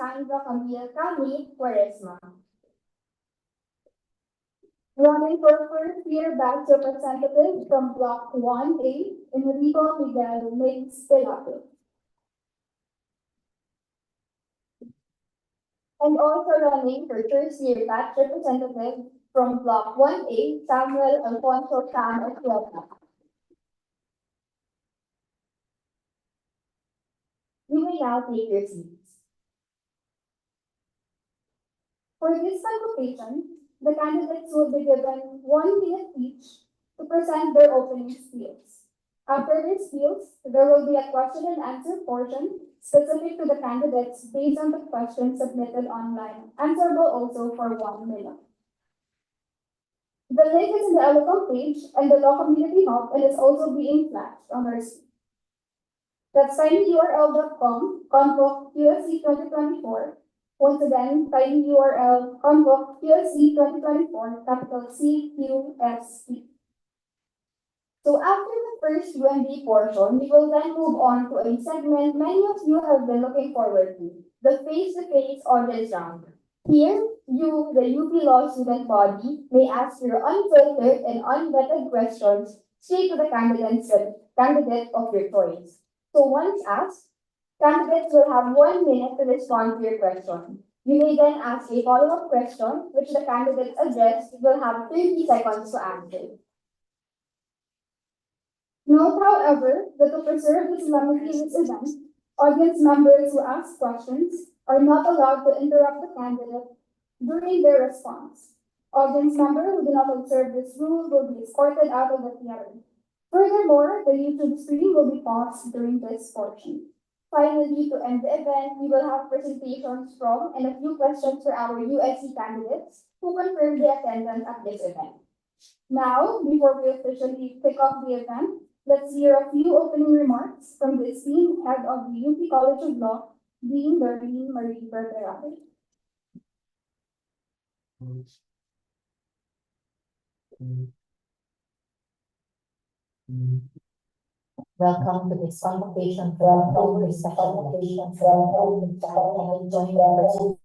Alessandra Camille Quaresma. Running for first year batch representative from Block 1A, Enrico Miguel Mix Pilato. And also running for first year batch representative from Block 1A, Samuel Alfonso Sam Estrella. You may now take your seats. For this convocation, the candidates will be given 1 minute each to present their opening spiels. After their spiels, there will be a question and answer portion specific to the candidates based on the questions submitted online, answerable also for 1 minute. The link is in the Elecom page and the Law Community Hub and is also being flashed on our screen. That's tinyurl.com, convoc QSC 2024. Once again, tiny URL convoc QSC 2024, capital CQSC. So after the first UND portion, we will then move on to a segment many of you have been looking forward to, the face-to-face audience round. Here, you, the UP Law student body, may ask your unfiltered and unvetted questions straight to the candidate of your choice. So once asked, candidates will have 1 minute to respond to your question. You may then ask a follow-up question, which the candidate addressed will have 30 seconds to answer. Note, however, that to preserve the solemnity of this event, audience members who ask questions are not allowed to interrupt the candidate during their response. Audience members who do not observe this rule will be escorted out of the theater. Furthermore, the YouTube stream will be paused during this portion. Finally, to end the event, we will have presentations from and a few questions for our USC candidates who confirmed the attendance at this event. Now, before we officially kick off the event, let's hear a few opening remarks from the esteemed head of the UP College of Law, Dean Darlene Marie Berterate. Welcome to this convocation from our special election and join members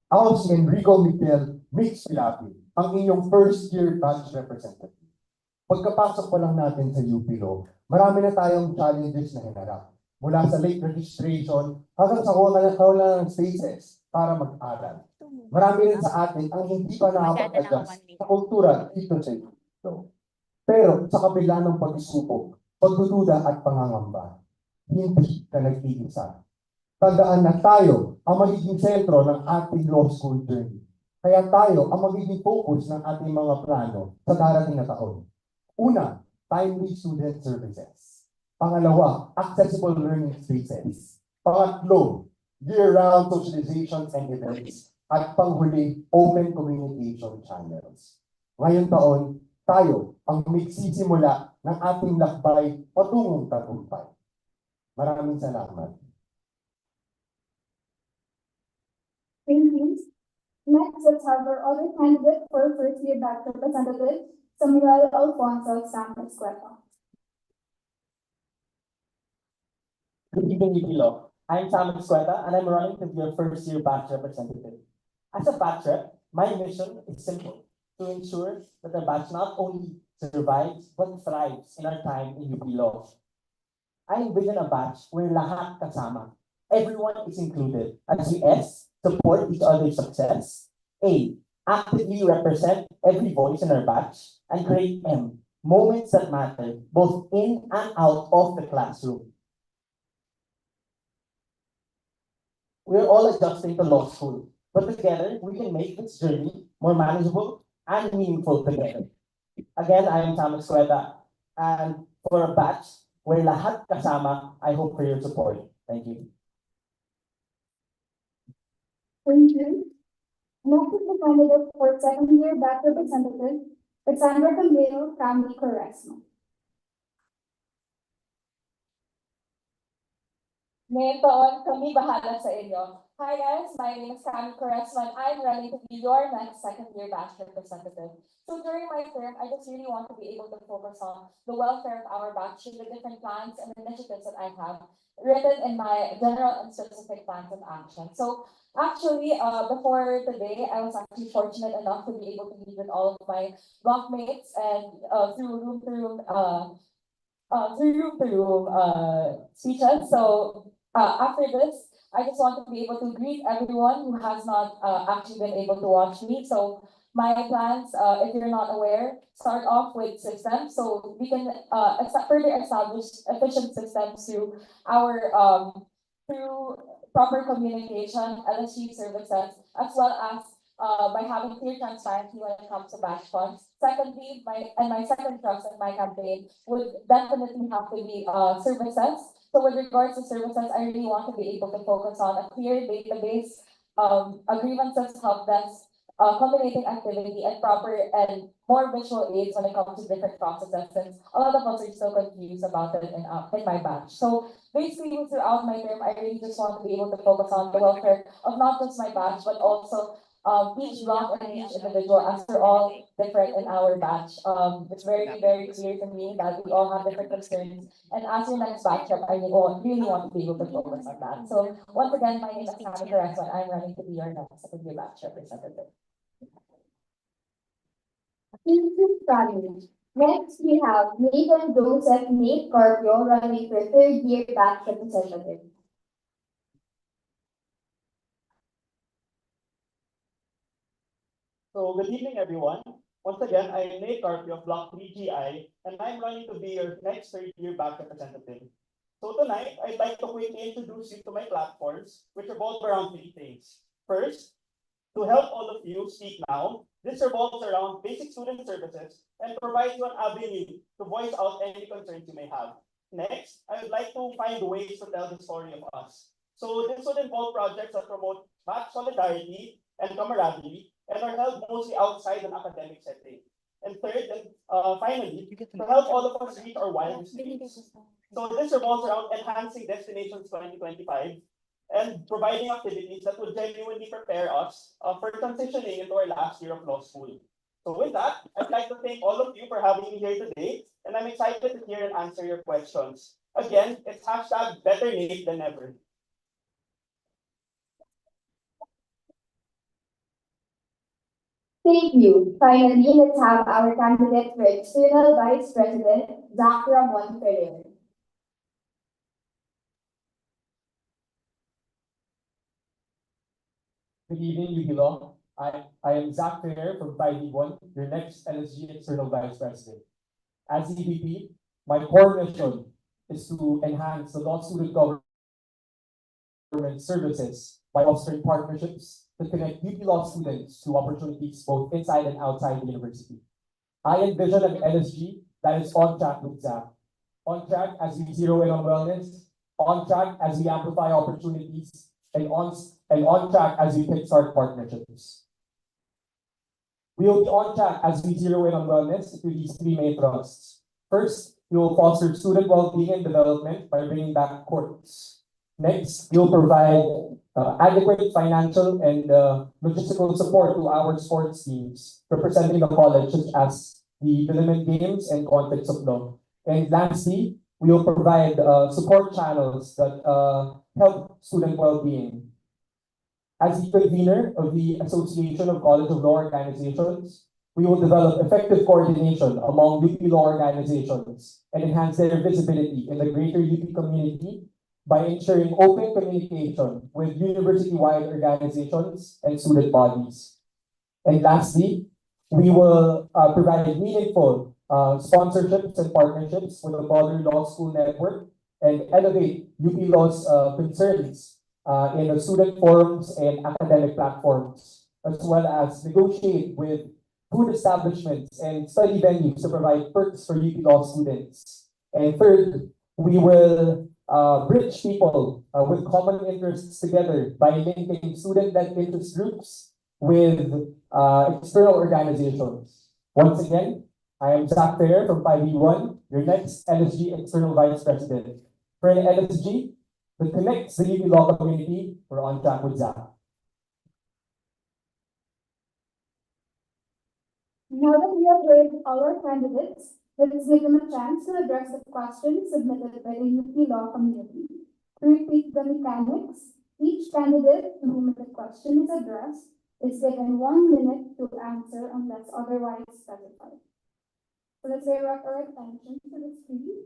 Ako si Enrico Miguel Mix Pilapi, ang inyong first year batch representative. Pagkapasok pa lang natin sa UP Law, marami na tayong challenges na hinarap. Mula sa late registration hanggang sa kawalan ng spaces para mag-aral. Marami rin sa atin ang hindi pa nakapag-adjust sa kultura dito sa UP Law. Pero sa kabila ng pagsubok, pagdududa at pangangamba, hindi ka nag-iisa. Tandaan na tayo ang magiging sentro ng ating law school journey. Kaya tayo ang magiging focus ng ating mga plano sa darating na taon. Una, timely student services. Pangalawa, accessible learning spaces. Pangatlo, year-round socializations and events. At panghuli, open communication channels. Ngayong taon, tayo ang magsisimula ng ating lakbay patungong tagumpay. Maraming salamat. Thank you. Next, let's have our other candidate for first year batch representative, Samuel Alfonso Sanchez Cueto. Good evening, Lilo. I'm Sam Escueta, and I'm running to be your first year batch representative. As a batch rep, my mission is simple: to ensure that the batch not only survives but thrives in our time in UP Law. I envision a batch where lahat kasama. Everyone is included. As we S, support each other's success. A, actively represent every voice in our batch. And create M, moments that matter both in and out of the classroom. We're all adjusting to law school, but together we can make this journey more manageable and meaningful together. Again, I am Sam Escueta, and for a batch where lahat kasama, I hope for your support. Thank you. Thank you. Next is the candidate for second year batch representative, Alexandra Camilo Family Quaresma. Ngayon taon, kami bahala sa inyo. Hi guys, my name is Camille Quaresma and I'm running to be your next second year batch representative. So during my term, I just really want to be able to focus on the welfare of our batch and the different plans and initiatives that I have written in my general and specific plans of action. So actually, before today, I was actually fortunate enough to be able to meet with all of my bunkmates and through room-to-room speeches. So after this, I just want to be able to greet everyone who has not actually been able to watch me. So my plans, if you're not aware, start off with systems. So we can further establish efficient systems through our through proper communication, LSG services, as well as by having clear transparency when it comes to batch funds. Secondly, my second thrust in my campaign would definitely have to be services. So with regards to services, I really want to be able to focus on a clear database, a grievances help desk, culminating activity and proper and more visual aids when it comes to different processes, since a lot of us are still confused about it in my batch. So basically throughout my term, I really just want to be able to focus on the welfare of not just my batch, but also each block and each individual, as we're all different in our batch. It's very, very clear to me that we all have different concerns. And as your next batch rep, I really want to be able to focus on that. So once again, my name is Camille Quaresma, and I'm running to be your next second year batch representative. Thank you, family. Next, we have Nathan Joseph Nate Carpio running for third year batch representative. So good evening, everyone. Once again, I'm Nate Carpio of Block 3GI, and I'm running to be your next third year batch representative. So tonight, I'd like to quickly introduce you to my platforms, which revolve around three things. First, to help all of you speak now, this revolves around basic student services and provides you an avenue to voice out any concerns you may have. Next, I would like to find ways to tell the story of us. So this would involve projects that promote batch solidarity and camaraderie and are held mostly outside an academic setting. And third, and finally, to help all of us reach our wildest dreams. So this revolves around enhancing Destinations 2025 and providing activities that will genuinely prepare us for transitioning into our last year of law school. So with that, I'd like to thank all of you for having me here today, and I'm excited to hear and answer your questions. Again, it's hashtag better late than never. Thank you. Finally, let's have our candidate for External Vice President, Zach Ramon Ferrer. Good evening, UP I am Zach Ferrer from 5D1, your next LSG External Vice President. As EVP, my core mission is to enhance the law student government services by fostering partnerships that connect UP Law students to opportunities both inside and outside the university. I envision an LSG that is on track with Zach. On track as we zero in on wellness, on track as we amplify opportunities, and on track as we kickstart partnerships. We will be on track as we zero in on wellness through these three main thrusts. First, we will foster student well-being and development by bringing back courts. Next, we will provide adequate financial and logistical support to our sports teams representing the college, such as the Philippine Games and Conflicts of Law. And lastly, we will provide support channels that help student well-being. As the convener of the Association of College of Law Organizations, we will develop effective coordination among UP law organizations and enhance their visibility in the greater UP community by ensuring open communication with university-wide organizations and student bodies. And lastly, we will provide meaningful sponsorships and partnerships with the broader law school network and elevate UP Law's concerns in the student forums and academic platforms, as well as negotiate with food establishments and study venues to provide perks for UP Law students. And third, we will bridge people with common interests together by linking student-led interest groups with external organizations. Once again, I am Zach Ferrer from 5E1, your next LSG External Vice President. For an LSG that connects the UP Law community, we're on track with Zach. Now that we have heard our candidates, let's give them a chance to address the questions submitted by the UP Law community. To repeat the mechanics, each candidate to whom the question is addressed is given 1 minute to answer unless otherwise specified. So let's direct our attention to the screen.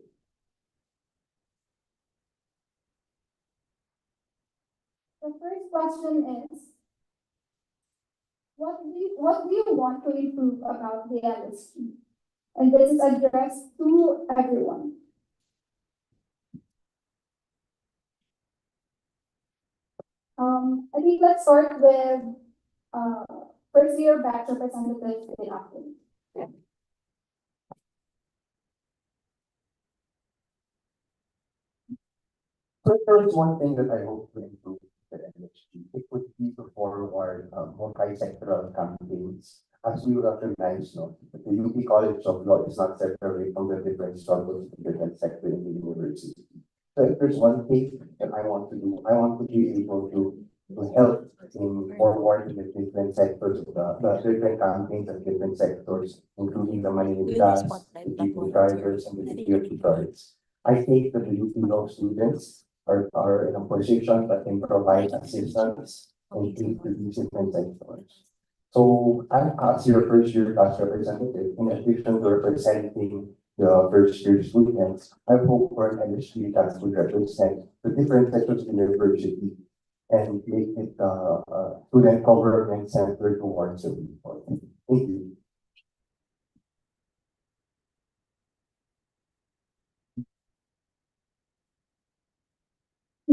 The first question is, what do you want to improve about the LSG? And this is addressed to everyone. I think let's start with first year batch representative in Upton. So there's one thing that I hope to improve with the LSG. It would be to forward multi-sectoral campaigns, as we recognize that the UP College of Law is not separate from the different struggles of the different sector in the university. So if there's one thing that I want to do, I want to be able to help in forwarding the different sectors, the different campaigns of different sectors, including the money in gas, the people drivers, and the security guards. I think that the UP Law students are in a position that can provide assistance and to these different sectors. So as your first year class representative, in addition to representing the first year students, I hope for an LSG that would represent the different sectors in the university and make it student government center towards the people. Thank you.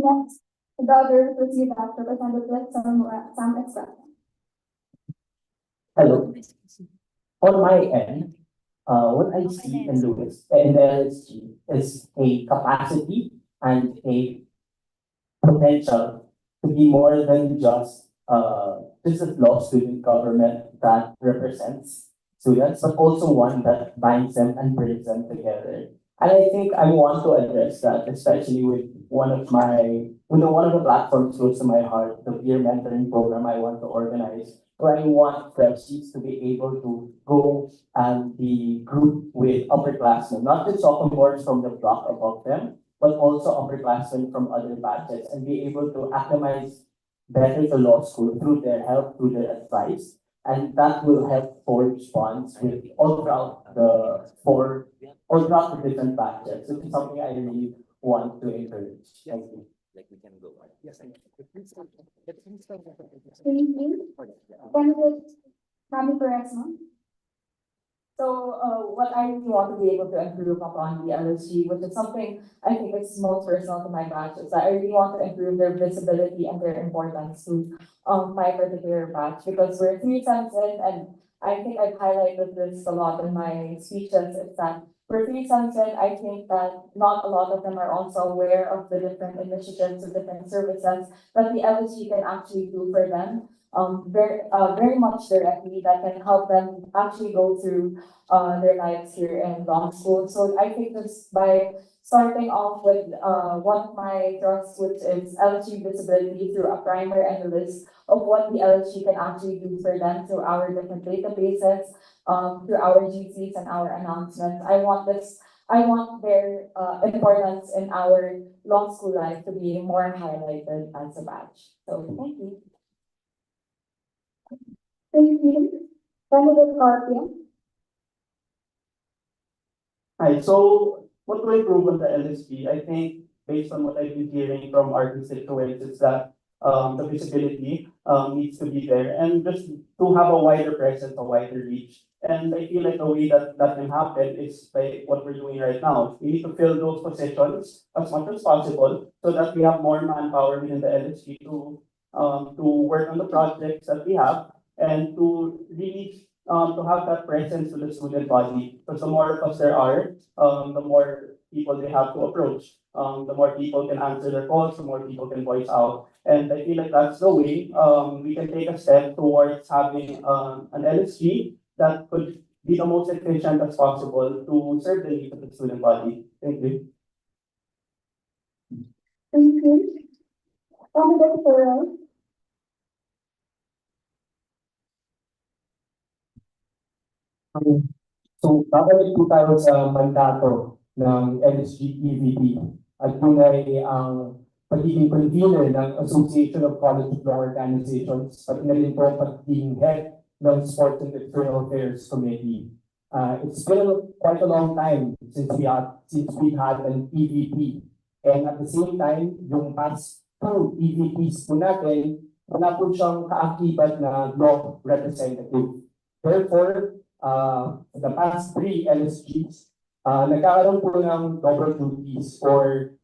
Next, the other first year batch representative, Sam Express. Hello. On my end, what I see in Lewis and LSG is a capacity and a potential to be more than just a law student government that represents students, but also one that binds them and brings them together. And I think I want to address that, especially with one of the platforms close to my heart, the peer mentoring program I want to organize, where I want freshies to be able to go and be grouped with upperclassmen, not just sophomores from the block above them, but also upperclassmen from other batches, and be able to acclimatize better to law school through their help, through their advice, And that will help forge bonds with all throughout the different batches. So it's something I really want to encourage. Thank you. Thank you. Candidate Kami Perez, So, what I really want to be able to improve upon the LSG, which is something I think is most personal to my batch, is that I really want to improve their visibility and their importance to my particular batch, because we're 3 cents in, and I think I've highlighted this a lot in my speeches, is that we're 3 cents in. I think that not a lot of them are also aware of the different initiatives, the different services that the LSG can actually do for them. Very much directly, that can help them actually go through their lives here in law school. So I think just by starting off with one of my thrusts, which is LSG visibility, through a primer and a list of what the LSG can actually do for them through our different databases, through our GCs and our announcements. I want their importance in our law school life to be more highlighted as a batch. So thank you. Thank you. Candidate Carpio. Right, so what will improve on the LSP? I think based on what I've been hearing from our constituents is that the visibility needs to be there and just to have a wider presence, a wider reach. And I feel like the way that that can happen is by what we're doing right now. We need to fill those positions as much as possible so that we have more manpower within the LSP to work on the projects that we have and to really to have that presence to the student body. Because the more of us there are, the more people they have to approach. The more people can answer their calls, the more people can voice out. And I feel like that's the way we can take a step towards having an LSG that could be the most efficient as possible to serve the needs of the student body. Thank you. Thank you. Candidate Perez. So, babalik po tayo sa mandato ng LSG EVP at yun ay ang pagiging convener ng Association of College Law Organizations at na rin po ang pagiging head ng Sports and External Affairs Committee. It's been quite a long time since we had an EVP, and at the same time, yung past 2 EVPs po natin, wala po siyang kaakibat na law representative. Therefore, the past 3 LSGs, nagkakaroon po ng double duties or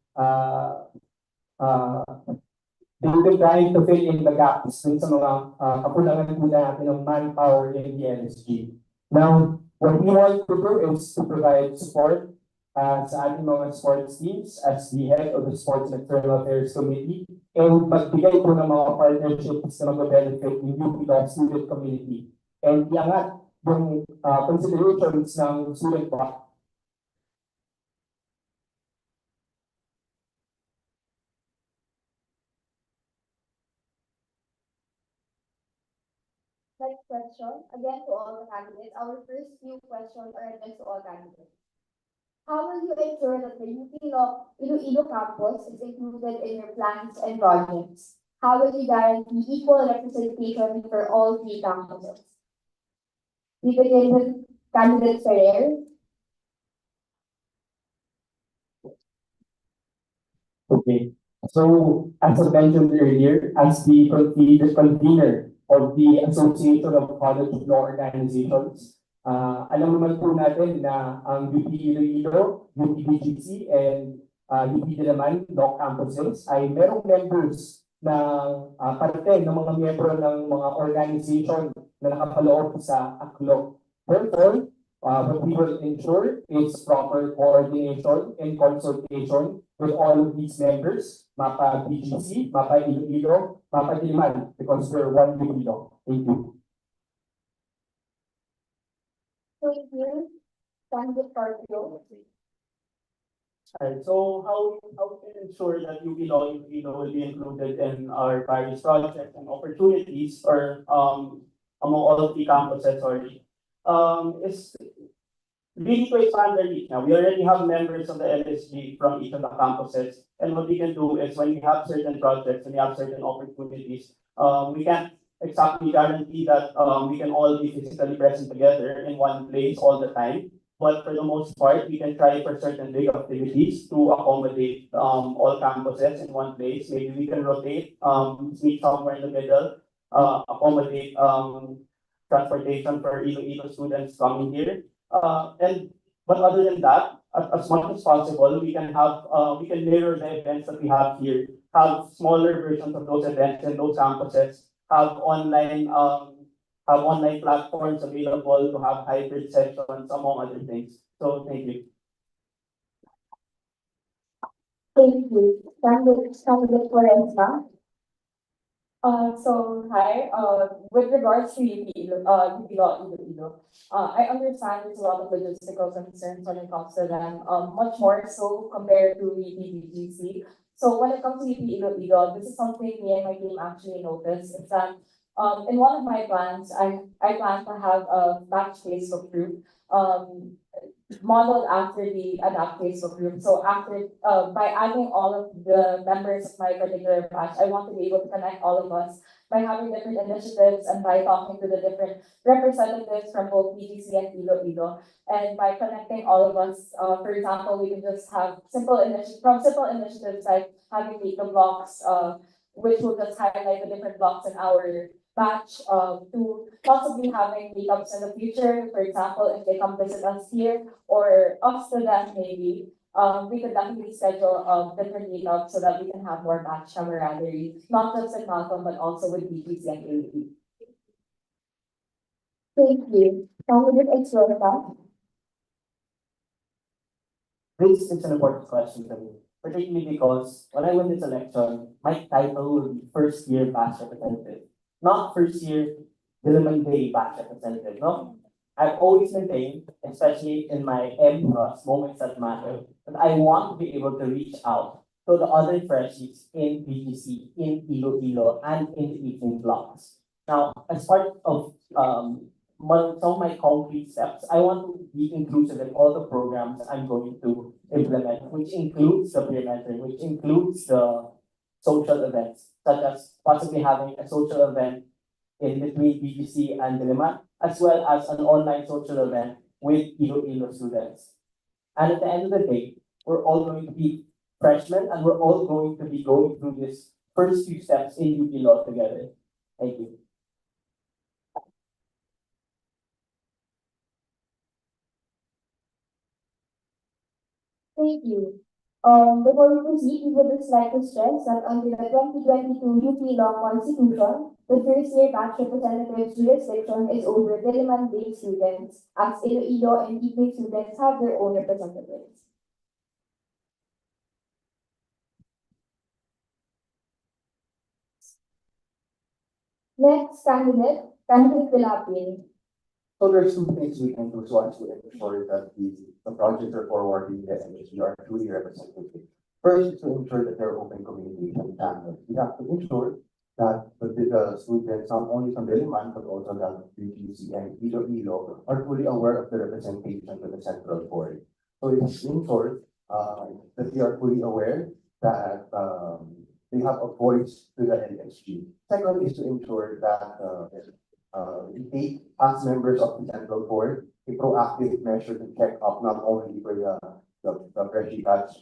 they've been trying to fill in the gaps dun sa mga kakulangan po natin ng manpower in the LSG. Now, what we want to do is to provide support sa ating mga sports teams as the head of the Sports and External Affairs Committee and magbigay po ng mga partnerships na mag-benefit yung UP Law student community and iangat yung considerations ng student body. Next question, again to all the candidates. Our first few questions are addressed to all candidates. How will you ensure that the UP Law Iloilo campus is included in your plans and projects? How will you guarantee equal representation for all 3 campuses? We begin with candidate Ferrer. Okay. So, as I mentioned earlier, as the convener of the Association of College Law Organizations, alam naman po natin na ang UP Iloilo, UP BGC, and UP Diliman Law Campuses ay merong members ng parte ng mga miyembro ng mga organization na nakapaloob sa ACLO. Therefore, what we will ensure is proper coordination and consultation with all of these members, MAPA BGC, MAPA Iloilo, MAPA Diliman, because we're one Iloilo. Thank you. Thank you. Candidate Carpio. Alright, so how we can ensure that UP Law Iloilo will be included in our various projects and opportunities or among all of the campuses already is really to expand the reach. Now, we already have members of the LSG from each of the campuses, and what we can do is when we have certain projects and we have certain opportunities, we can't exactly guarantee that we can all be physically present together in one place all the time. But for the most part, we can try for certain big activities to accommodate all campuses in one place. Maybe we can rotate, meet somewhere in the middle, accommodate transportation for Iloilo students coming here. And but other than that, as much as possible, we can mirror the events that we have here, have smaller versions of those events in those campuses, have online platforms available to have hybrid sessions, among other things. So thank you. Thank you. Candidate Florenza. Hi, with regards to UP Law, Iloilo, I understand there's a lot of logistical concerns when it comes to them, much more so compared to UP. So when it comes to UP Iloilo, this is something me and my team actually noticed, is that, in one of my plans, I plan to have a batch Facebook group, modeled after the adapt Facebook group. So by adding all of the members of my particular batch, I want to be able to connect all of us by having different initiatives and by talking to the different representatives from both BGC and Iloilo. And by connecting all of us, for example, we can just have simple initiatives like having data blocks, which will just highlight the different blocks in our batch, to possibly having meetups in the future. For example, if they come visit us here or us to them maybe, we could definitely schedule different meetups so that we can have more batch camaraderie, not just in Malcolm, but also with BGC and AUP. Thank you. Candidate Exrosa. This is an important question to me, particularly because when I win this election, my title will be first year batch representative, not first year Diliman Day batch representative, no? I've always maintained, especially in my moments that matter, that I want to be able to reach out to the other freshies in BGC, in Iloilo, and in the evening blocks. Now, as part of some of my concrete steps, I want to be inclusive in all the programs I'm going to implement, which includes the peer mentoring, which includes the social events, such as possibly having a social event in between BGC and Diliman, as well as an online social event with Iloilo students. And at the end of the day, we're all going to be freshmen and we're all going to be going through this first few steps in UP Law together. Thank you. Thank you. Before we proceed, we would just like to stress that under the 2022 UP Law Constitution, the first year batch representative's jurisdiction is over Diliman Day students, as Iloilo and evening students have their own representatives. Next candidate Pilapin. So there's two things we can do. So one is to ensure that the projects are forwarding the LSG are truly representative. First is to ensure that there are open communication channels. We have to ensure that the students, not only from Diliman, but also the BGC and Iloilo are fully aware of the representation to the central board. So it is ensured that they are fully aware that they have a voice to the LSG. Second is to ensure that we take as members of the central board a proactive measure to check up not only for the freshie batch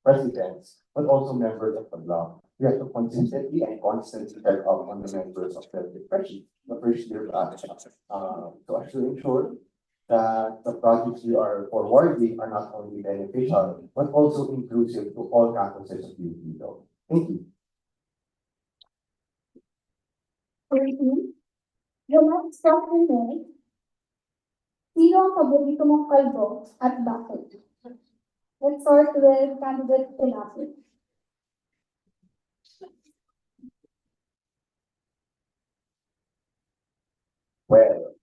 presidents, but also members of the block. We have to consistently and constantly check up on the members of the freshie, the first year batch. To actually ensure that the projects we are forwarding are not only beneficial, but also inclusive to all campuses of UP. Thank you. Thank you. The next question is, sino ang paborito mong kalbo at bakit? Let's start with candidate Pilapin. Well,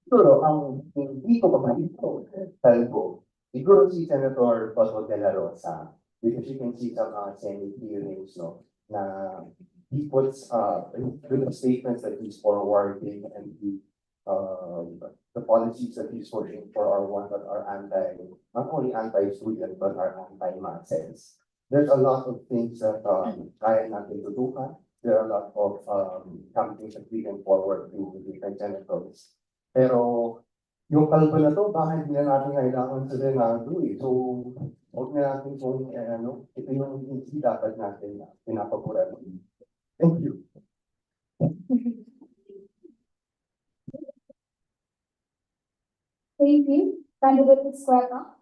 siguro ang hindi ko paborito, talbo, siguro si Senator Cosmo de la Rosa, because you can see some Senate hearings, no, na he puts with the statements that he's forwarding and the policies that he's pushing for our one that are not only anti-student, but are anti-masses. there's a lot of things that kaya natin tutukan. There are a lot of campaigns that we can forward to different senators. Pero yung kalbo na to, baka hindi na natin kailangan sa Senado eh. So, huwag na natin kung ito yung hindi dapat natin pinapaboran. Thank you. Thank you. Candidate Escueta.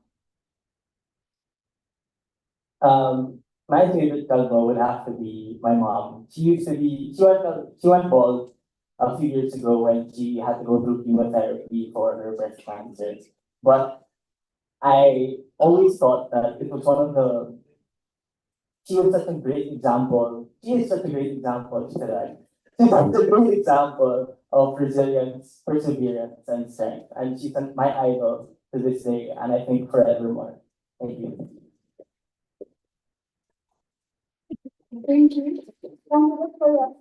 My favorite kalbo would have to be my mom. She went bald a few years ago when she had to go through chemotherapy for her breast cancer. But I always thought that it was one of the, she was such a great example. She is such a great example today. She's such a great example of resilience, perseverance, and strength. And she's my idol to this day, and I think forevermore. Thank you. Thank you. Candidate Escueta.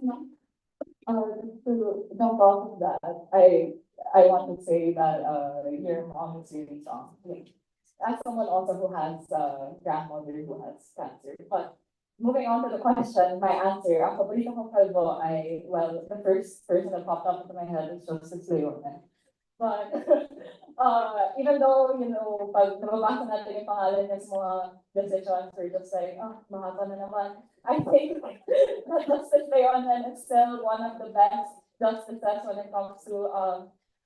To jump off of that, I want to say that, your mom is really strong. Like, as someone also who has a grandmother who has cancer, but moving on to the question, my answer, ang paborito kong kalbo well, the first person that popped up into my head is Joseph Leone. But, even though, pag nababasa natin yung pangalan niya sa mga decisions, we're just like, mahaba na naman. I think that Justice Leone is still one of the best justices when it comes to,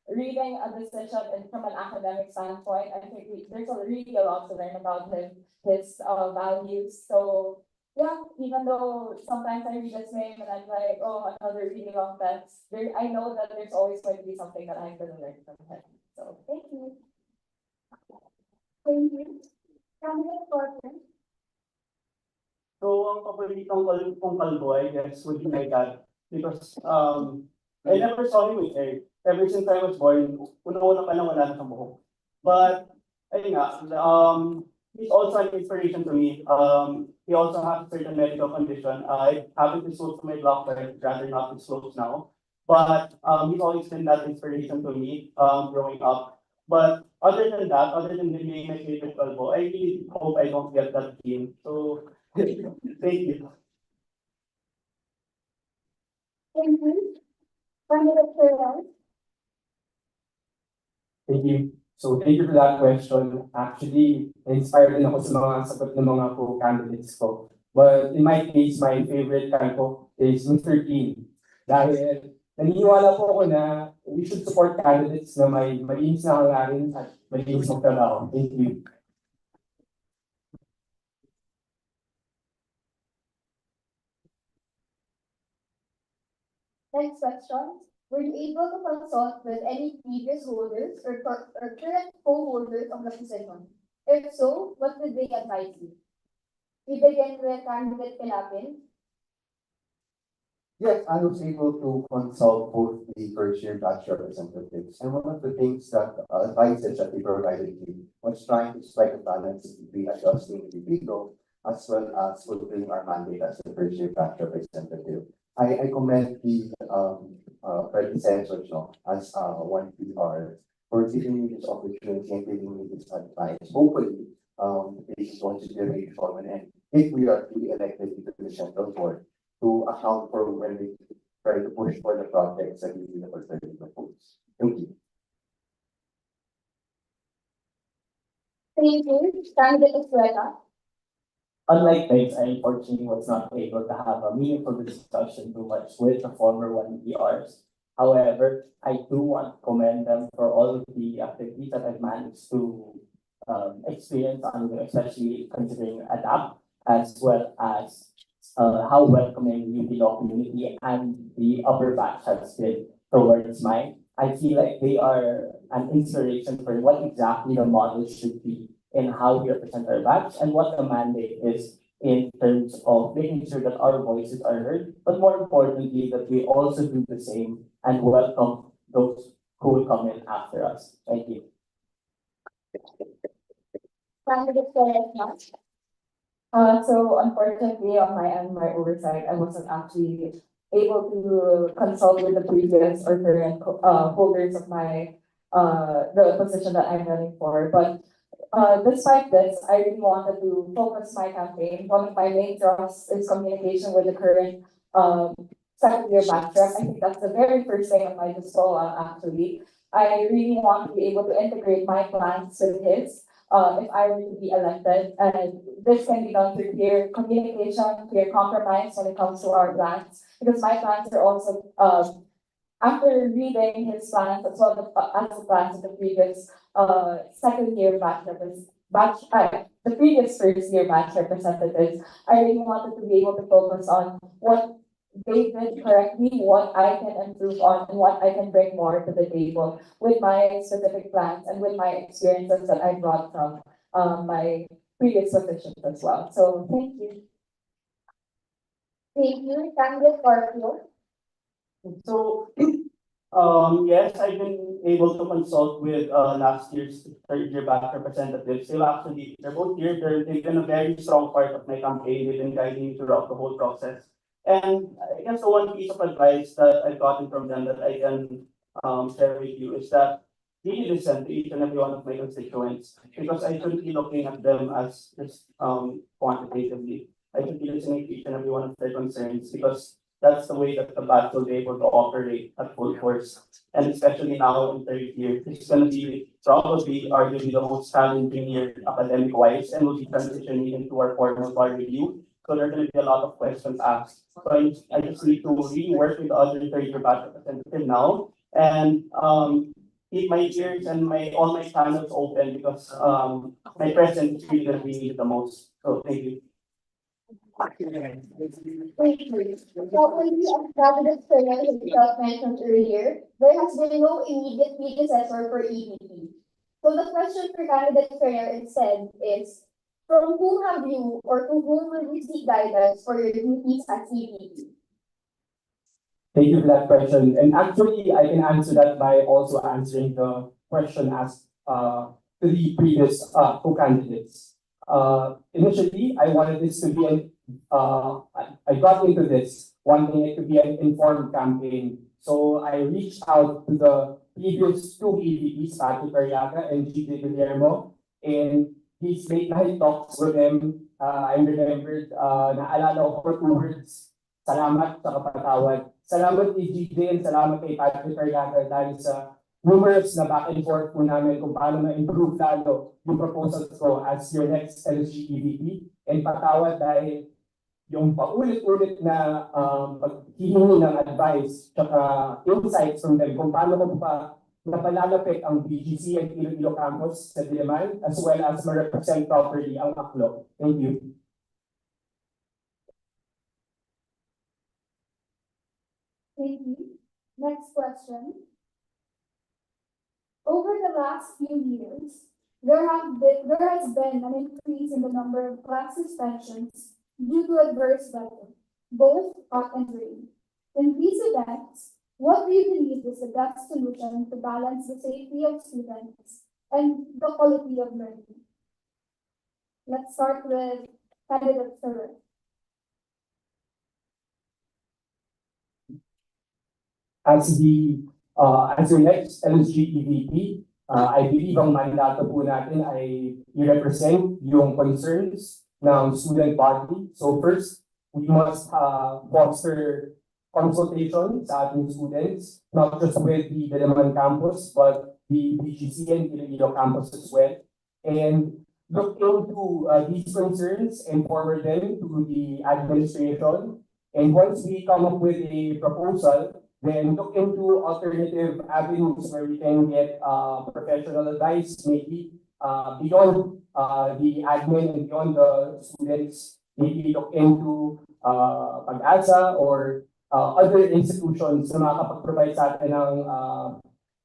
reading a decision and from an academic standpoint. I think there's really a lot to learn about him, his values. So yeah, even though sometimes I read his name and I'm like, oh, another really long text, I know that there's always going to be something that I'm going to learn from him. So thank you. Thank you. Candidate Porter. So, ang paboritong kong kalbo, I guess, would be my dad. Because, I never saw him with hair. Ever since I was born, una-una pa lang wala na siyang buhok. But, ayun nga, he's also an inspiration to me. He also has a certain medical condition. I haven't disclosed to my block, but I'd rather not disclose now. But, he's always been that inspiration to me, growing up. But other than that, other than him being my favorite kalbo, I really hope I don't get that gene. So, thank you. Thank you. Candidate Ferrer. Thank you. So thank you for that question. Actually, inspired din ako sa mga sagot ng mga co-candidates ko. But in my case, my favorite typo is Mr. King. Dahil naniniwala po ako na we should support candidates na may malinis na hangarin at malinis na trabaho. Thank you. Next question. Were you able to consult with any previous holders or current co-holders of the position? If so, what did they advise you? We begin with candidate Pilapin. Yes, I was able to consult both the first year batch representatives. And one of the things that advices that they provided me was trying to strike a balance between adjusting the people as well as fulfilling our mandate as the first year batch representative. I commend the predecessors as one PR for giving me this opportunity and giving me this advice. Hopefully, this is going to be a great form and end if we are to be elected into the central board to account for when we try to push for the projects that we need for the votes. Thank you. Thank you. Candidate Estrella. Unlike Banks, I unfortunately was not able to have a meaningful discussion too much with the former 1PRs. However, I do want to commend them for all of the activities that I've managed to experience under them, especially considering ADAPT, as well as how welcoming the UP law community and the upper batch has been towards mine. I feel like they are an inspiration for what exactly the model should be in how we represent our batch and what the mandate is in terms of making sure that our voices are heard, but more importantly, that we also do the same and welcome those who will come in after us. Thank you. Candidate Ferrer. So unfortunately, on my end, my oversight, I wasn't actually able to consult with the previous or current holders of my the position that I'm running for. But despite this, I really wanted to focus my campaign. One of my main thrusts is communication with the current, second year backtrack. I think that's the very first thing on my disposal, actually. I really want to be able to integrate my plans with his, if I were to be elected. And this can be done through clear communication, clear compromise when it comes to our plans. Because my plans are also, after reading his plans as well as the plans of the previous second year the previous first year batch representatives, I really wanted to be able to focus on what they did correctly, what I can improve on, and what I can bring more to the table with my specific plans and with my experiences that I brought from my previous positions as well. So thank you. Thank you, candidate Scorpio. So, yes, I've been able to consult with last year's third year batch representatives. They're both here. They've been a very strong part of my campaign. They've been guiding me throughout the whole process. And I guess the one piece of advice that I've gotten from them that I can share with you is that really listen to each and every one of my constituents, because I shouldn't be looking at them as just quantitatively. I should be listening to each and every one of their concerns, because that's the way that the batch will be able to operate at full force. And especially now in third year, it's going to be probably arguably the most challenging year academic wise, and we'll be transitioning into our formal bar review. So there are going to be a lot of questions asked. So I just need to really work with the other third year batch representative now, and keep my ears and all my channels open, because my presence is really going to be needed the most. So thank you. Thank you. Probably, as candidate Fernan himself mentioned earlier, there has been no immediate predecessor for EVP. So the question for candidate Fernan instead is, from whom have you or to whom will you seek guidance for your duties as EVP? Thank you for that question. And actually, I can answer that by also answering the question asked to the previous co-candidates. Initially, I wanted this to be I got into this wanting it to be an informed campaign. So I reached out to the previous two EVPs, Patrick Ariaga and GJ Guillermo, and these late night talks with them, I remembered, naalala ko for 2 words, salamat sa kapatawad. Salamat kay GJ and salamat kay Patrick Ariaga dahil sa numerous na back and forth po namin kung paano ma-improve lalo yung proposals ko as your next LSG EVP. And patawad dahil yung paulit-ulit na paghihingi ng advice tsaka insights from them kung paano ko pa napalalapit ang BGC and Iloilo campus sa Diliman, as well as ma-represent properly ang ACLO. Thank you. Thank you. Next question. Over the last few years, there has been an increase in the number of class suspensions due to adverse weather, both hot and rain. In these events, what do you believe is the best solution to balance the safety of students and the quality of learning? Let's start with candidate Sir. As your next LSG EVP, I believe ang mandato po natin ay i-represent yung concerns ng student body. So first, we must foster consultation sa ating students, not just with the Diliman campus, but the BGC and Iloilo campus as well. And look into these concerns and forward them to the administration. And once we come up with a proposal, then look into alternative avenues where we can get professional advice, maybe beyond the admin and beyond the students. Maybe look into Pag-asa or other institutions na makakapag-provide sa atin ng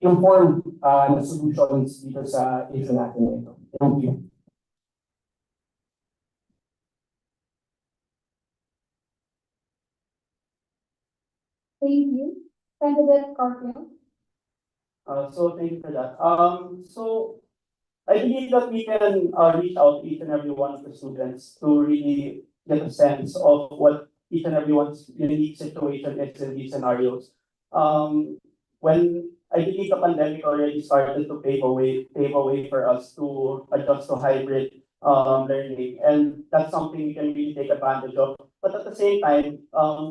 informed na solutions dito sa issue natin ito. Thank you. Thank you. Candidate Scorpio. So thank you for that. So I believe that we can reach out to each and every one of the students to really get a sense of what each and everyone's unique situation is in these scenarios. When I believe the pandemic already started to pave a way for us to adjust to hybrid learning, and that's something we can really take advantage of. But at the same time,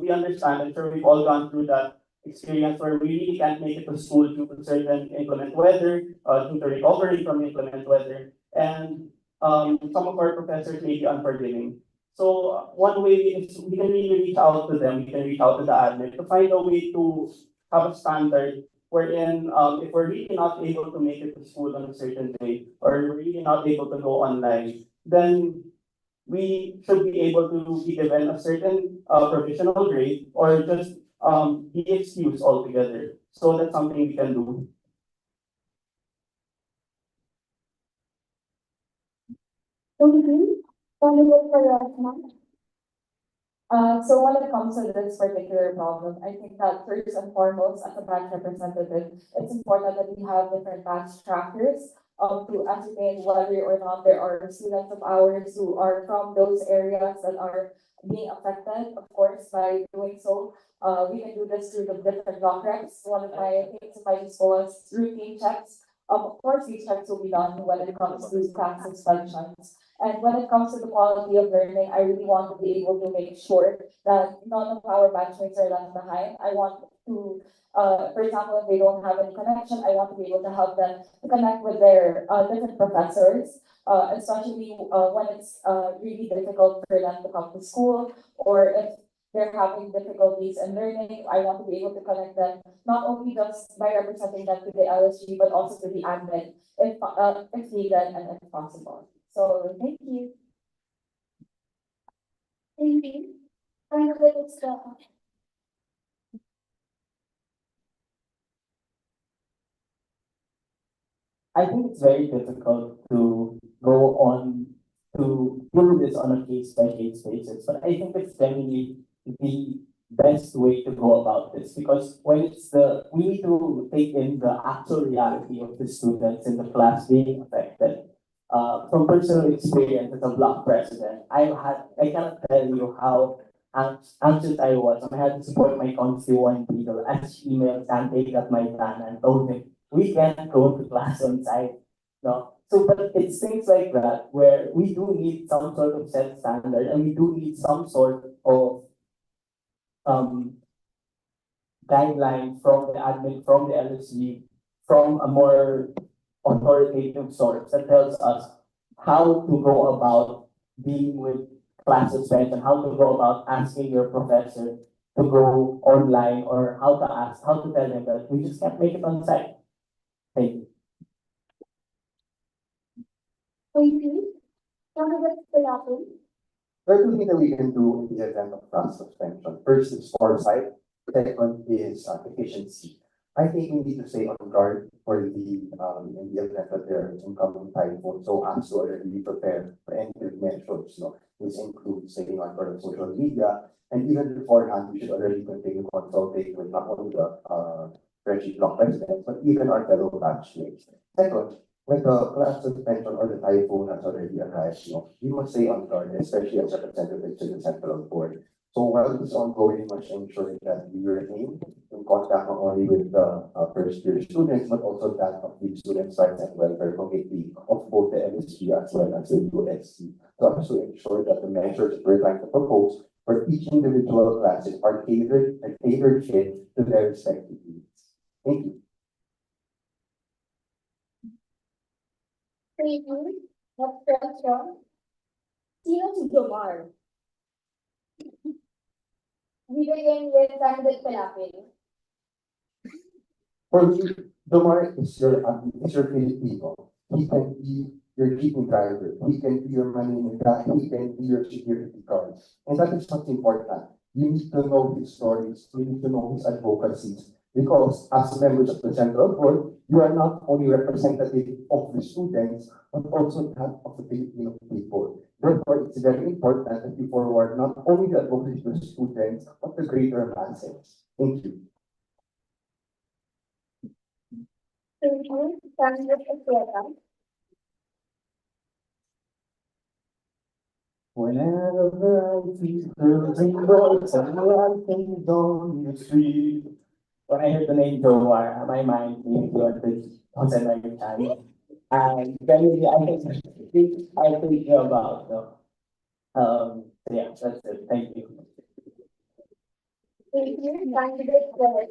we understand, I'm sure we've all gone through that experience where we really can't make it to school due to certain inclement weather, due to recovery from inclement weather, and some of our professors may be unforgiving. So one way is we can really reach out to them, we can reach out to the admin to find a way to have a standard wherein if we're really not able to make it to school on a certain day, or we're really not able to go online, then we should be able to be given a certain provisional grade or just be excused altogether. So that's something we can do. Thank you. Candidate for Rosman. So when it comes to this particular problem, I think that first and foremost, as a batch representative, it's important that we have different batch trackers to ascertain whether or not there are students of ours who are from those areas that are being affected. Of course, by doing so, we can do this through the different block reps. One of my things in my school is routine checks. Of course, these checks will be done when it comes to class suspensions. And when it comes to the quality of learning, I really want to be able to make sure that none of our batchmates are left behind. I want to, for example, if they don't have any connection, I want to be able to help them to connect with their different professors, especially when it's really difficult for them to come to school, or if they're having difficulties in learning. I want to be able to connect them not only just by representing them to the LSG, but also to the admin if needed and if possible. So thank you. Thank you. Candidate Estrella. I think it's very difficult to go on to do this on a case by case basis, but I think it's definitely the best way to go about this because when it's we need to take in the actual reality of the students in the class being affected. From personal experience as a block president, I cannot tell you how anxious I was. I had to support my constituent leader as she emailed Sante at my plan and told him we can't go to class on site. No. So, but it's things like that where we do need some sort of set standard and we do need some sort of um, guideline from the admin, from the LSG, from a more authoritative source that tells us how to go about dealing with class suspension, how to go about asking your professor to go online, or how to tell them that we just can't make it on site. Thank you. Thank you. Candidate Estrella. There are two things that we can do in the event of class suspension. First is foresight, second is efficiency. I think we need to stay on guard for in the event that there is incoming typhoon, so as to already prepare for any measures. No? This includes staying on guard of social media, and even beforehand, we should already continue consulting with not only the Reggie Block residents, but even our fellow batchmates. Second, when the class suspension or the typhoon has already arrived, we must stay on guard, especially as representatives to the central board. So while this is ongoing, we must ensure that we remain in contact not only with the first year students, but also that of the student rights and welfare committee of both the LSG as well as the USC. So as to ensure that the measures we're trying to propose for each individual classes are tailored fit to their respective needs. Thank you. Thank you. Next question. Sino si Jomar? We begin with Candidate Palapil. For me, Domar is your Filipino. He can be your jeepney driver. He can be your money in the guy. He can be your security guard. And that is what's important. You need to know his stories. You need to know his advocacies. Because as members of the Central Board, you are not only representative of the students, but also that of the Filipino people. Therefore, it's very important that you forward not only the advocacy to the students, but the greater masses. Thank you. Thank you. Candidate Estrella. Whenever I see the rainbows and lightning on the street, when I heard the name Jomar, my mind immediately went to Jose Marie Chan. And generally, I think about, yeah, that's it. Thank you. Thank you, candidate for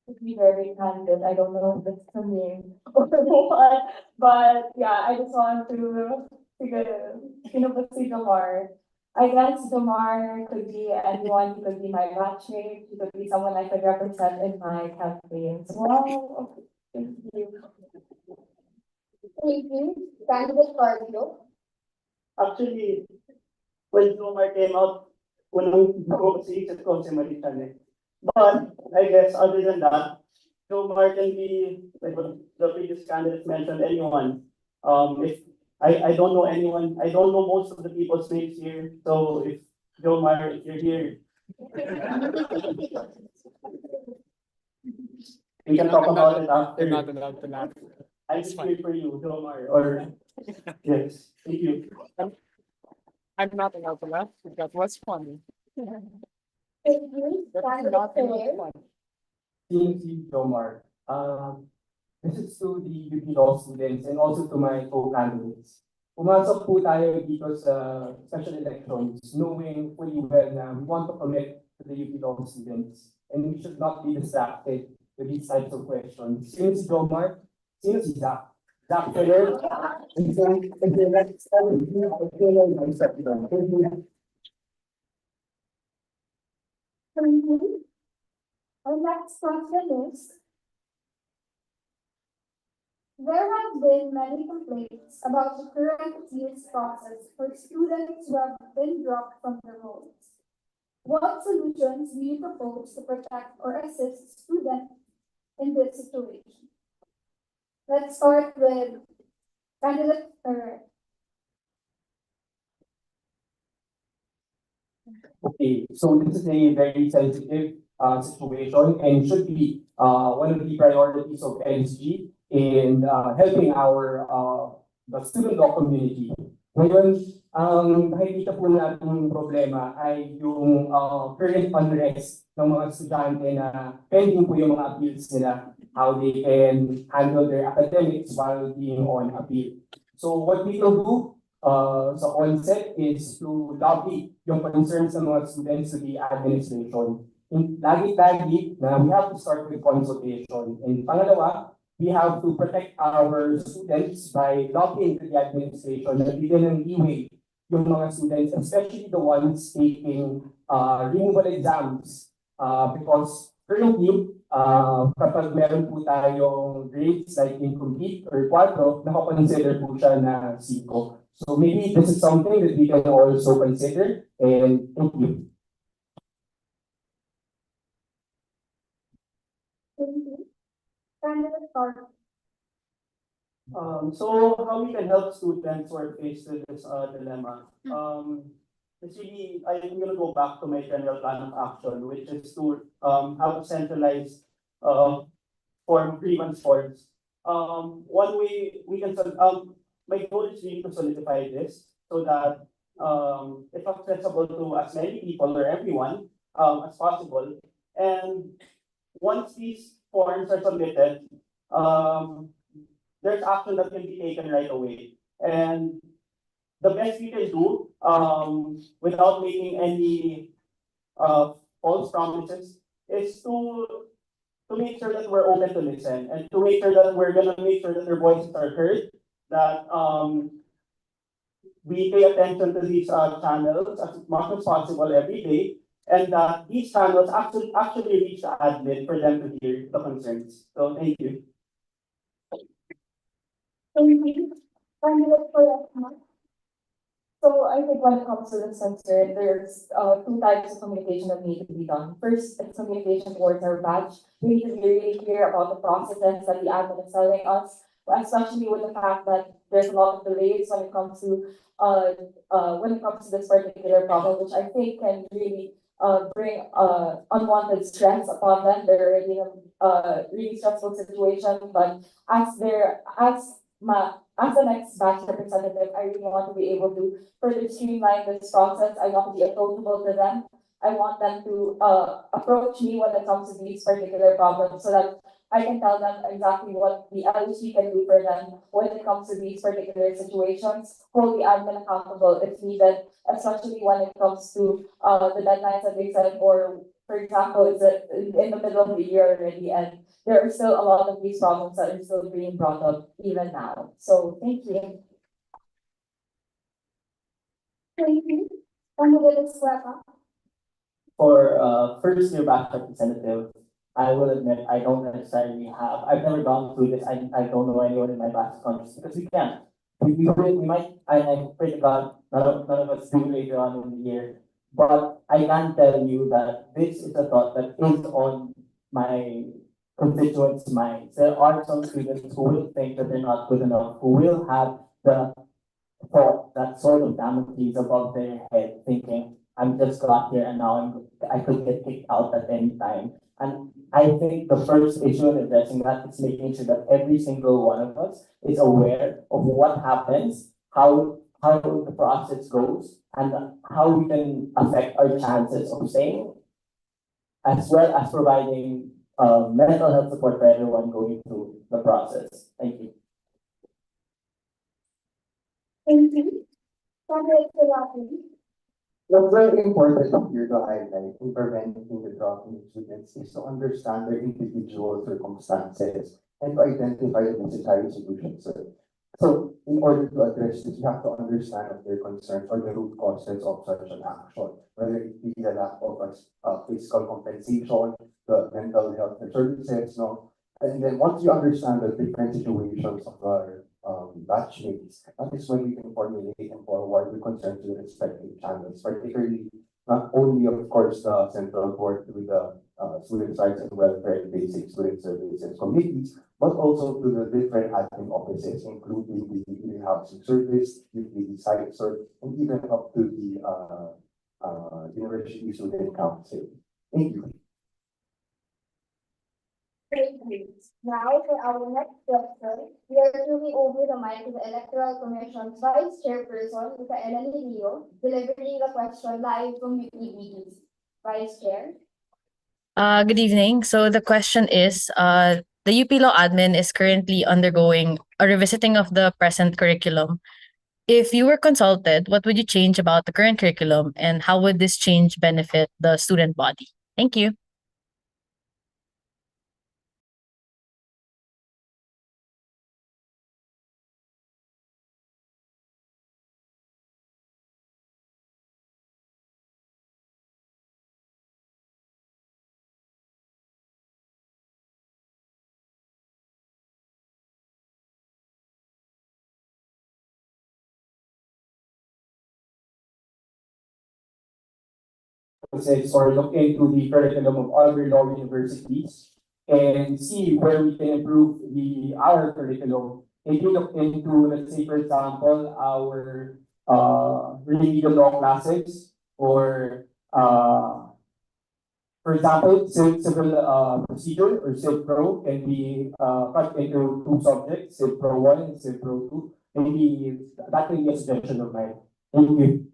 To be very candid, I don't know if it's a name or what, but yeah, I just want to figure, si Jomar. I guess Jomar could be anyone, he could be my batchmate, he could be someone I could represent in my campaigns. Wow, thank you. Thank you, candidate Carlo. Actually, when Zoomer came out, unang ko si isip ko si Maritan eh. But I guess other than that, Zoomer can be, like what the previous candidates mentioned, anyone. If I don't know anyone, I don't know most of the people's names here, so if Zoomer, if you're here, we can talk about it after. You're not allowed to laugh. I'm just here for you, Zoomer, or yes, thank you. I'm not allowed to laugh. That was funny. Thank you, That's candidate not Claire. fun. CMC Jomar. This is to the UP Law students and also to my co-candidates. Pumasok po tayo dito sa special elections knowing fully well na we want to commit to the UP Law students and we should not be distracted with these types of questions. Sino si Jomar? Sino si Zach? Zach Taylor? Thank you. Our next question is, there have been many complaints about the current year's process for students who have been dropped from their roles. What solutions do you propose to protect or assist students in this situation? Let's start with candidate Ferrer. Okay, so this is a very sensitive situation and should be one of the priorities of LSG in helping our the student law community. Ngayon, ang nakikita po natin problema ay yung current unrest ng mga estudyante na pending po yung mga appeals nila, how they can handle their academics while being on appeal. So what we will do sa onset is to lobby yung concerns ng mga students to the administration. Lagi-lagi na we have to start with consultation. And pangalawa, we have to protect our students by lobbying to the administration na bigyan ng leeway yung mga students, especially the ones taking removal exams. Because currently, kapag meron po tayong grades like incomplete or 4, nakakonsider po siya na 5. So maybe this is something that we can also consider, and thank you. Thank you. Candidate Carter. So how we can help students who are faced with this dilemma? It's really, I'm gonna go back to my general plan of action, which is to have a centralized form grievance forms. One way we can my goal is really to solidify this so that it's accessible to as many people or everyone as possible. And once these forms are submitted, there's action that can be taken right away. And the best we can do, without making any false promises, is to make sure that we're open to listen and to make sure that we're gonna make sure that their voices are heard, that we pay attention to these channels as much as possible every day, and that these channels actually reach the admin for them to hear the concerns. So thank you. Thank you. Candidate Ferrer. So I think when it comes to this concern, there's 2 types of communication that need to be done. First, it's communication towards our batch. We need to be really clear about the processes that the admin is telling us, especially with the fact that there's a lot of delays when it comes to this particular problem, which I think can really bring unwanted stress upon them. They're already in a really stressful situation, but as the next batch representative, I really want to be able to further streamline this process. I want to be approachable to them. I want them to approach me when it comes to these particular problems so that I can tell them exactly what the LSG can do for them when it comes to these particular situations, hold the admin accountable if needed, especially when it comes to the deadlines that they set, or for example, it's in the middle of the year already, and there are still a lot of these problems that are still being brought up even now. So thank you. Thank you. Candidate Escueta. For first year batch representative, I will admit I don't necessarily have, I've never gone through this. I don't know anyone in my batch conscious because we can't. We might, I pray to God, none of us do later on in the year. But I can tell you that this is a thought that is on my constituents' minds. There are some students who will think that they're not good enough, who will have the thought, that sort of Damocles above their head, thinking, I'm just got here and now I could get kicked out at any time. And I think the first issue in addressing that is making sure that every single one of us is aware of what happens, how the process goes, and how we can affect our chances of staying, as well as providing mental health support for everyone going through the process. Thank you. Thank you. Candidate Escueta. What's very important here to highlight in preventing the dropping of students is to understand their individual circumstances and to identify the necessary solutions. So in order to address this, you have to understand of their concerns or the root causes of such an action, whether it be the lack of fiscal compensation, the mental health services, no. And then once you understand the different situations of our batchmates, that is when we can formulate and forward the concerns to the respective channels, particularly not only of course the central board with the student rights and welfare and basic student services committees, but also to the different admin offices, including the housing service, the site service, and even up to the university student council. Thank you. Thank you. Now for our next question, we are turning over the mic to the Electoral Commission's Vice Chairperson, Micaela Rio, delivering the question live from UPBs. Vice Chair. Good evening. So the question is, the UP Law admin is currently undergoing a revisiting of the present curriculum. If you were consulted, what would you change about the current curriculum and how would this change benefit the student body? Thank you. Or look into the curriculum of other law universities and see where we can improve our curriculum. If you look into, let's say, for example, our remedial law classes, or for example, civil procedure or Civ Pro can be cut into two subjects, Civ Pro 1 and Civ Pro 2. Maybe that can be a suggestion of mine. Thank you.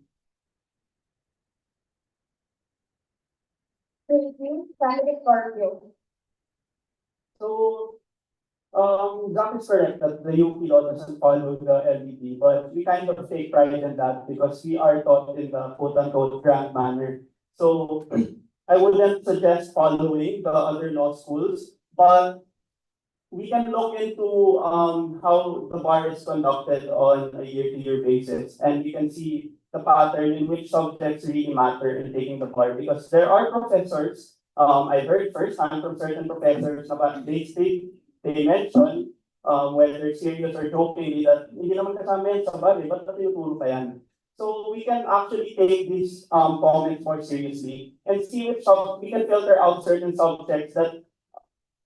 Thank you. Candidate Scorpio. So, Zach is correct that the UP law doesn't follow the LBT, but we kind of take pride in that because we are taught in the quote-unquote grand manner. So, I wouldn't suggest following the other law schools, but we can look into how the bar is conducted on a year-to-year basis, and you can see the pattern in which subjects really matter in taking the bar, because there are professors, I heard firsthand from certain professors about they mention whether serious or jokingly that hindi naman kasama yan sa bar, ba't tinuturo pa yan? So we can actually take these comments more seriously and see which we can filter out certain subjects that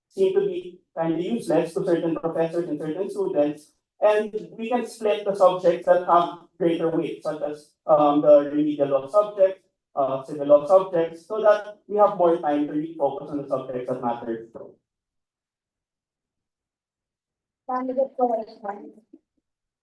seem to be kind of useless to certain professors and certain students, and we can split the subjects that have greater weight, such as the remedial law subjects, civil law subjects, so that we have more time to really focus on the subjects that matter. Candidate Flores.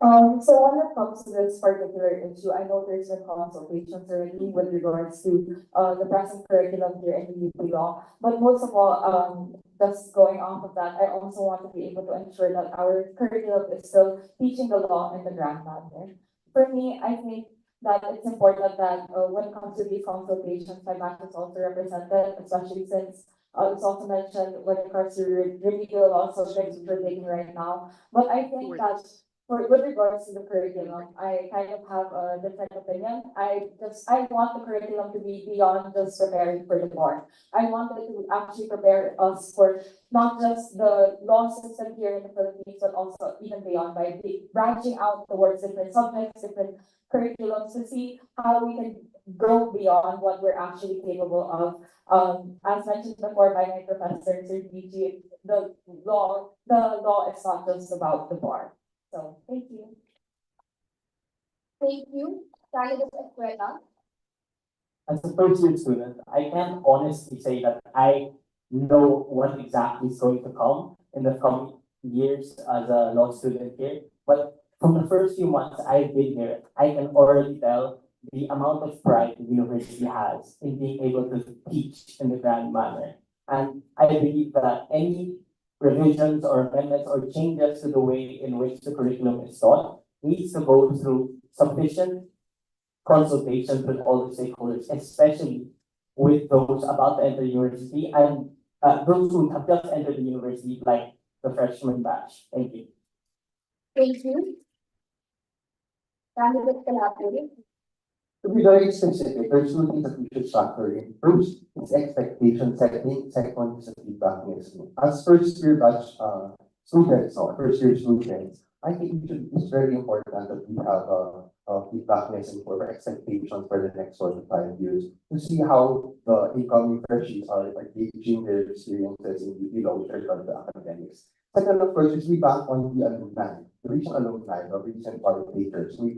So when it comes to this particular issue, I know there's been consultations already with regards to the present curriculum here in the UP law. But most of all, just going off of that, I also want to be able to ensure that our curriculum is still teaching the law in the grand manner. For me, I think that it's important that when it comes to these consultations, my match is also represented, especially since it's also mentioned when it comes to remedial law subjects which we're taking right now. But I think that with regards to the curriculum, I kind of have a different opinion. I want the curriculum to be beyond just preparing for the bar. I want it to actually prepare us for not just the law system here in the Philippines, but also even beyond by branching out towards different subjects, different curriculums to see how we can go beyond what we're actually capable of. As mentioned before by my professor, Sir DG, the law is not just about the bar. So, thank you. Thank you. Candidate Escuela. As a first year student, I can't honestly say that I know what exactly is going to come in the coming years as a law student here. But from the first few months I've been here, I can already tell the amount of pride the university has in being able to teach in the grand manner. And I believe that any revisions or amendments or changes to the way in which the curriculum is taught needs to go through sufficient consultations with all the stakeholders, especially with those about to enter university and those who have just entered the university, like the freshman batch. Thank you. Thank you. Candidate Calapuri. To be very specific, there's two things that we should factor in. First, is expectation setting. Second is the feedback listening. As first year batch students or first year students, I think it's very important that we have a feedback listening for expectations for the next 4 to 5 years to see how the incoming freshies are gauging their experiences in the law with regard to academics. Second, of course, is we back on the alumni, the recent alumni, the recent participators. We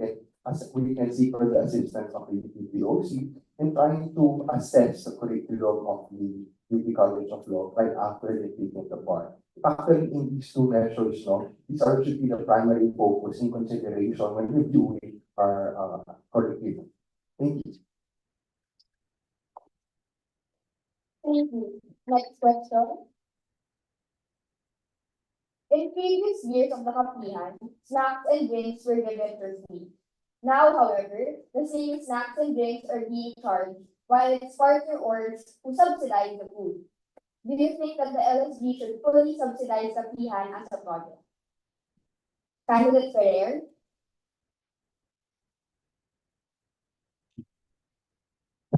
can seek for the assistance of the UPOC in trying to assess the curriculum of the UP College of Law right after they take the bar. Factoring in these two measures, these are should be the primary focus in consideration when reviewing our curriculum. Thank you. Thank you. Next question. In previous years of the Kapihan, snacks and drinks were given for free. Now, however, the same snacks and drinks are being charged, while its partner orgs who subsidize the food. Do you think that the LSG should fully subsidize the Kapihan as a project? Candidate Ferrer.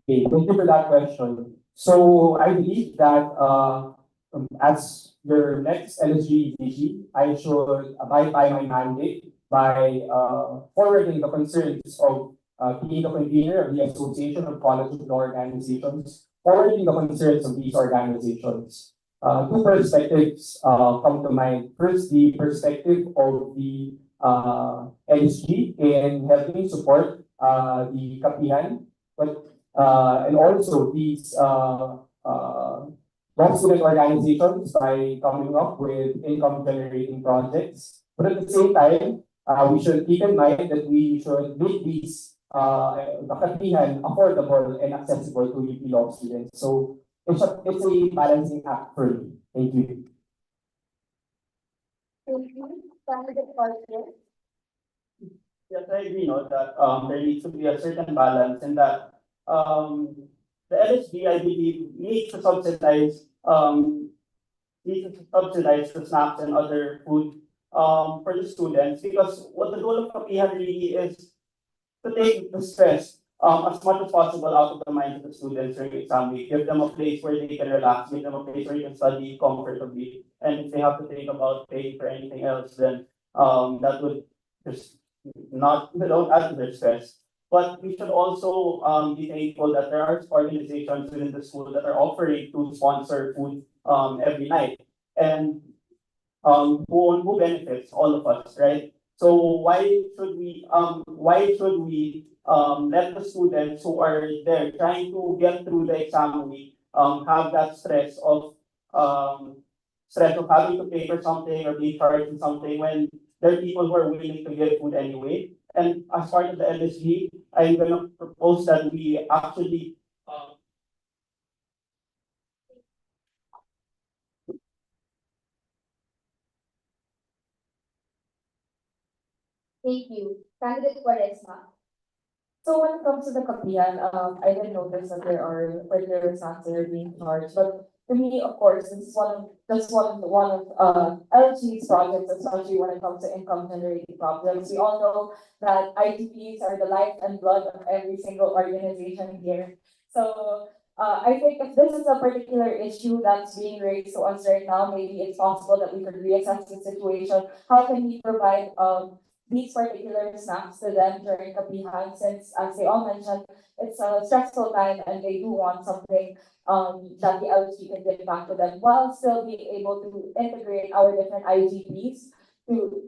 Okay, thank you for that question. So I believe that as your next LSG DG, I should abide by my mandate by forwarding the concerns of being the convener of the Association of College of Law Organizations, forwarding the concerns of these organizations. Two perspectives come to mind. First, the perspective of the LSG in helping support the Kapihan, but and also these law student organizations by coming up with income generating projects. But at the same time, we should keep in mind that we should make these Kapihan affordable and accessible to UP law students. So it's a balancing act for me. Thank you. Thank you. Candidate Carter. Yes, I agree, that there needs to be a certain balance and that the LSD, I believe, needs to subsidize the snacks and other food for the students because what the goal of Kapihan really is to take the stress as much as possible out of the minds of the students during exam week. Give them a place where they can relax, give them a place where they can study comfortably. And if they have to think about paying for anything else, then that would just not add to their stress. But we should also be thankful that there are organizations within the school that are offering to sponsor food every night. And who benefits? All of us, right? So why should we let the students who are there trying to get through the exam week have that stress of having to pay for something or being charged for something when there are people who are willing to give food anyway. And as part of the LSG, I'm gonna propose that we actually Thank you. Candidate Quaresma. So when it comes to the kapihan, I did notice that there are regular snacks that are being charged, but to me, of course, this is one of LG's projects, especially when it comes to income generating projects. We all know that IDPs are the life and blood of every single organization here. So I think if this is a particular issue that's being raised to us right now, maybe it's possible that we could reassess the situation. How can we provide these particular snacks to them during kapihan, since as they all mentioned, it's a stressful time and they do want something that the LG can give back to them while still being able to integrate our different IGPs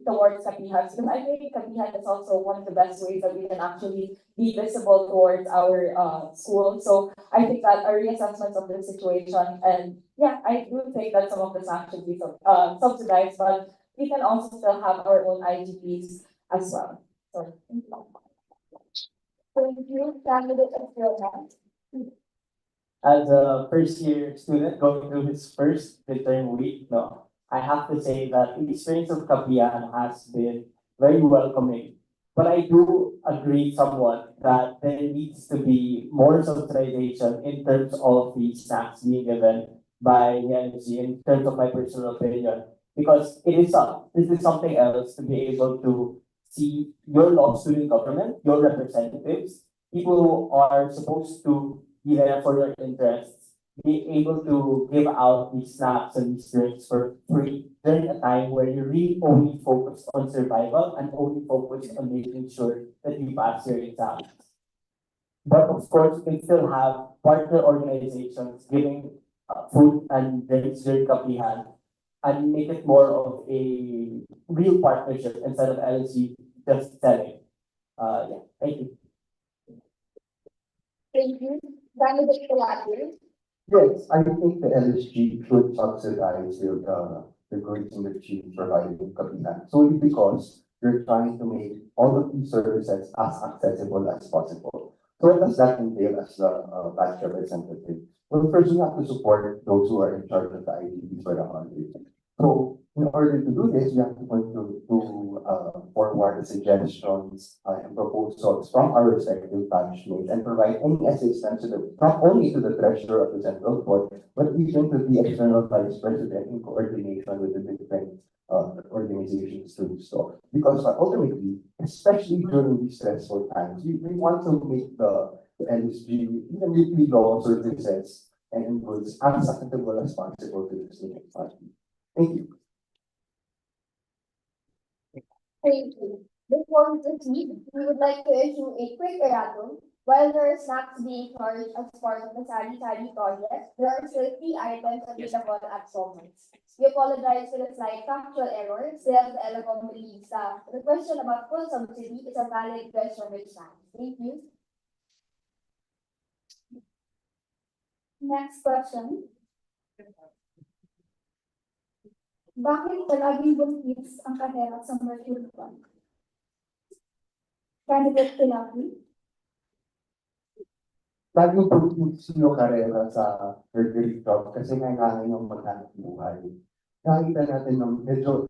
towards kapihan. Because I think kapihan is also one of the best ways that we can actually be visible towards our school. So I think that a reassessment of the situation, and yeah, I do think that some of the snacks should be subsidized, but we can also still have our own IGPs as well. So, Thank you. Candidate Estrella. As a first year student going through his first midterm week, no, I have to say that the experience of Kapian has been very welcoming. But I do agree somewhat that there needs to be more subsidization in terms of the snacks being given by the NSG, in terms of my personal opinion. Because this is something else to be able to see your law student government, your representatives, people who are supposed to be there for your interests, be able to give out these snacks and these drinks for free during a time where you really only focus on survival and only focus on making sure that you pass your exams. But of course, we can still have partner organizations giving food and drinks during Kapihan and make it more of a real partnership instead of LSG just selling. Yeah, thank you. Thank you. Candidate Palati. Yes, I think the LSG should subsidize the goods and the cheese provided in Kapitan, solely because you're trying to make all of these services as accessible as possible. So what does that entail as the batch representative? Well, first we have to support those who are in charge of the IDPs for the country. So in order to do this, we have to forward the suggestions and proposals from our respective batch mates and provide any assistance not only to the treasurer of the central court, but even to the external vice president in coordination with the different organizations to do so. Because ultimately, especially during these stressful times, we want to make the LSG, even weekly law services and goods as accessible as possible to the student party. Thank you. Thank you. Before we proceed, we would like to issue a quick erratum. While there are snacks being charged as part of the Sari Sari project, there are still 3 items available at Solmons. We apologize for the slight factual error. Still, the ELECOM believes that the question about full subsidy is a valid question which stands. Thank you. Next question. Bakit palaging buntis ang kahera sa Mercury Fund? Candidate Pilaki. Laging pag-fix yung karera sa Mercury Club kasi kailangan yung maghanap buhay. Nakita natin ng medyo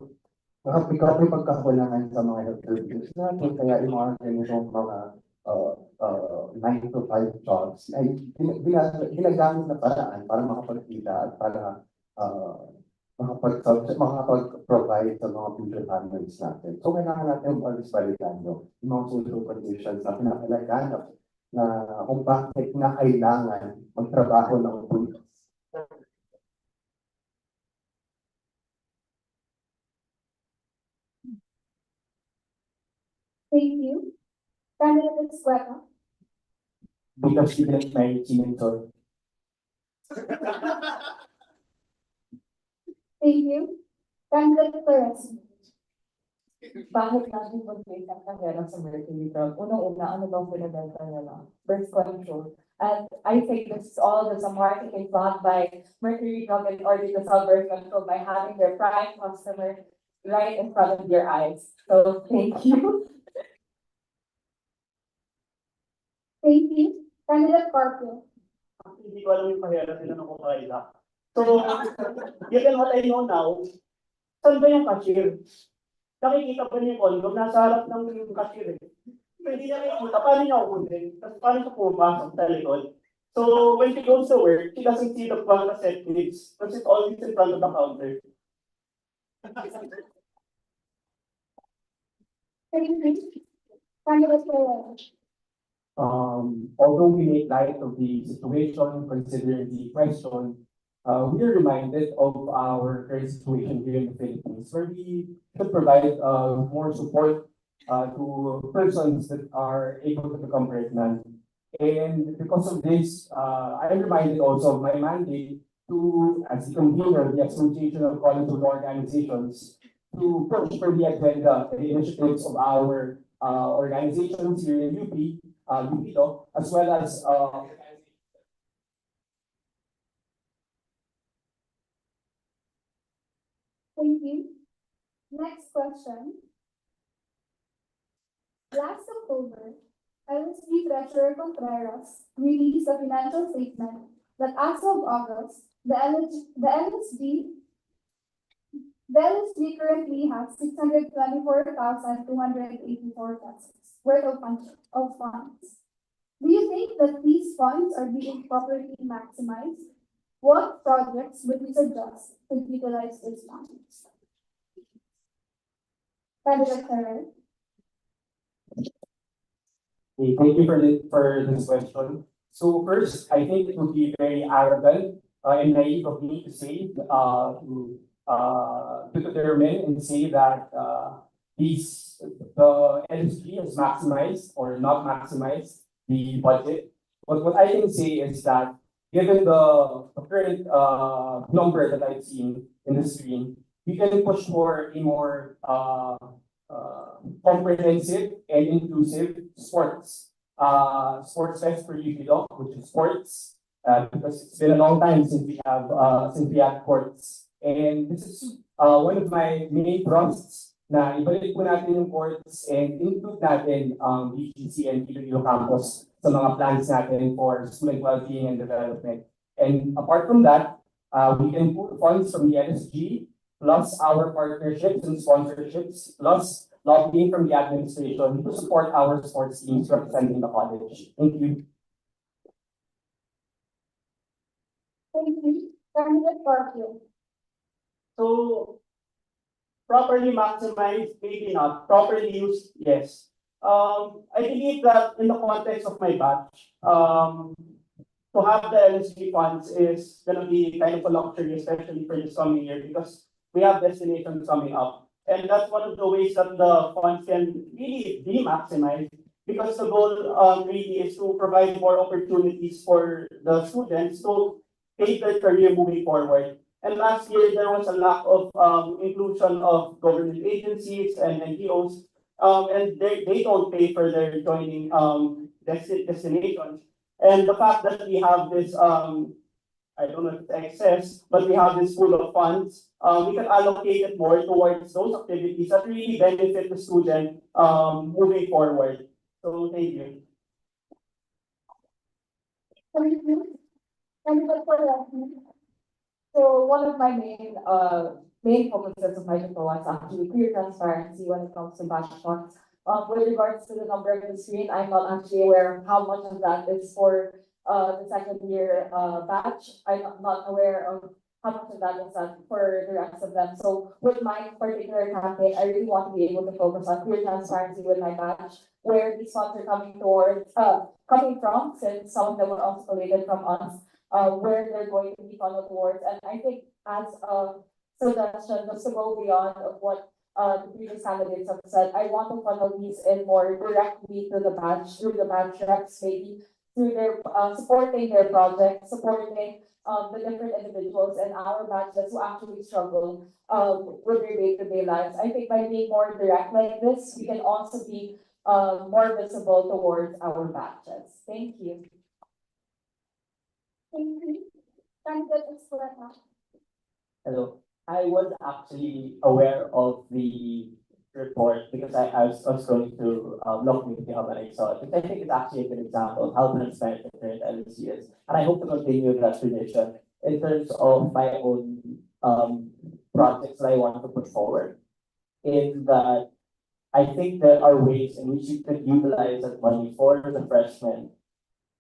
nakapikap yung pagkakulangan sa mga health services natin, kaya yung mga ganitong mga 9 to 5 jobs ay ginagamit na paraan para makapagkita at para makapag-provide sa mga future families natin. So kailangan natin balikan yung mga social conditions na pinakalaganap na kung bakit na kailangan magtrabaho ng pulis. Thank you. Candidate Escuela. Because you didn't marry Chimentor. Thank you. Candidate Perez. bakit natin mag-place ang kahera sa Mercury Club? Unang-una, ano bang pinabenta nila? Birth control. And I think this is all just a marketing plot by Mercury Club in order to sell birth control by having their prime customer right in front of your eyes. So thank you. Thank you. Candidate Carpio. Hindi ko alam yung pahera tinanong ko kanina. So, given what I know now, saan ba yung cashier? Nakikita pa niya yung condom, nasa harap ng yung cashier eh. Hindi niya nakikita, paano niya kukunin? Tapos paano siya pumasok sa likod? So, when she goes to work, she doesn't see the front of set clips, because it's always in front of the counter. Thank you. Candidate Ferrer. Although we make light of the situation, considering the question, we are reminded of our current situation here in the Philippines, where we should provide more support to persons that are able to become pregnant. And because of this, I'm reminded also of my mandate to, as the convener of the Association of College Organizations, to push for the agenda, the initiatives of our organizations here in UP, UP, as well as Thank you. Next question. Last October, LSG Treasurer Contreras released a financial statement that as of August, the LSG currently has 624,284 pesos worth of funds. Do you think that these funds are being properly maximized? What projects would you suggest to utilize these funds? Candidate Ferrer. Okay, thank you for this question. So first, I think it would be very arrogant and naive of me to say to determine and say that the LSG has maximized or not maximized the budget. But what I can say is that given the current number that I've seen in the screen, we can push for a more comprehensive and inclusive sports fest for UP, which is sports, because it's been a long time since we had sports. And this is one of my main thrusts na ibalik po natin yung courts and include natin BGC and Iloilo campus sa mga plans natin for student well-being and development. And apart from that, we can pull funds from the LSG, plus our partnerships and sponsorships, plus lobbying from the administration to support our sports teams representing the college. Thank you. Thank you. Candidate Carpio. So, properly maximized, maybe not. Properly used, yes. I believe that in the context of my batch, to have the LSG funds is going to be kind of a luxury, especially for this coming year, because we have destinations coming up. And that's one of the ways that the funds can really be maximized, because the goal really is to provide more opportunities for the students to take their career moving forward. And last year, there was a lack of inclusion of government agencies and NGOs, and they don't pay for their joining destinations. And the fact that we have this, I don't know if it's excess, but we have this pool of funds, we can allocate it more towards those activities that really benefit the student moving forward. So thank you. Thank you. Candidate Ferrer. So one of my main focuses of my diploma is actually clear transparency when it comes to batch funds. With regards to the number of the screen, I'm not actually aware of how much of that is for the second year batch. I'm not aware of how much of that is for the rest of them. So with my particular campaign, I really want to be able to focus on clear transparency with my batch, where these funds are coming from, since some of them were also collated from us. Where they're going to be funneled towards. And I think as a suggestion, just to go beyond of what the previous candidates have said, I want to funnel these in more directly to the batch, through the batch reps, maybe through their supporting their projects, supporting the different individuals and our batches who actually struggle with their day-to-day lives. I think by being more direct like this, we can also be more visible towards our batches. Thank you. Thank you. Candidate Espleta. Hello. I was actually aware of the report because I was going to Law Community Hub and I saw it. Which I think it's actually a good example of how transparent the current LSC is. And I hope to continue that tradition in terms of my own projects that I want to put forward. In that, I think there are ways in which you could utilize that money for the freshmen,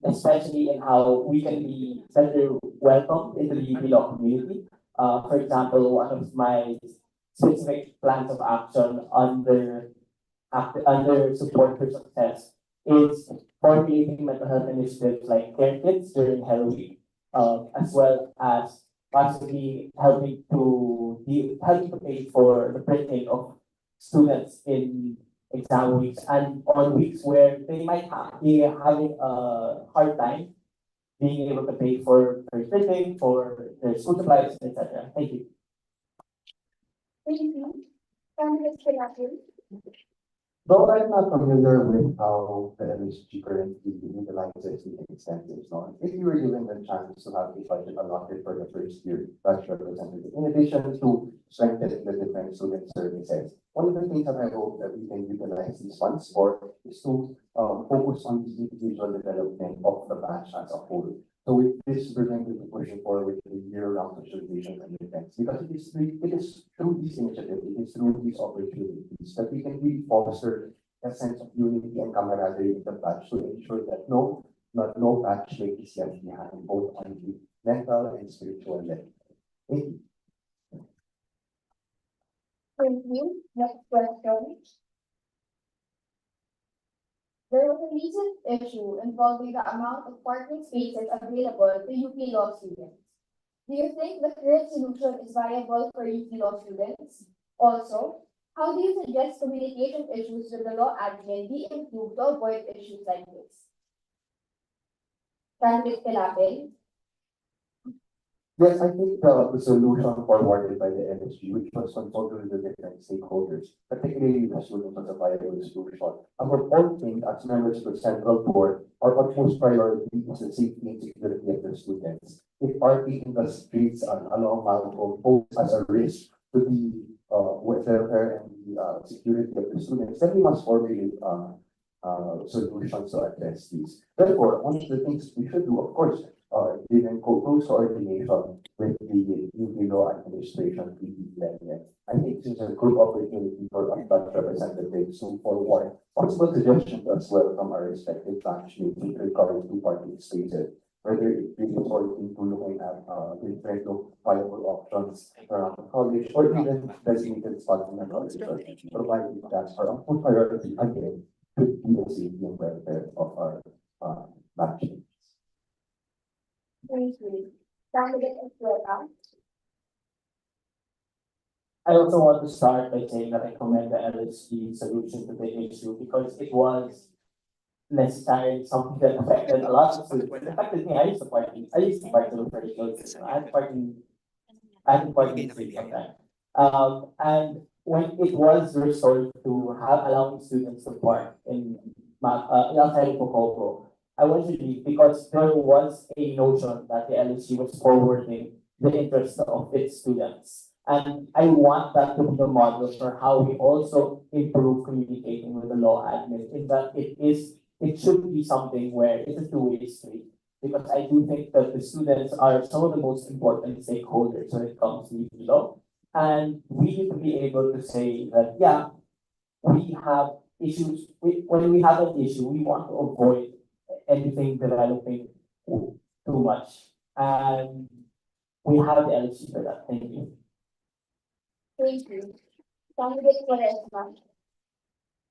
especially in how we can be better welcomed into the UP Law community. For example, one of my specific plans of action under support for success is formulating mental health initiatives like care kits during Hell Week, as well as possibly helping to pay for the printing of students in exam weeks and on weeks where they might be having a hard time being able to pay for their printing, for their school supplies, etc. Thank you. Thank you. Candidate Kilapil. Though I'm not familiar with how the LSG currently utilizes the incentives, no? If you were given the chance to have a budget allotted for the first year, that's representative. In addition to strengthening the different student services, one of the things that I hope that we can utilize these funds for is to focus on the individual development of the batch as a whole. So with this, we're going to be pushing forward with the year-round socialization and events because it is through these initiatives, it is through these opportunities that we can really foster a sense of unity and camaraderie in the batch to ensure that no batch is left behind, both on the mental and spiritual level. Thank you. Thank you. Next question. There was a recent issue involving the amount of parking spaces available to UP Law students. Do you think the current solution is viable for UP Law students? Also, how do you suggest communication issues with the law admin be improved to avoid issues like this? Candidate Kilapil. Yes, I think the solution forwarded by the LSG, which was consulted with the different stakeholders, particularly the students, was a viable solution. Our whole thing as members of the central board, our utmost priority is the safety and security of the students. If parking in the streets along Malcolm pose as a risk to the welfare and the security of the students, then we must formulate solutions to address these. Therefore, one of the things we should do, of course, given close coordination with the UP Law Administration, PDLN. I think this is a good opportunity for us as representatives to forward possible suggestions as well from our respective branch mates with regard to parking spaces, whether it be resorting to looking at different viable options around the college or even designated spots in the college, providing that our utmost priority again should be the safety and welfare of our batch mates. Thank you. Candidate Estrella. I also want to start by saying that I commend the LSG solution to the issue because it was necessary, something that affected a lot of students. It affected me. I used to park in the very close. I had parking in the street sometimes. And when it was restored to allowing students to park in outside of Pococo, I was relieved because there was a notion that the LSG was forwarding the interest of its students. And I want that to be the model for how we also improve communicating with the law admin, in that it should be something where it's a two-way street. Because I do think that the students are some of the most important stakeholders when it comes to law. And we need to be able to say that, yeah, we have issues. When we have an issue, we want to avoid anything developing too much. And we have the LSG for that. Thank you. Thank you. Candidate Quaresma.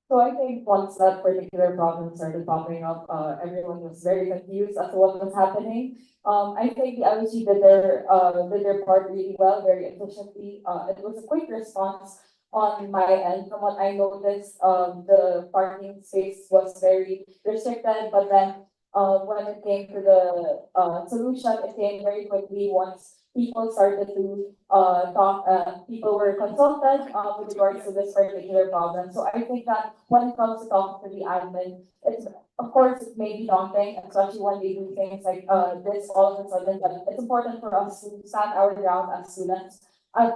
So I think once that particular problem started popping up, everyone was very confused as to what was happening. I think the LSG did their part really well, very efficiently. It was a quick response on my end. From what I noticed, the parking space was very restricted, but then when it came to the solution, it came very quickly once people started to talk, people were consulted with regards to this particular problem. So I think that when it comes to talking to the admin, it's of course it may be daunting, especially when they do things like this all of a sudden, but it's important for us to stand our ground as students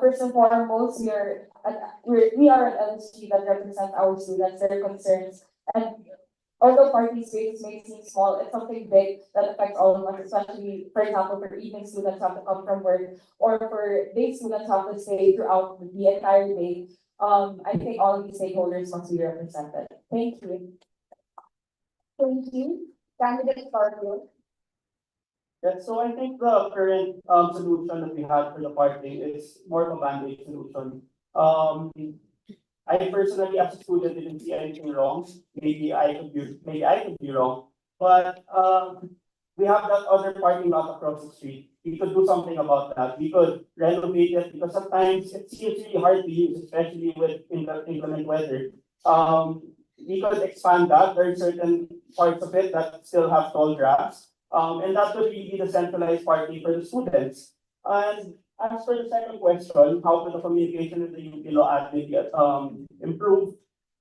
First and foremost, we are an LSG that represents our students, their concerns, and although party spaces may seem small, it's something big that affects all of us, especially, for example, for evening students who have to come from work, or for day students who have to stay throughout the entire day. I think all of these stakeholders must be represented. Thank you. Thank you. Candidate Scorpio. Yeah, so I think the current solution that we had for the parking is more of a band-aid solution. I personally, as a student, didn't see anything wrong. Maybe I could be wrong, but we have that other parking lot across the street. We could do something about that. We could renovate it because sometimes it seems really hard to use, especially with inclement weather. We could expand that. There are certain parts of it that still have tall grass. And that would really be the centralized parking for the students. And as for the second question, how could the communication with the UP admin get improve?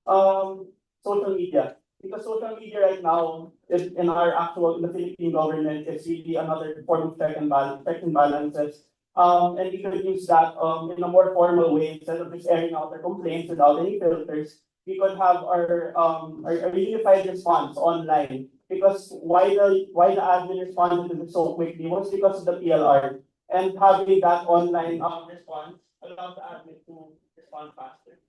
Social media. Because social media right now is in the Philippine government, it's really another form of check and balances. And we could use that in a more formal way instead of just airing out our complaints without any filters. We could have our unified response online. Because why the admin responded to this so quickly was because of the PLR. And having that online response allows the admin to respond faster.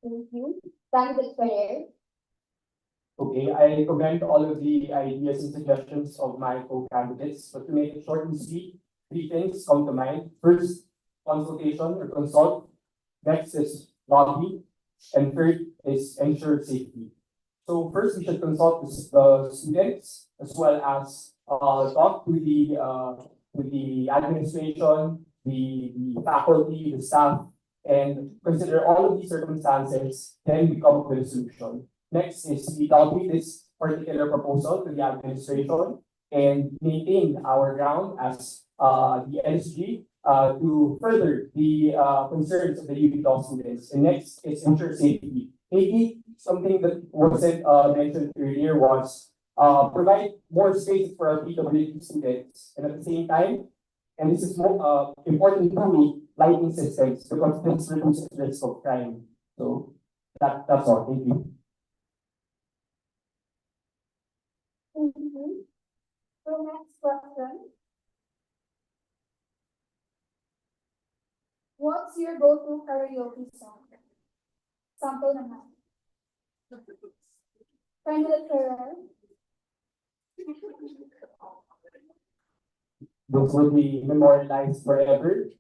Thank you. Candidate Ferrer. Okay, I commend all of the ideas and suggestions of my co-candidates, but to make it short and sweet, three things come to mind. First, consultation or consult. Next is lobby. And third is ensure safety. So first, we should consult the students as well as talk to the administration, the faculty, the staff, and consider all of these circumstances. Then we come up with a solution. Next is we download this particular proposal to the administration and maintain our ground as the LSG to further the concerns of the UP Law students. And next is ensure safety. Maybe something that wasn't mentioned earlier was provide more space for our PWD students. And at the same time, and this is more important to me, lighting systems because this reduces the risk of crime. So that's all. Thank you. Thank you. So next question. What's your go-to karaoke song? Sample naman. Candidate Ferrer. Those will be memorialized forever.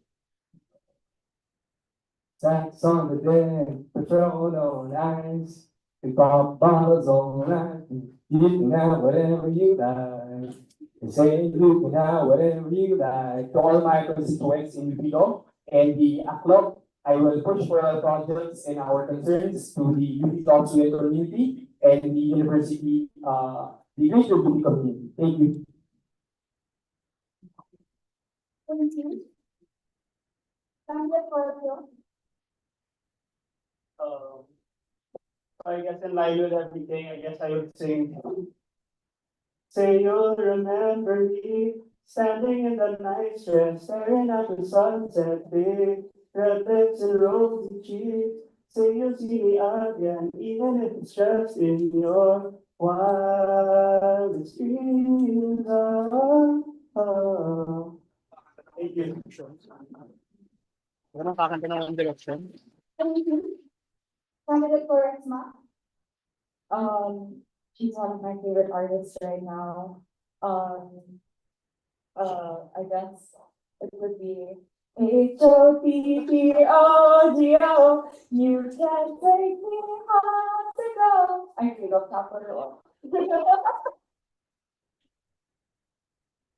Sax on the deck, patrol on ice, we pop bottles all night. You can have whatever you like. They say you can have whatever you like. To all my constituents in Upilo and the ACLOC, I will push for our projects and our concerns to the UP student community and the university, the greater UP community. Thank you. Thank you. Candidate Scorpio. I guess in line with everything, I guess I would sing. Say you'll remember me standing in the night dress, staring at the sunset, big red lips and rosy cheeks. Say you'll see me again, even if it's just in your wildest dreams. Thank you. Ano kakanta ng direction? Thank you. Candidate Quaresma. She's one of my favorite artists right now. I guess it would be HOPPOGO. You can take me home to go. I feel up top of the wall.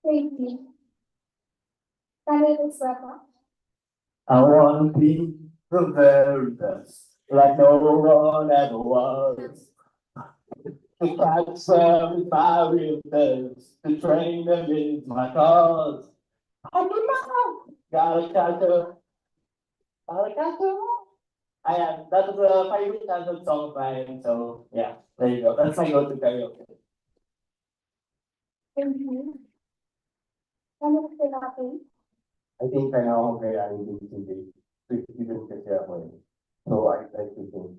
Thank you. Candidate Esprepa. I wanna be the very best, like no one ever was. To catch some my real best, to train them is my cause. I don't know. Gotta catch up. Gotta catch up. That was a favorite childhood song of mine, so yeah, there you go. That's my go-to karaoke. Thank you. Candidate Pilate. I think right now I'm very angry with even kasi. So I like to think,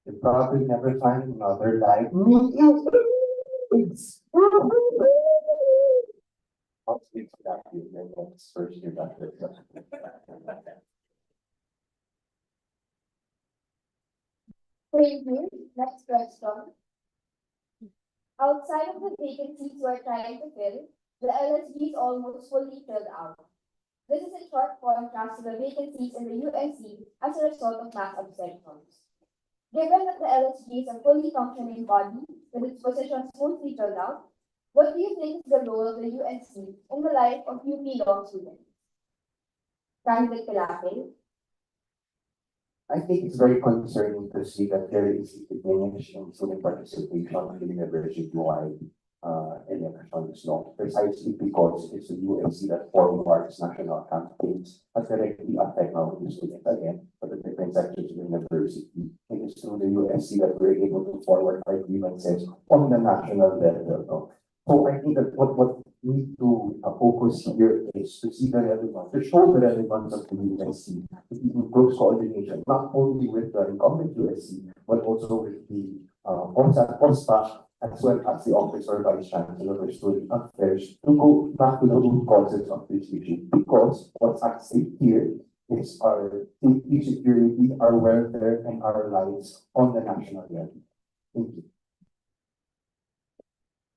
you probably never find another like me. It's I'll speak to that you and that's first year back there. Thank you. Next question. Outside of the vacancies we're trying to fill, the LSG is almost fully filled out. This is in sharp contrast to the vacancies in the UNC as a result of mass abstentions. Given that the LSG is a fully functioning body with its positions fully filled out, what do you think is the role of the UNC in the life of UP law students? Candidate Pilate. I think it's very concerning to see that there is a diminished in student participation in the university-wide elections law, precisely because it's the UNC that forwards national campaigns that directly affect not only students again, but the different sections of the university. It is through the UNC that we're able to forward our grievances on the national level. No? So I think that what we need to focus here is to see the relevance, to show the relevance of the UNC, in close coordination, not only with the incumbent USC, but also with the OSPA, as well as the Office or Vice Chancellor for Student Affairs, to go back to the root causes of this issue. Because what's at stake here is our safety, security, our welfare, and our lives on the national level. Thank you.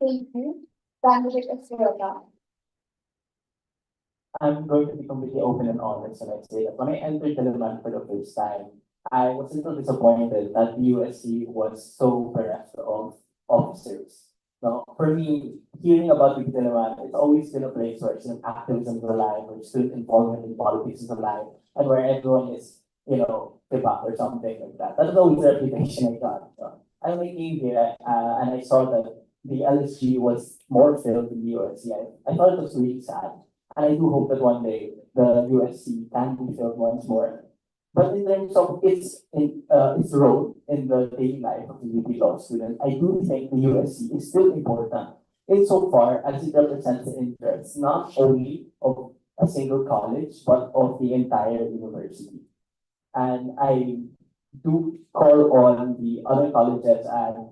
Thank you. Candidate Estrella. I'm going to be completely open and honest when I say that when I entered Diliman for the first time, I was a little disappointed that the USC was so bereft of officers. Now, for me, hearing about the Diliman, it's always been a place where student activism is alive, where student involvement in politics is alive, and where everyone is, debate or something like that. That's always the reputation I got. I only came here and I saw that the LSG was more filled than the USC. I thought it was really sad. And I do hope that one day the USC can be filled once more. But in terms of its role in the daily life of the UP law student, I do think the USC is still important insofar as it represents the interests not only of a single college, but of the entire university. And I do call on the other colleges and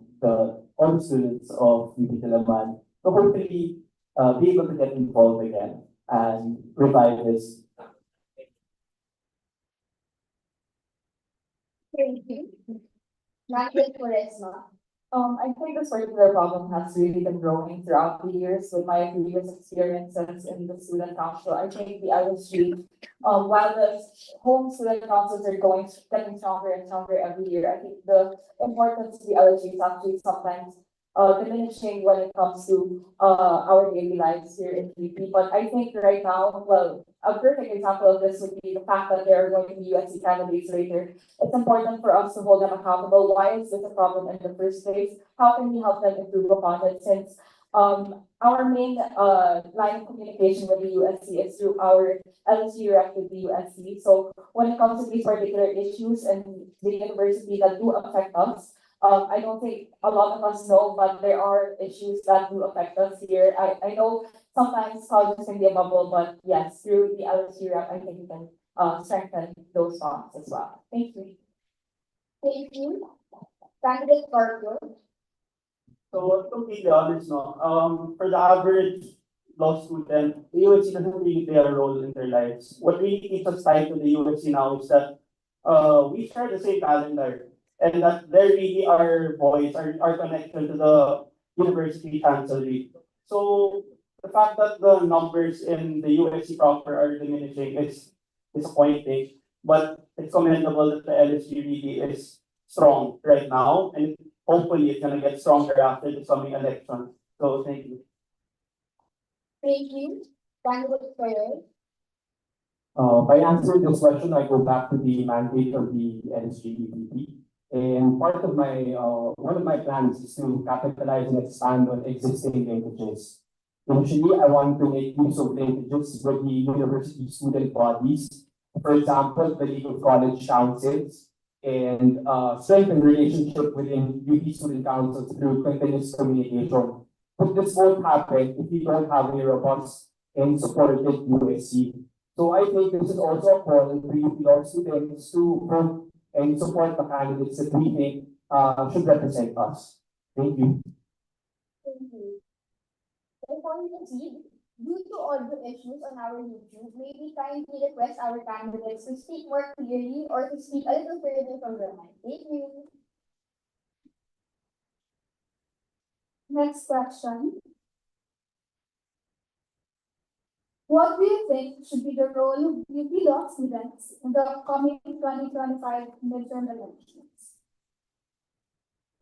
all the students of UP Diliman to hopefully be able to get involved again and revive this. Thank you. Candidate Quaresma. I think this particular problem has really been growing throughout the years with my previous experiences in the student council. I think the LSG, while the home student councils are getting stronger and stronger every year, I think the importance of the LSG is actually sometimes diminishing when it comes to our daily lives here in UP. But I think right now, well, a perfect example of this would be the fact that there are going to be USC candidates later. It's important for us to hold them accountable. Why is this a problem in the first place? How can we help them improve upon it? Since our main line of communication with the USC is through our LSU rep with the USC. So when it comes to these particular issues and the university that do affect us, I don't think a lot of us know, but there are issues that do affect us here. I know sometimes colleges can be a bubble, but yes, through the LSU rep, I think we can strengthen those bonds as well. Thank you. Thank you. Candidate Carpio. So, to be honest, no, for the average law student, the USC doesn't really play a role in their lives. What really keeps us tied to the USC now is that we share the same calendar, and that there really our voice, our connection to the university chancellery. So the fact that the numbers in the USC proper are diminishing is disappointing, but it's commendable that the LSG really is strong right now, and hopefully it's gonna get stronger after the coming election. So thank you. Thank you. Candidate Perez. By answering this question, I go back to the mandate of the LSG. And one of my plans is to capitalize and expand on existing linkages. Initially, I want to make use of linkages with the university student bodies, for example, the League of College Councils, and strengthen relationship within UP student councils through continuous communication. But this won't happen if we don't have a robust and supported USC. So I think this is also a call to UP Law students to vote and support the candidates that we think should represent us. Thank you. Thank you. Before we proceed, due to audio issues on our YouTube, may we kindly request our candidates to speak more clearly or to speak a little further from the mic. Thank you. Next question. What do you think should be the role of UP Law students in the upcoming 2025 midterm elections?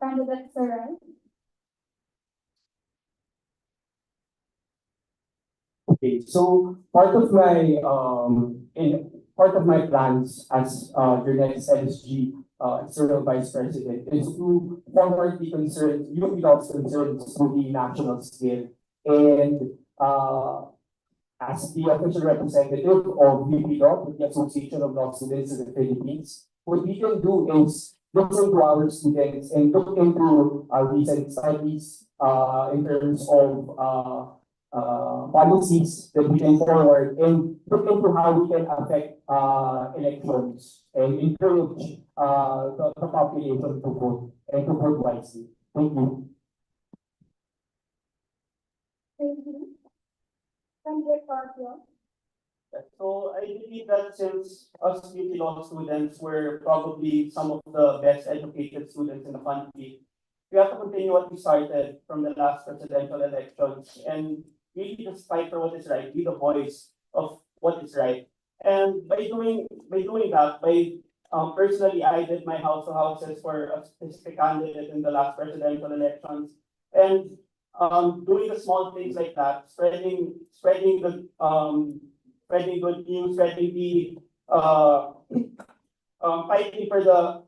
Candidate Sarai. Okay, so part of my plans as your next LSG external vice president is to forward the concerns, UP Law's concerns to the national scale. And as the official representative of UP Law, with the Association of Law Students in the Philippines, what we can do is listen to our students and look into recent studies in terms of policies that we can forward and look into how we can affect elections and encourage the population to vote and to vote wisely. Thank you. Thank you. Candidate Carpio. So I believe that since us UP Law students were probably some of the best educated students in the country, we have to continue what we started from the last presidential elections and really just fight for what is right, be the voice of what is right. And by doing that, personally I did my house to houses for a specific candidate in the last presidential elections. And doing the small things like that, spreading the spreading good news, spreading the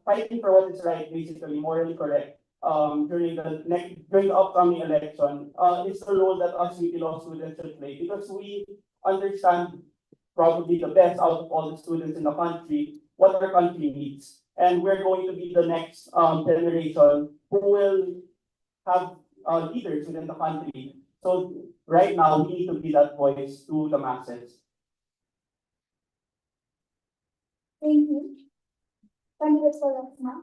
fighting for what is right, basically morally correct. During the upcoming election, is the role that us UP Law students should play because we understand probably the best out of all the students in the country what our country needs, and we're going to be the next generation who will have leaders within the country. So right now, we need to be that voice to the masses. Thank you. Candidate Salasma.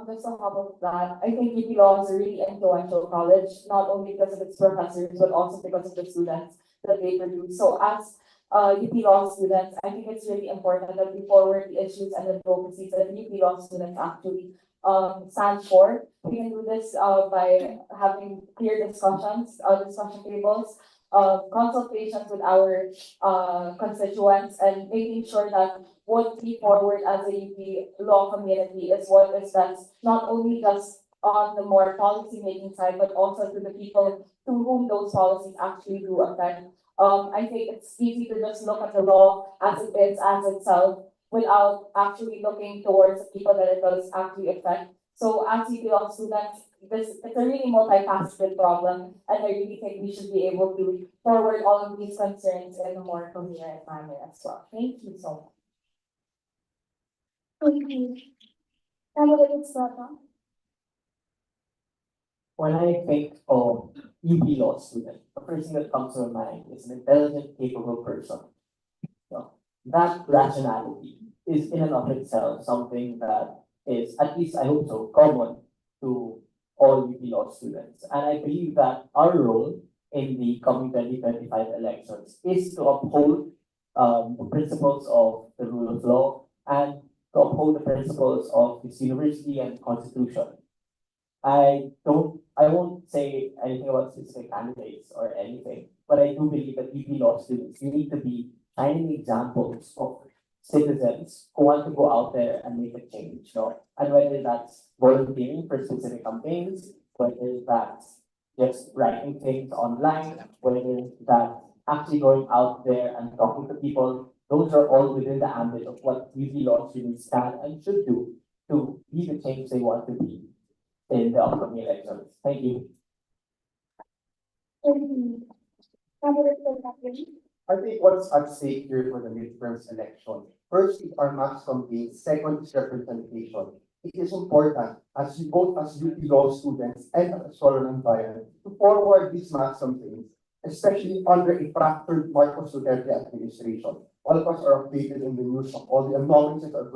Just on top of that, I think UP Law is a really influential college, not only because of its professors, but also because of the students that they produce. So as UP Law students, I think it's really important that we forward the issues and the advocacies that UP Law students actually stand for. We can do this by having clear discussions, discussion tables, consultations with our constituents, and making sure that what we forward as a UP Law community is what is best, not only just on the more policy making side, but also to the people to whom those policies actually do affect. I think it's easy to just look at the law as it is, as itself, without actually looking towards the people that it does actually affect. So as UP Law students, it's a really multifaceted problem, and I really think we should be able to forward all of these concerns in a more coherent manner as well. Thank you so much. Thank you. Candidate Estrada. When I think of UP Law student, the first thing that comes to my mind is an intelligent, capable person. So that rationality is in and of itself something that is, at least I hope so, common to all UP Law students. And I believe that our role in the coming 2025 elections is to uphold the principles of the rule of law and to uphold the principles of this university and constitution. I won't say anything about specific candidates or anything, but I do believe that UP Law students, you need to be shining examples of citizens who want to go out there and make a change, no? And whether that's volunteering for specific campaigns, whether that's just writing things online, whether that's actually going out there and talking to people, those are all within the ambit of what UP Law students can and should do to be the change they want to be in the upcoming elections. Thank you. Thank you. Candidate Salasma. I think what's at stake here for the midterms election, first is our mass campaign, second is representation. It is important as you both as UP Law students and as Solomon Bayan to forward these mass campaigns especially under a fractured Marcos Duterte administration. All of us are updated in the news of all the anomalies that are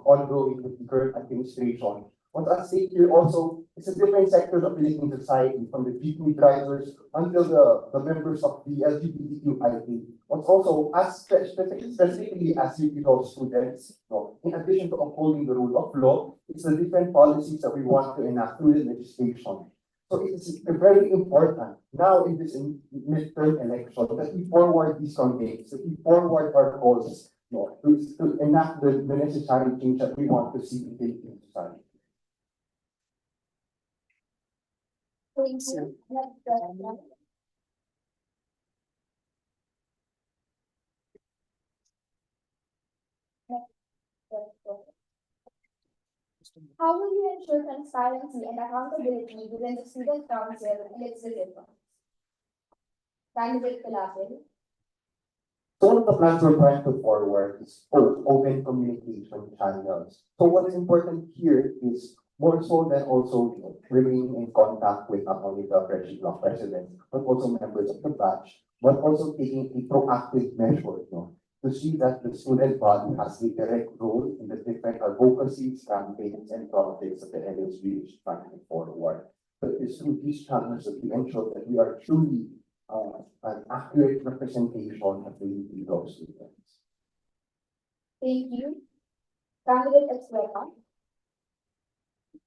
ongoing with the current administration. What's at stake here also is the different sectors of Philippine society, from the jeepney drivers until the members of the LGBTQIA. What's also, specifically as UP students, in addition to upholding the rule of law, it's the different policies that we want to enact through the legislation. So it's very important now in this midterm election that we forward these campaigns, that we forward our causes, to enact the necessary change that we want to see in Philippine society. Thank you. Next question. How will you ensure transparency and accountability within the student council and its decisions? Candidate Calapil. So one of the plans we're trying to forward is open communication channels. So what is important here is more so than also remaining in contact with not only the friendship block president, but also members of the batch, but also taking a proactive measure, to see that the student body has a direct role in the different advocacies, campaigns, and projects that the LSG is trying to forward. But it's through these channels that we ensure that we are truly an accurate representation of the UP students. Thank you. Candidate Escuela.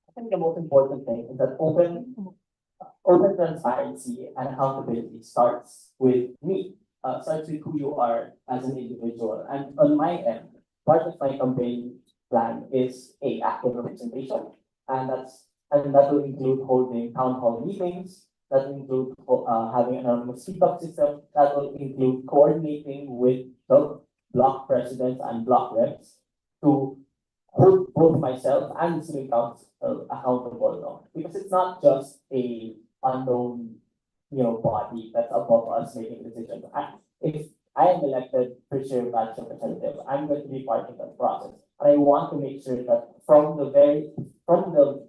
I think the most important thing is that open transparency and accountability starts with me, starts with who you are as an individual. And on my end, part of my campaign plan is a active representation, and that will include holding town hall meetings, that will include having an anonymous feedback system, that will include coordinating with the block presidents and block reps to hold both myself and the student council accountable, because it's not just a unknown, body that's above us making decisions. If I am elected first year batch representative, I'm going to be part of that process, and I want to make sure that from the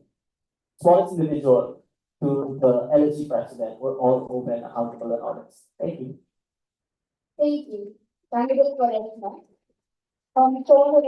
smallest individual to the LSG president, we're all open, accountable, and honest. Thank you. Thank you. Candidate Quaresma. So when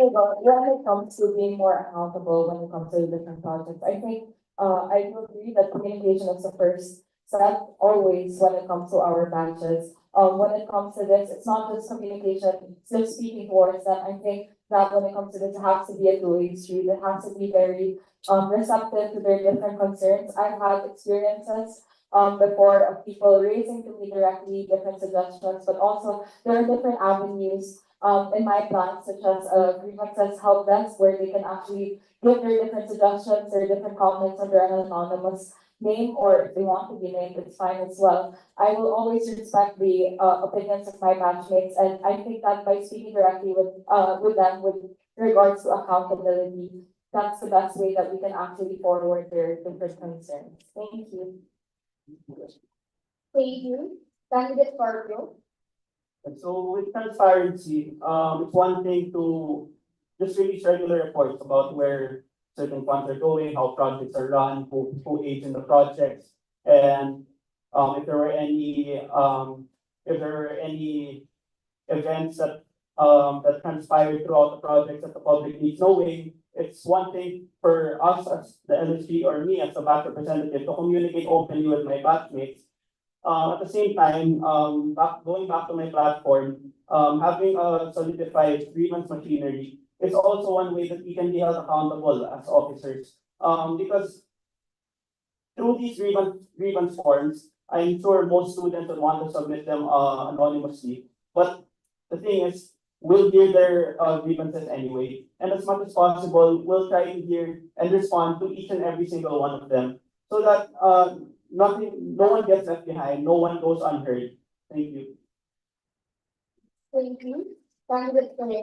it comes to being more accountable when it comes to different projects, I think I do agree that communication is the first step always when it comes to our batches. When it comes to this, it's not just communication, it's just speaking towards them. I think that when it comes to this, it has to be a two-way street. It has to be very receptive to their different concerns. I've had experiences before of people raising to me directly different suggestions, but also there are different avenues in my plan, such as grievances help desk, where they can actually give their different suggestions, their different comments under an anonymous name, or if they want to be named, it's fine as well. I will always respect the opinions of my batchmates, and I think that by speaking directly with them with regards to accountability, that's the best way that we can actually forward their different concerns. Thank you. Thank you. Candidate Carpio. And so with transparency, it's one thing to just release regular reports about where certain funds are going, how projects are run, who aids in the projects, and if there were any events that that transpired throughout the project that the public needs knowing. It's one thing for us as the LSG or me as a batch representative to communicate openly with my batchmates. At the same time, going back to my platform, having a solidified grievance machinery is also one way that we can be held accountable as officers. Because through these grievance forms, I'm sure most students would want to submit them anonymously. But the thing is, we'll hear their grievances anyway. And as much as possible, we'll try to hear and respond to each and every single one of them, so that no one gets left behind, no one goes unheard. Thank you. Thank you. Candidate Correa.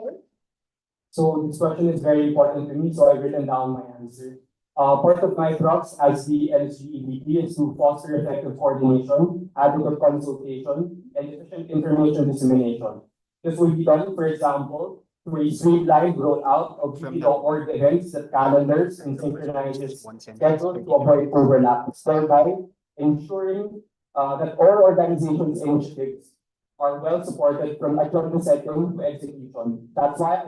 So this question is very important to me, so I've written down my answer. Part of my thrust as the LSG EVP is to foster effective coordination, adequate consultation, and efficient information dissemination. This will be done, for example, through a streamlined rollout of UP.org events that calendars and synchronizes schedules to avoid overlaps, thereby ensuring that all organizations' initiatives are well supported from agenda setting to execution. That's why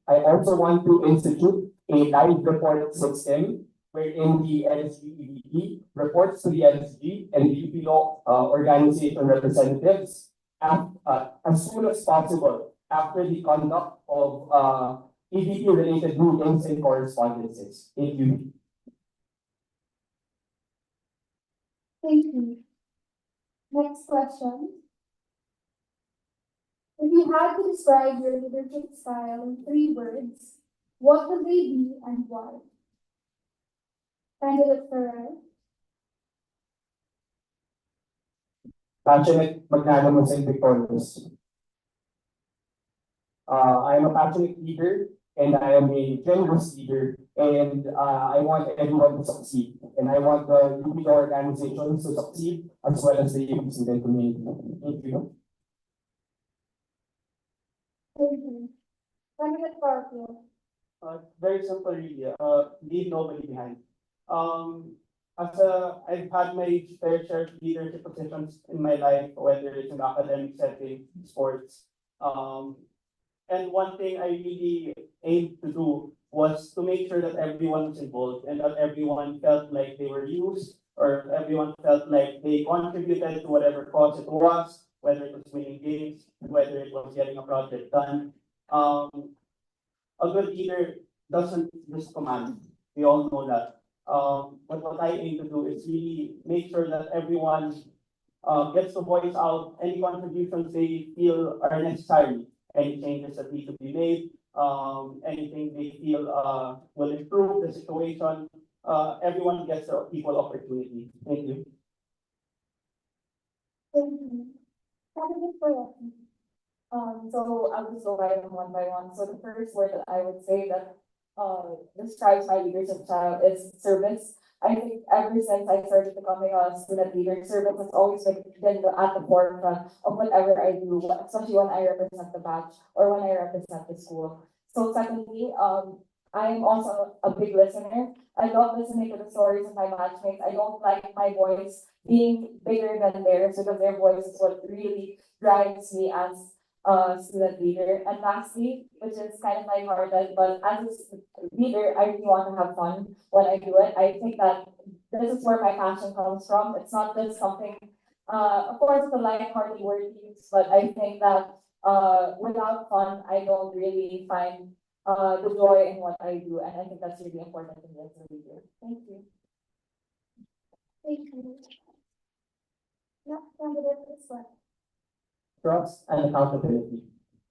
I also want to institute a live report system wherein the LSG EVP reports to the LSG and the UPLO organization representatives as soon as possible after the conduct of EVP related meetings and correspondences. Thank you. Thank you. Next question. If you had to describe your leadership style in 3 words, what would they be and why? Candidate Ferrer. Passionate, magnanimous, and victorious. I am a passionate leader and I am a generous leader and I want everyone to succeed. And I want the UP organizations to succeed as well as the UP student community. Thank you. Thank you. Candidate Garfield. Very simple, really. Leave nobody behind. I've had my fair share of leadership positions in my life, whether it's in academic setting, sports. And one thing I really aimed to do was to make sure that everyone was involved and that everyone felt like they were used or everyone felt like they contributed to whatever cause it was, whether it was winning games, whether it was getting a project done. A good leader doesn't just command. We all know that. But what I aim to do is really make sure that everyone gets to voice out any contributions they feel are necessary, any changes that need to be made, anything they feel will improve the situation. Everyone gets an equal opportunity. Thank you. Thank you. Candidate Ferrer. So I'll just go by them one by one. So the first word that I would say that describes my leadership style is service. I think ever since I started becoming a student leader, service has always been at the forefront of whatever I do, especially when I represent the batch or when I represent the school. So secondly, I am also a big listener. I love listening to the stories of my batchmates. I don't like my voice being bigger than theirs because their voice is what really drives me as student leader. And lastly, which is kind of lighthearted, but as a leader, I really want to have fun when I do it. I think that this is where my passion comes from. It's not just something, of course, it's a lighthearted word to use, but I think that without fun, I don't really find the joy in what I do. And I think that's really important to me as a leader. Thank you. Thank you. Next candidate is what? Trust and accountability.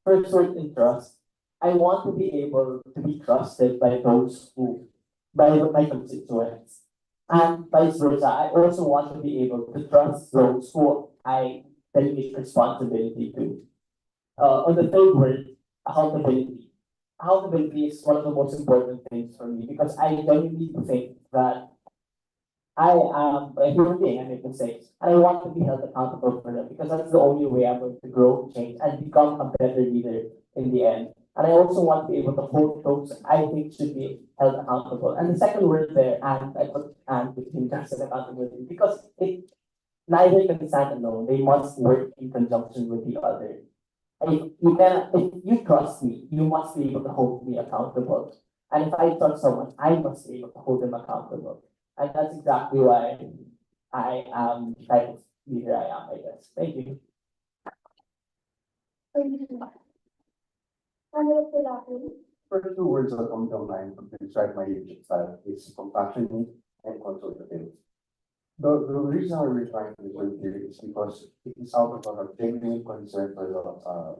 First word in trust. I want to be able to be trusted by my constituents. And vice versa, I also want to be able to trust those who I delegate responsibility to. On the third word, accountability. Accountability is one of the most important things for me because I genuinely think that I am a human being, I make mistakes, and I want to be held accountable for them because that's the only way I'm going to grow, change, and become a better leader in the end. And I also want to be able to hold those I think should be held accountable. And the second word there, and I put and between trust and accountability because it neither can stand alone. They must work in conjunction with the other. If you trust me, you must be able to hold me accountable. And if I trust someone, I must be able to hold them accountable. And that's exactly why I am the type of leader I am, I guess. Thank you. Thank you. Candidate Ferrer. First 2 words that come to mind to describe my leadership style is compassionate and consultative. The reason why we're trying to reserve here is because it is out of our genuine concern for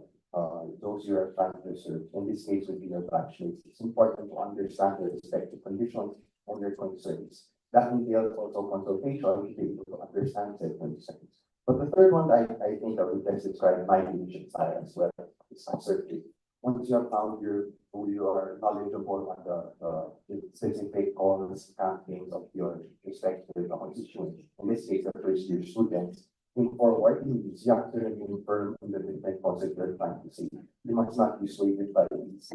those you are trying to serve. In this case, would be your batchmates. It's important to understand their respective conditions and their concerns. That entails also consultation to be able to understand their concerns. But the third one I think that would best describe my leadership style as well is uncertainty. Once you have found who you are knowledgeable on the specific goals, campaigns of your respective constituents, in this case, the first year students, in forward, you have to remain firm in the different causes you're trying to see. You must not be swayed by these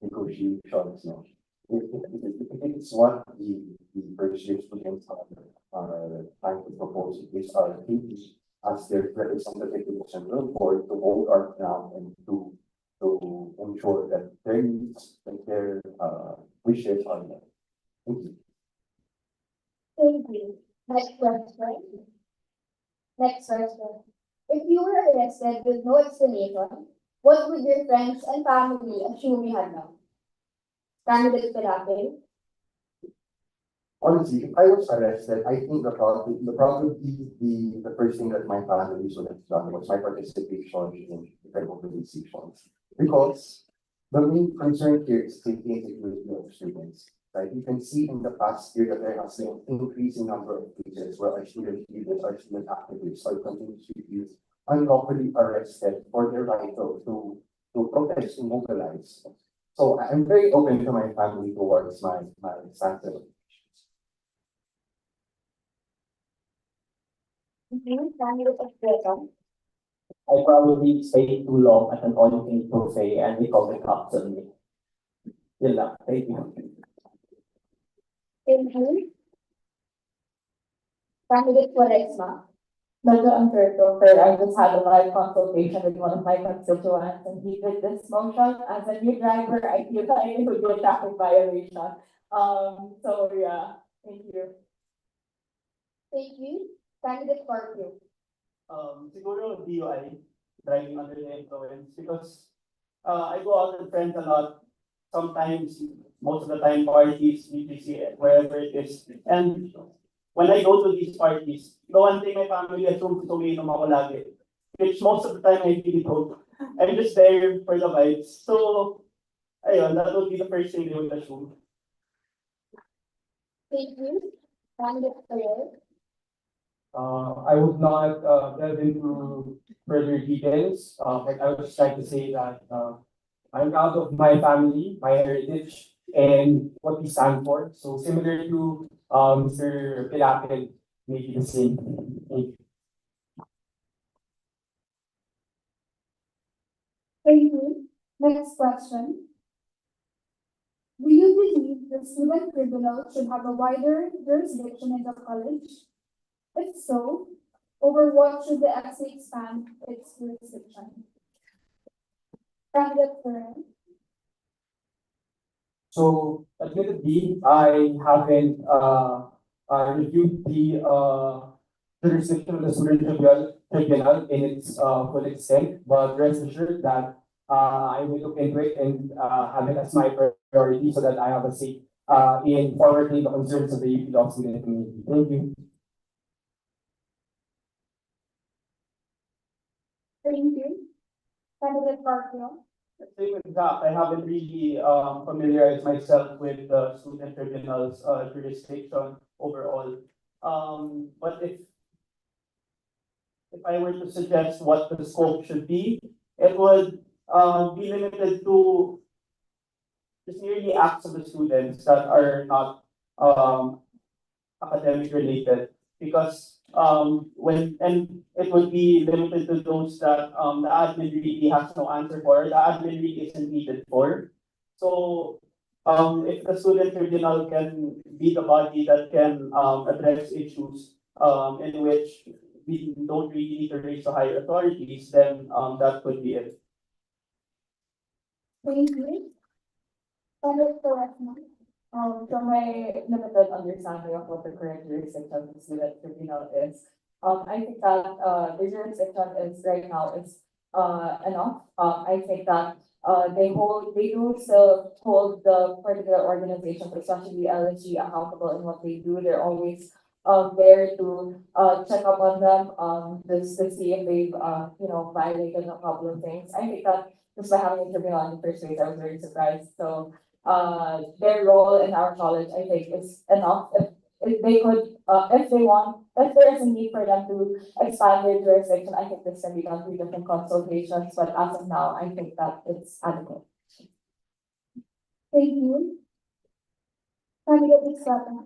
negotiations. No. If it's what the first year students trying to propose is our duty as their representative of Central Board to hold our ground and to ensure that their needs and their wishes are met. Thank you. Thank you. Next question. Next question. If you were arrested with no explanation, what would your friends and family assume you had done? Candidate Perape. Honestly, if I was arrested, I think the first thing that my family would have done was my participation in different organizations. Because the main concern here is safety and security of students. Right? You can see in the past year that there has been an increasing number of cases where our student leaders, our student activists are continuing to be unlawfully arrested for their right to protest, to mobilize. So I'm very open to my family towards my stance. Candidate Perape. I probably stayed too long at an all-you-can-eat buffet and they called the cops on me. Yun lang. Thank you. Thank you. Candidate Quaresma. Medyo unfair to, sir. I just had a live consultation with one of my constituents and he did this motion. As a new driver, I feel like it would be a traffic violation. So yeah, thank you. Thank you. Candidate Scorpio. Siguro DUI, driving under the influence, because I go out with friends a lot. Sometimes, most of the time, parties, BTC, wherever it is. And when I go to these parties, the one thing my family assumes is umiinom ako lagi. Which most of the time I really don't. I'm just there for the vibes. So, ayun, that would be the first thing they would assume. Thank you. Candidate Perez. I would not delve into further details, but I would just like to say that I'm proud of my family, my heritage, and what we stand for. So similar to Mr. Pilapil, maybe the same. Thank you. Thank you. Next question. Do you believe the student tribunal should have a wider jurisdiction in the college? If so, over what should the essay expand its jurisdiction? Candidate Perez. So admittedly, I haven't reviewed the jurisdiction of the student tribunal in its full extent, but rest assured that I will look into it and have it as my priority so that I have a say in forwarding the concerns of the UP Law student community. Thank you. Thank you. Candidate Garfield. Same with that, I haven't really familiarized myself with the student tribunal's jurisdiction overall. But if I were to suggest what the scope should be, it would be limited to just merely acts of the students that are not academic related, because it would be limited to those that the admin really has no answer for, the admin really isn't needed for. So if the student tribunal can be the body that can address issues in which we don't really need to raise to higher authorities, then that could be it. Thank you. Candidate Quaresma. From my limited understanding of what the current jurisdiction of the student tribunal is, I think that the jurisdiction is right now is enough. I think that they do still hold the particular organizations, especially the LSG, accountable in what they do. They're always there to check up on them, just to see if they've violated a couple of things. I think that just by having a tribunal in the first place, I was very surprised. So their role in our college, I think, is enough. If they could, if they want, if there is a need for them to expand their jurisdiction, I think this can be done through different consultations, but as of now, I think that it's adequate. Thank you. Candidate Estrada.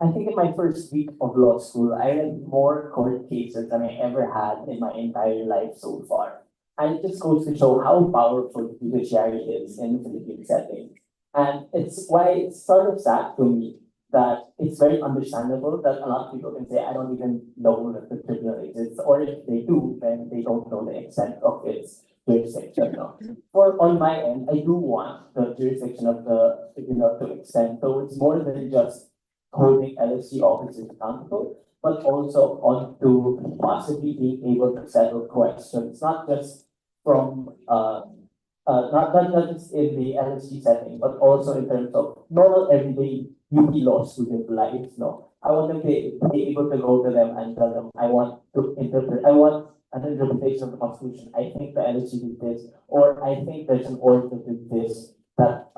I think in my first week of law school, I read more court cases than I ever had in my entire life so far. And it just goes to show how powerful the judiciary is in the Philippine setting. And it's why it's sort of sad to me that it's very understandable that a lot of people can say, I don't even know that the tribunal exists, or if they do, then they don't know the extent of its jurisdiction. No? On my end, I do want the jurisdiction of the tribunal to extend towards more than just holding LSG officers accountable, but also on to possibly being able to settle questions, not just from not just in the LSG setting, but also in terms of normal everyday UP law student life. No, I want them to be able to go to them and tell them, I want I want an interpretation of the Constitution. I think the LSG did this, or I think there's an order that did this that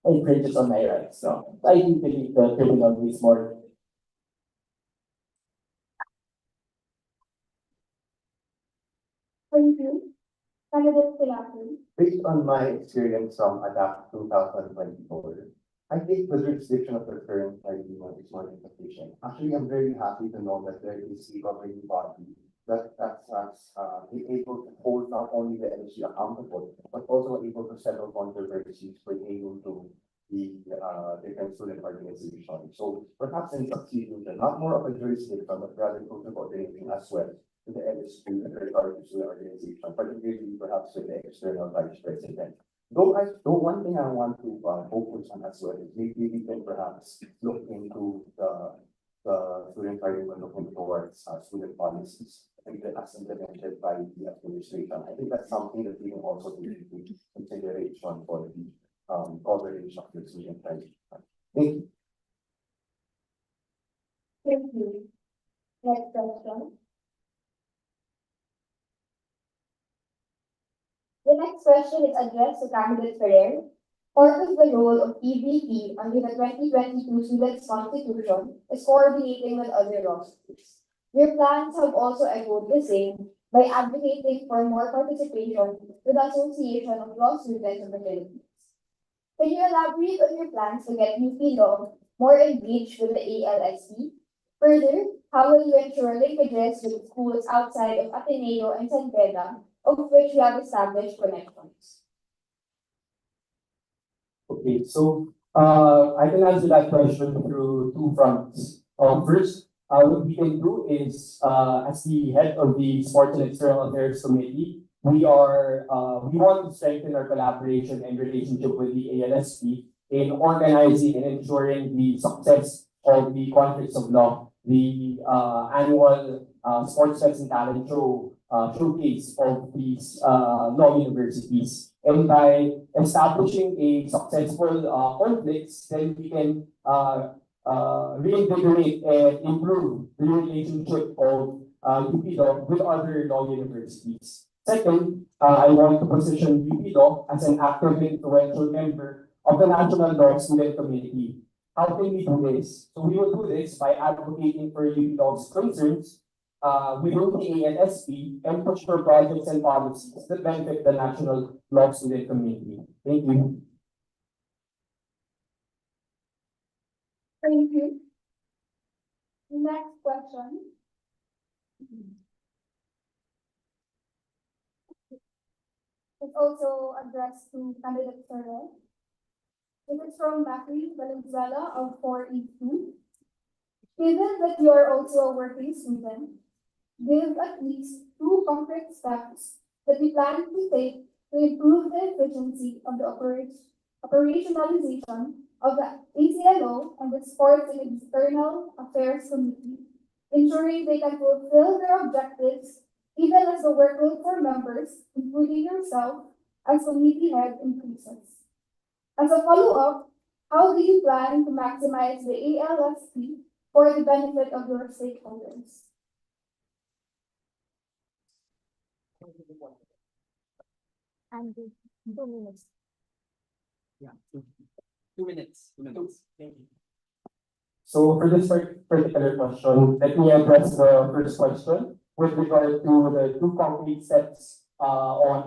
infringes on my rights. No, I do believe the tribunal is more. Thank you. Candidate Pilapin. Based on my experience from ADAPT 2024, I think the jurisdiction of the current tribunal is more insufficient. Actually, I'm very happy to know that there is a governing body that's be able to hold not only the LSG accountable, but also able to settle controversies pertaining to the different student organizations. So perhaps in substitution, not more of a jurisdiction, but rather closer coordinating as well to the LSG and third-party student organization, particularly perhaps with the external vice president. Though one thing I want to focus on as well is maybe we can perhaps look into the student tribunal looking towards student policies and as implemented by the administration. I think that's something that we can also take into consideration for the coverage of the student tribunal. Thank you. Thank you. Next question. The next question is addressed to candidate Ferrer. Part of the role of EVP under the 2022 Students' Constitution is coordinating with other law schools. Your plans have also echoed the same by advocating for more participation with the Association of Law Students of the Philippines. Can you elaborate on your plans to get UP Law more engaged with the ALSP? Further, how will you ensure linkages with schools outside of Ateneo and San Pedro, of which you have established connections? Okay, so I can answer that question through two fronts. First, what we can do is, as the head of the Sports and External Affairs Committee, we want to strengthen our collaboration and relationship with the ALSP in organizing and ensuring the success of the Conflicts of Law, the annual Sports Fest and Talent Show showcase of these law universities. And by establishing a successful conflicts, then we can reinvigorate and improve the relationship of UP Law with other law universities. Second, I want to position UP Law as an active and influential member of the National Law Student Community. How can we do this? So we will do this by advocating for UP Law's concerns within the ALSP and push for projects and policies that benefit the national law student community. Thank you. Thank you. Next question. It's also addressed to candidate Ferrer. It is from Macri Valenzuela of 4E2. Given that you are also a working student, give at least 2 concrete steps that we plan to take to improve the efficiency of the operationalization of the ACLO and the Sports and External Affairs Committee, ensuring they can fulfill their objectives even as the workload for members, including yourself, as committee head increases. As a follow-up, how do you plan to maximize the ALSP for the benefit of your stakeholders? And 2 minutes. Yeah, 2 minutes. 2 minutes. Thank you. So for this particular question, let me address the first question with regard to the 2 concrete steps on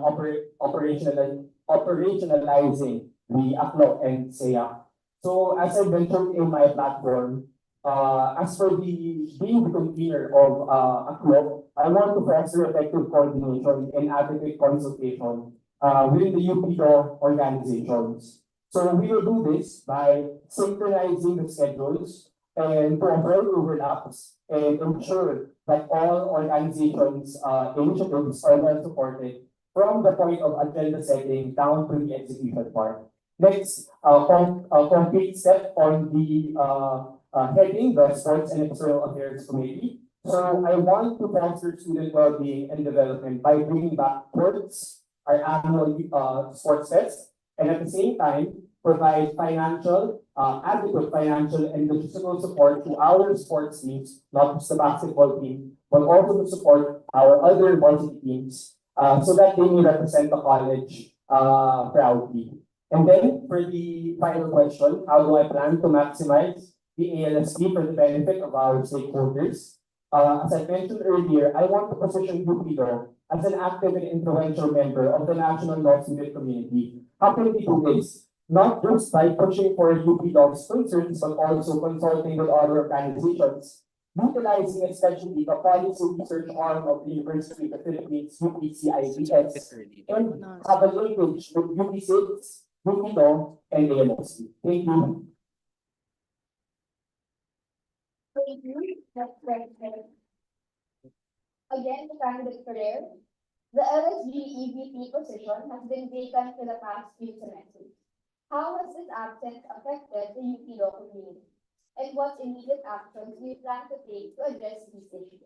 operationalizing the ACLO and SEA. So as I mentioned in my platform, as for being the convener of ACLO, I want to foster effective coordination and adequate consultation within the UP law organizations. So we will do this by synchronizing the schedules and to avoid overlaps and ensure that all organizations' initiatives are well supported from the point of agenda setting down to the execution part. Next, concrete step on the heading, the Sports and External Affairs Committee. So I want to foster student well-being and development by bringing back sports, our annual sports fest, and at the same time, provide adequate financial and logistical support to our sports teams, not just the basketball team, but also to support our other varsity teams, so that they may represent the college proudly. And then for the final question, how do I plan to maximize the ALSP for the benefit of our stakeholders? As I mentioned earlier, I want to position UPLO as an active and influential member of the national law student community. How can we do this? Not just by pushing for UP Law's concerns, but also consulting with other organizations, utilizing especially the policy research arm of the University of the Philippines, UPCIBS, and have a linkage with UP6, UP Law, and ALSC. Thank you. Thank you. That's very good. Again, the candidate career. The LSG EVP position has been vacant for the past few semesters. How has this absence affected the UP law community? And what immediate actions do you plan to take to address these issues?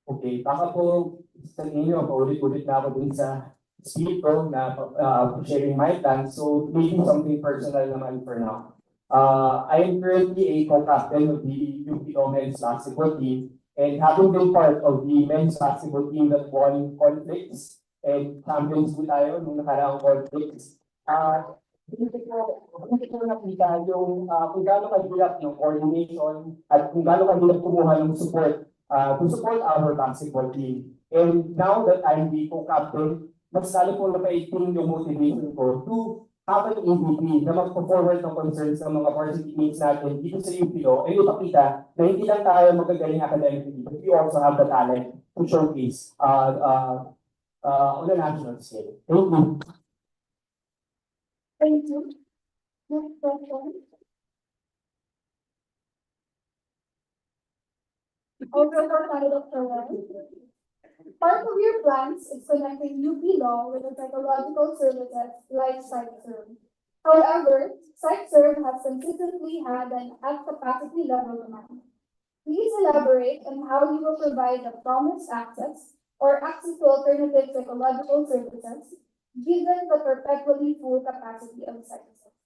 Okay, baka po sa inyo, paulit-ulit na ako dun sa speed ko na sharing my plans. So maybe something personal naman for now. I am currently a co-captain of the UP Law men's basketball team. And having been part of the men's basketball team that won conflicts and champions po tayo nung nakaraang conflicts, hindi ko nakita yung kung gaano kahirap yung coordination at kung gaano kahirap kumuha ng support to support our basketball team. And now that I'm the co-captain, mas lalo po napaiting yung motivation ko to have an EVP na magpo-forward ng concerns ng mga varsity teams natin dito sa UPO and ipakita na hindi lang tayo magagaling academically, but we also have the talent to showcase on a national scale. Thank you. Thank you. Next question. Also for candidate career. Part of your plans is connecting UP Law with the psychological services like PsychServe. However, PsychServe has consistently had an at capacity level demand. Please elaborate on how you will provide the promised access or access to alternative psychological services given the perpetually full capacity of PsychServe.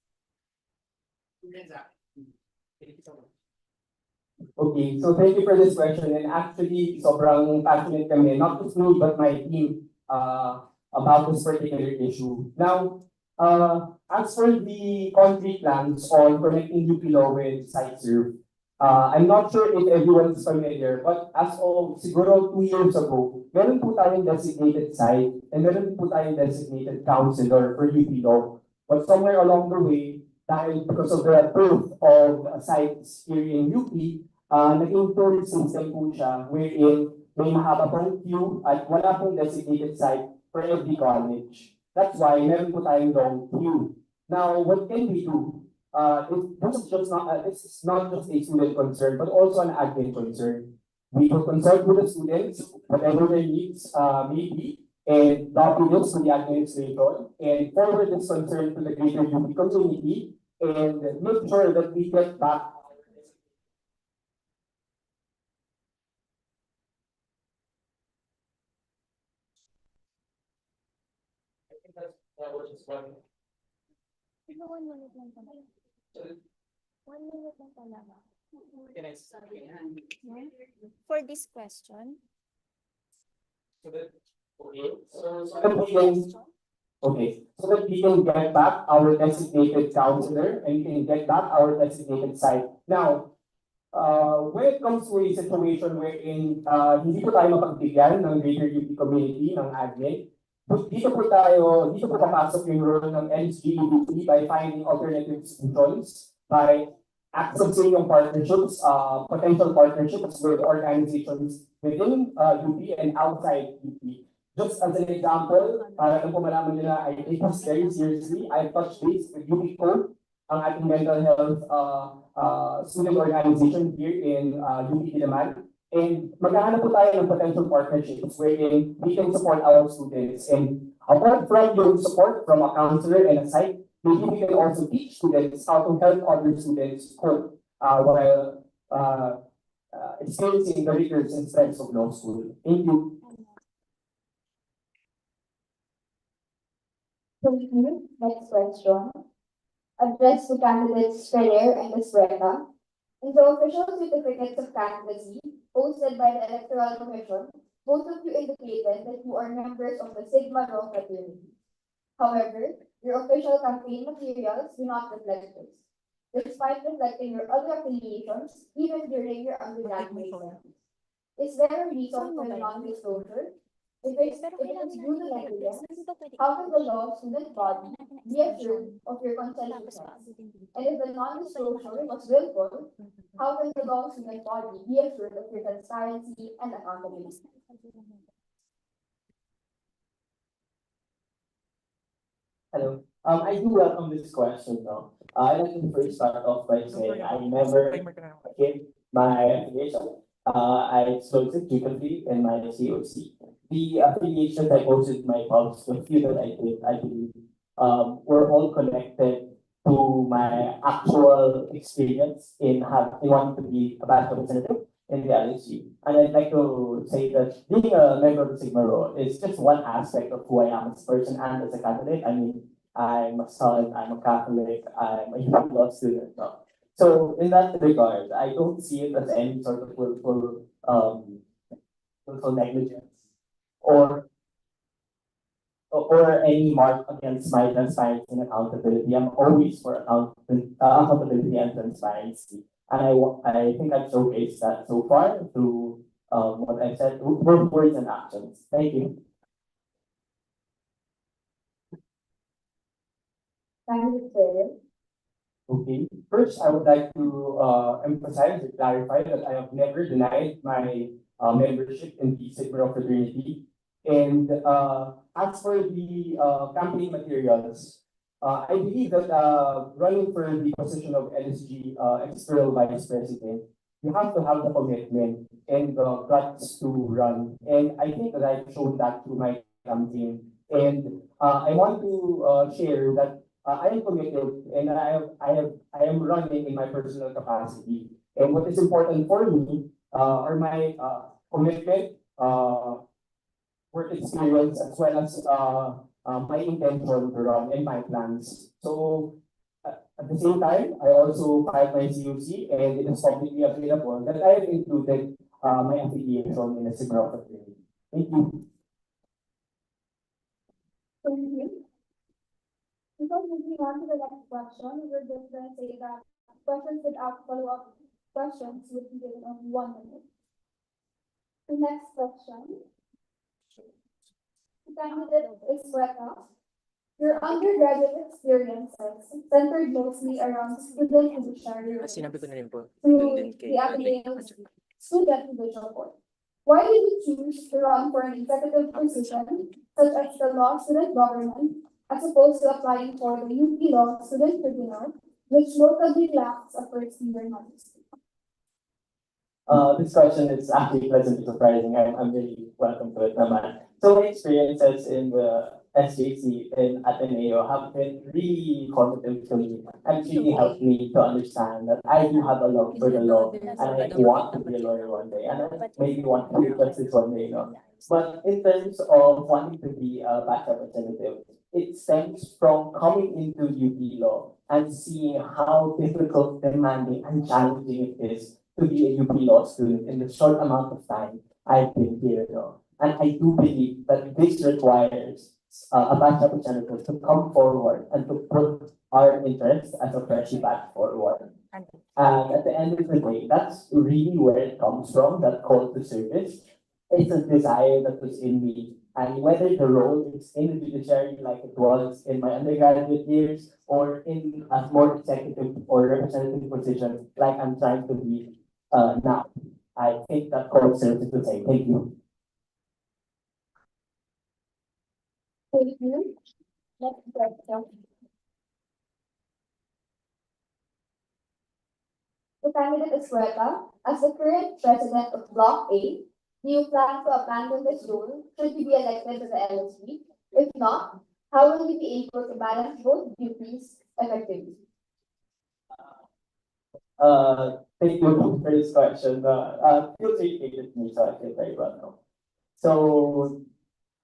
Okay, so thank you for this question. And actually, sobrang passionate kami, not just me, but my team, about this particular issue. Now, as for the concrete plans on connecting UP Law with PsychServe, I'm not sure if everyone is familiar, but as of siguro 2 years ago, meron po tayong designated site and meron po tayong designated counselor for UP Law. But somewhere along the way, dahil because of the proof of sites here in UP, naging tool system po siya wherein may mahaba pong queue at wala pong designated site for every college. That's why meron po tayong long queue. Now, what can we do? This is not just a student concern, but also an admin concern. We will consult with the students, whatever their needs may be, and documents to the administration, and forward this concern to the greater UP community, and make sure that we get back. I think that was just one. 1 minute lang talaga. 1 minute lang talaga. For this question. So that we can get back our designated counselor and we can get back our designated site. Now, when it comes to a situation wherein hindi po tayo mapagbigyan ng greater UP community, ng admin, dito po papasok yung role ng LSG by finding alternative solutions, by accessing yung partnerships, potential partnerships with organizations within UP and outside UP. Just as an example, para lang po malaman nyo na I take this very seriously, I've touched base with UPCO, ang ating mental health student organization here in UP Diliman. And maghahanap po tayo ng potential partnerships wherein we can support our students. And apart from your support from a counselor and a psych, maybe we can also teach students how to help other students cope while experiencing the rigors and stress of law school. Thank you. Thank you. Next question. Addressed to candidates Ferrer and Espreta. In the official certificates of candidacy posted by the Electoral Commission, both of you indicated that you are members of the Sigma Rho fraternity. However, your official campaign materials do not reflect this, despite reflecting your other affiliations even during your undergraduate studies. Is there a reason for the non-disclosure? If it is due to negligence, how can the law student body be assured of your conscientiousness? And if the non-disclosure was willful, how can the law student body be assured of your transparency and accountability? Hello. I do welcome this question though. I'd like to first start off by saying I never hid my affiliation. I disclosed it dutifully in my COC. The affiliations I posted in my posts, the few that I did, I believe, were all connected to my actual experience in wanting to be a batch representative in the LSG. And I'd like to say that being a member of the Sigma Rho is just one aspect of who I am as a person and as a candidate. I mean, I'm a son, I'm a Catholic, I'm a human law student. No? So in that regard, I don't see it as any sort of willful negligence or any mark against my transparency and accountability. I'm always for accountability and transparency. And I think I've showcased that so far through what I've said, through words and actions. Thank you. Thank you, sir. Okay. First, I would like to emphasize or clarify that I have never denied my membership in the Sigma Rho fraternity. And as for the campaign materials, I believe that running for the position of LSG external vice president, you have to have the commitment and the guts to run. And I think that I've shown that through my campaign. And I want to share that I am committed and I am running in my personal capacity. And what is important for me are my commitment, work experience, as well as my intention to run and my plans. So at the same time, I also filed my COC and it is publicly available that I have included my affiliation in a Sigma fraternity. Thank you. Thank you. Before moving on to the next question, we're just going to say that questions without follow-up questions would be given only 1 minute. The next question. The candidate is Sweta. Your undergraduate experiences centered mostly around student judiciary Sinabi ko na rin po. through the Ateneo's Student Judicial Court. Why did you choose to run for an executive position, such as the law student government, as opposed to applying for the UP Law Student Tribunal, which notably lacks a first-year magistrate? This question is actually pleasantly surprising. I'm really welcome to it, naman. So my experiences in the SJC in Ateneo have been really formative to me and really helped me to understand that I do have a love for the law and I want to be a lawyer one day and I maybe want to be justice one day, But in terms of wanting to be a batch representative, it stems from coming into UP Law and seeing how difficult, demanding, and challenging it is to be a UP Law student in the short amount of time I've been here. And I do believe that this requires a batch representative to come forward and to put our interests as a freshie batch forward. And at the end of the day, that's really where it comes from, that call to service. It's a desire that was in me. And whether the role is in the judiciary like it was in my undergraduate years or in a more executive or representative position like I'm trying to be now, I think that call serves the same. Thank you. Thank you. Next question. The candidate is Greta. As the current president of Block A, do you plan to abandon this role should you be elected to the LSG? If not, how will you be able to balance both duties effectively? Thank you for this question. Feels irritated me, so I feel very well now. So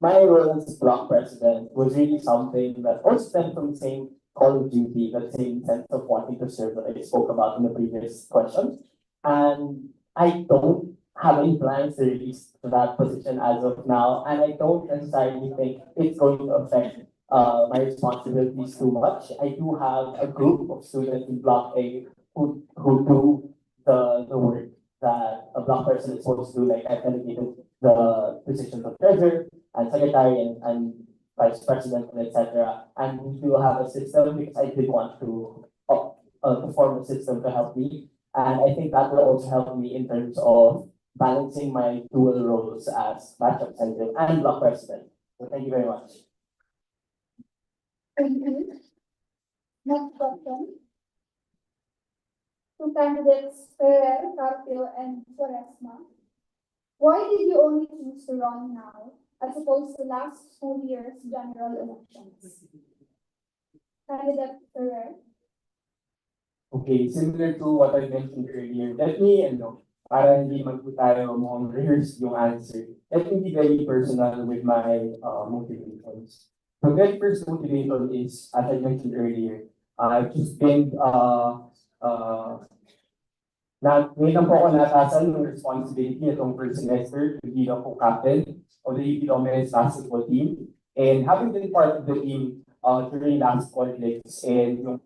my role as block president was really something that also stemmed from the same call of duty, that same sense of wanting to serve that I spoke about in the previous question. And I don't have any plans to release to that position as of now, and I don't necessarily think it's going to affect my responsibilities too much. I do have a group of students in Block A who do the work that a block person is supposed to do. Like I've delegated the positions of treasurer and secretary and vice president and etc. And we do have a system because I did want to form a system to help me. And I think that will also help me in terms of balancing my dual roles as batch representative and block president. So thank you very much. Thank you. Next question. Two candidates, Ferrer, Carpio, and Quaresma. Why did you only choose to run now, as opposed to last school year's general elections? Candidate Ferrer. Okay, similar to what I mentioned earlier, let me, para hindi tayo mukhang rehearse yung answer, let me be very personal with my motivations. The very first motivation is, as I mentioned earlier, I've just been, ngayon po ako natasan ng responsibility itong first semester to be the co-captain of the UP men's basketball team. And having been part of the team during last conflicts and yung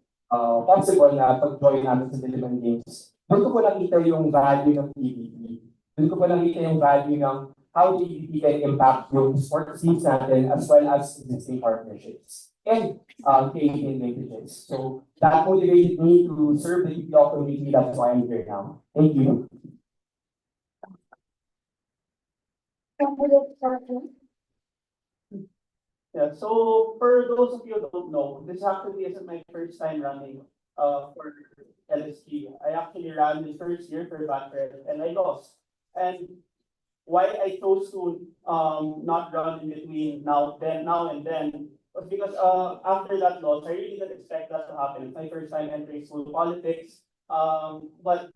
possible na pag-join namin sa Diliman Games, doon ko po nakita yung value ng PBB. Doon ko po nakita yung value ng how the PBB can impact yung sports teams natin as well as existing partnerships and creating linkages. So that motivated me to serve the UP community. That's why I'm here now. Thank you. Candidate Carpio. Yeah, so for those of you who don't know, this actually isn't my first time running for LSG. I actually ran the first year for Banker and I lost. And why I chose to not run in between now and then was because after that loss, I really didn't expect that to happen. It's my first time entering school politics. But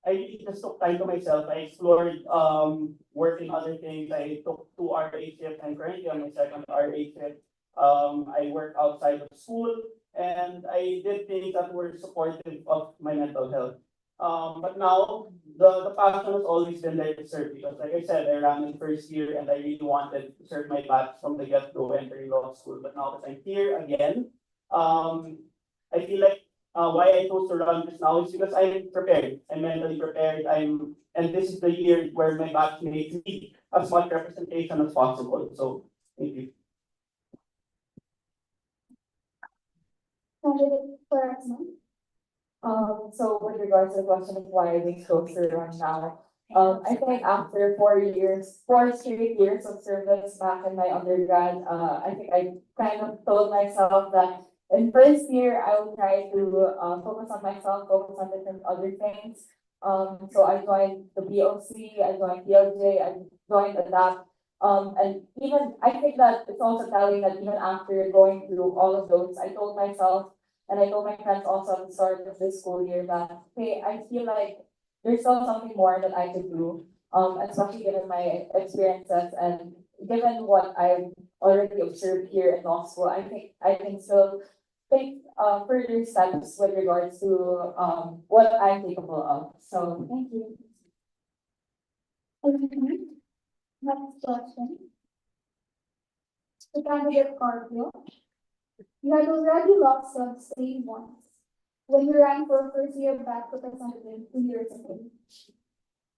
I really just took time to myself. I explored working other things. I took 2 RA shift and currently on my second RA shift. I work outside of school and I did things that were supportive of my mental health. But now the passion has always been there to serve because like I said, I ran in first year and I really wanted to serve my batch from the get-go entering law school. But now that I'm here again, I feel like why I chose to run this now is because I'm prepared. I'm mentally prepared. And this is the year where my batchmates need as much representation as possible. So thank you. Candidate Quaresma. So with regards to the question of why we chose to run now, I think after 4 straight years of service back in my undergrad, I think I kind of told myself that in first year, I will try to focus on myself, focus on different other things. So I joined the BOC, I joined PLJ, I joined ADAPT. And even, I think that it's also telling that even after going through all of those, I told myself, and I told my friends also at the start of this school year that, hey, I feel like there's still something more that I could do, especially given my experiences and given what I've already observed here in law school. I think I can still take further steps with regards to what I'm capable of. So thank you. Next question. The candidate Carpio. You had already lost some state once when you ran for first year back representative 2 years ago.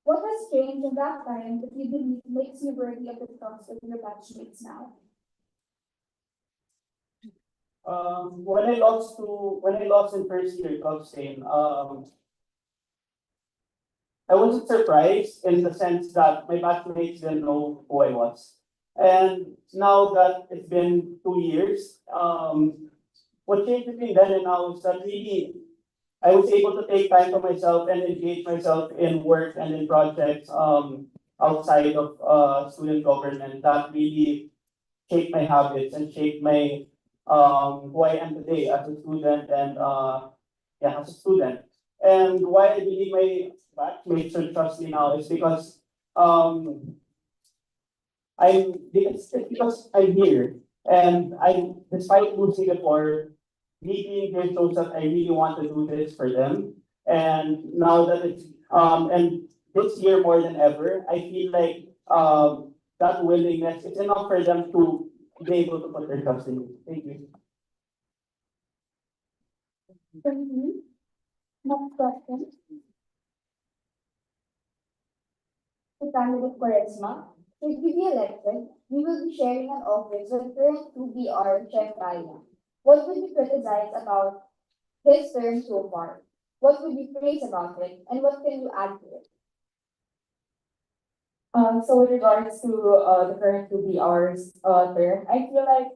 What has changed in that time that you believe makes you worthy of the trust of your batchmates now? When I lost in first year club stain, I wasn't surprised in the sense that my batchmates didn't know who I was. And now that it's been 2 years, what changed between then and now is that really I was able to take time for myself and engage myself in work and in projects outside of student government that really shaped my habits and shaped my who I am today as a student and yeah, as a student. And why I believe my batchmates should trust me now is because um it's because I'm here and I despite losing before, me being here shows that I really want to do this for them. And now that it's and this year more than ever, I feel like that willingness it's enough for them to be able to put their trust in me. Thank you. Thank you. Next question. To candidate Quaresma. Should you be elected, you will be sharing an office with current 2BR Chef Ryan. What would you criticize about his term so far? What would you praise about it? And what can you add to it? So with regards to the current 2BR's term, I feel like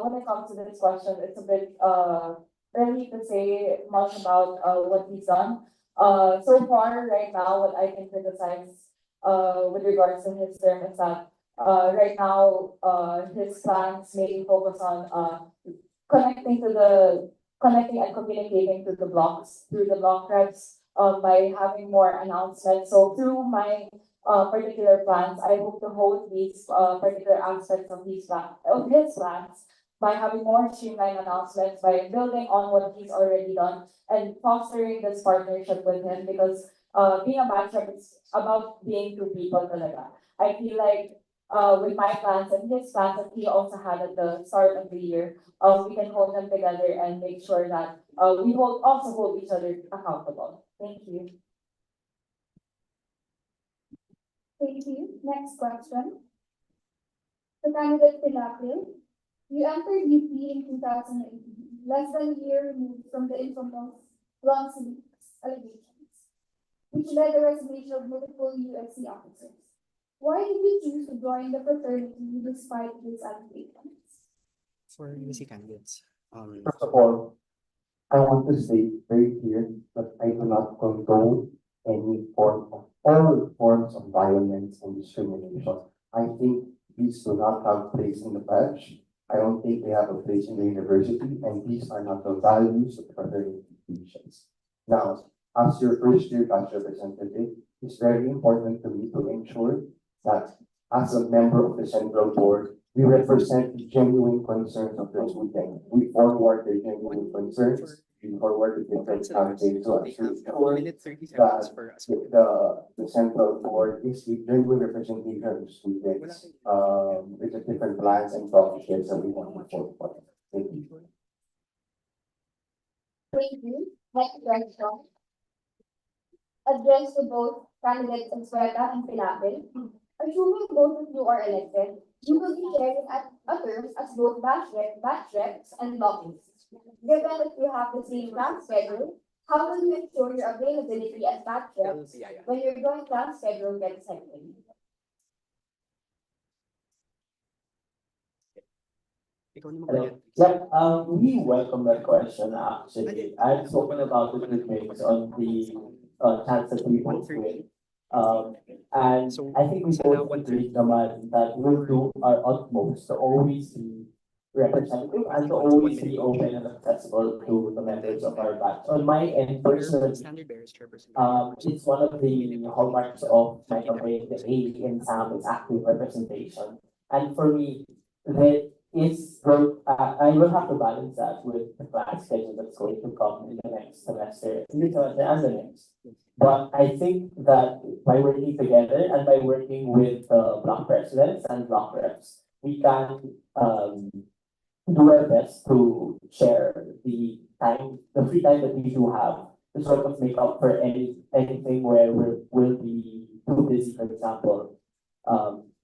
when it comes to this question, it's a bit early to say much about what he's done. So far, right now, what I can criticize with regards to his term is that right now his plans mainly focus on connecting to the connecting and communicating to the blocks through the block reps by having more announcements. So through my particular plans, I hope to hold these particular aspects of of his plans by having more streamlined announcements, by building on what he's already done and fostering this partnership with him because being a match rep is about being two people talaga. I feel like with my plans and his plans that he also had at the start of the year, we can hold them together and make sure that we also hold each other accountable. Thank you. Thank you. Next question. To candidate Pilapil. You entered UP in 2018, less than a year removed from the infamous long sleeves allegations, which led the resignation of multiple UFC officers. Why did you choose to join the fraternity despite these allegations? For UC candidates. First of all, I want to state very clear that I do not condone any form of all forms of violence and discrimination. I think these do not have place in the badge. I don't think they have a place in the university, and these are not the values of the fraternity institutions. Now, as your first year batch representative, it's very important to me to ensure that as a member of the central board, we represent the genuine concerns of the student. We forward their genuine concerns, we forward the different campaigns to They ensure have 1 minute 30 seconds that for us. the central board is the genuine representation of the students, with the different plans and projects that we want to forward. Thank you. Thank you. Next question. Addressed to both candidates Escueta and Pilapil. Assuming both of you are elected, you will be sharing a term as both batch reps and lobbyists. Given that you have the same class schedule, how will you ensure your availability as batch reps when your joint class schedule gets hectic? Ikaw naman Hello. ulit. Yeah, we welcome that question actually. I've spoken about it with Mix on the chance that we both win. And I think we Sana both agreed naman that we'll do our utmost to always be representative and to always be open and accessible to the members of our batch. On my end, personally, Standard bearers chairperson. it's one of the hallmarks of my campaign, the A in SAM is active representation. And for me, that is, I will have to balance that with the class schedule that's going to come in the next semester, in the semester and the next. But I think that by working together and by working with block presidents and block reps, we can do our best to share the time, the free time that we do have to sort of make up for anything where we'll be too busy, for example,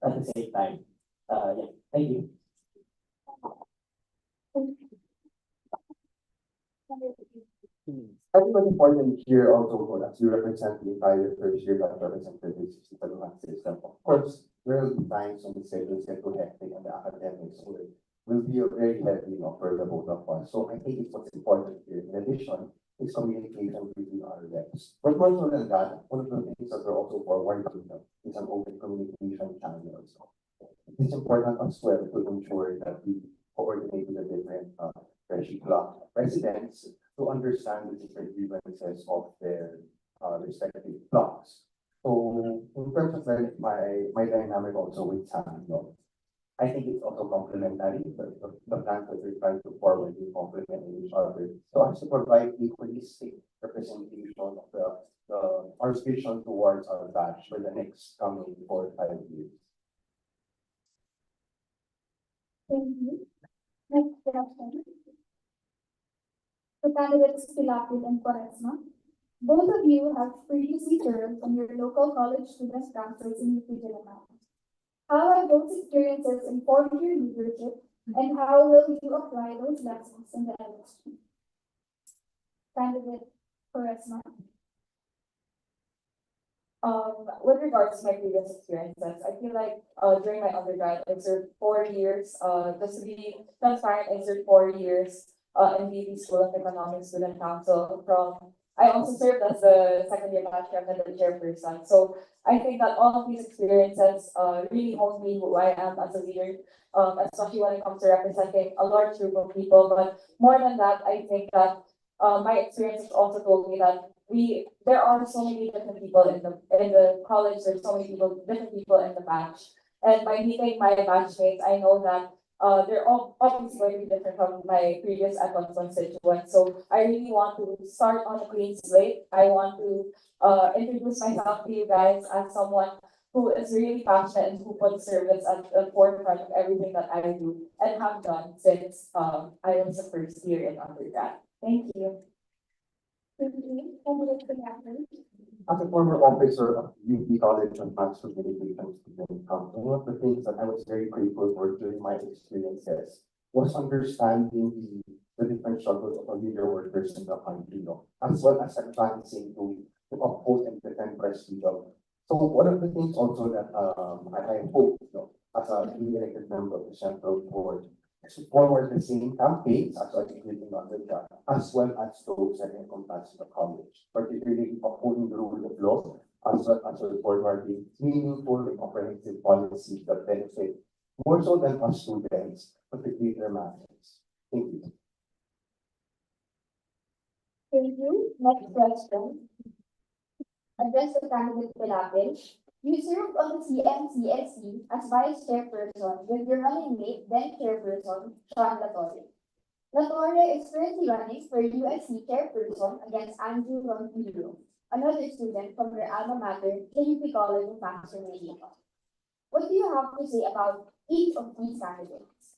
at the same time. Yeah, thank you. I think what's important here also, as you represent the entire first year that representative is the system. Of course, there will be times when the schedules get too hectic and the academics will be very heavy, for the both of us. So I think it's what's important here. In addition, is communication between our reps. But more so than that, one of the things that we're also forwarding is an open communication channel. So it's important as well to ensure that we coordinate with the different freshie block residents to understand the different grievances of their respective blocks. So in terms of my dynamic also with Sam, I think it's also complementary. The plans that we're trying to forward will complement each other. So as to provide a holistic representation of our vision towards our batch for the next coming 4 or 5 years. Thank you. Next question. The candidates Pilapil and Quaresma. Both of you have previously served on your local college student councils in UP Diliman. How have those experiences informed your leadership, and how will you apply those lessons in the LSG? Candidate Quaresma. With regards to my previous experiences, I feel like during my undergrad, I served 4 years. Just to be transparent, I served 4 years in the School of Economics Student Council. I also served as the second year batch captain and chairperson. So I think that all of these experiences really honed me who I am as a leader, especially when it comes to representing a large group of people. But more than that, I think that my experiences also told me that there are so many different people in the college. There's so many different people in the batch. And by meeting my batchmates, I know that they're all obviously going to be different from my previous econ constituents. So I really want to start on a clean slate. I want to introduce myself to you guys as someone who is really passionate and who puts service at the forefront of everything that I do and have done since I was the first year in undergrad. Thank you. Thank you. Candidate Pilapil. As a former officer of UP College of Mass Communications Student Council, one of the things that I was very grateful for during my experiences was understanding the different struggles of our media workers in the country, as well as advancing to uphold and defend press freedom. So one of the things also that I hope, as a newly elected member of the Central Board, is to forward the same campaigns as I did in undergrad, as well as those that encompass the college, particularly upholding the rule of law, as well as forwarding meaningful and comprehensive policies that benefit more so than us students, but the greater masses. Thank you. Thank you. Next question. Address the candidate Pilapil. You served on the CMCSC as vice chairperson with your running mate, then chairperson, Sean Latore. Latore is currently running for USC chairperson against Andrew Ronquillo, another student from your alma mater, UP College of Mass Communication. What do you have to say about each of these candidates?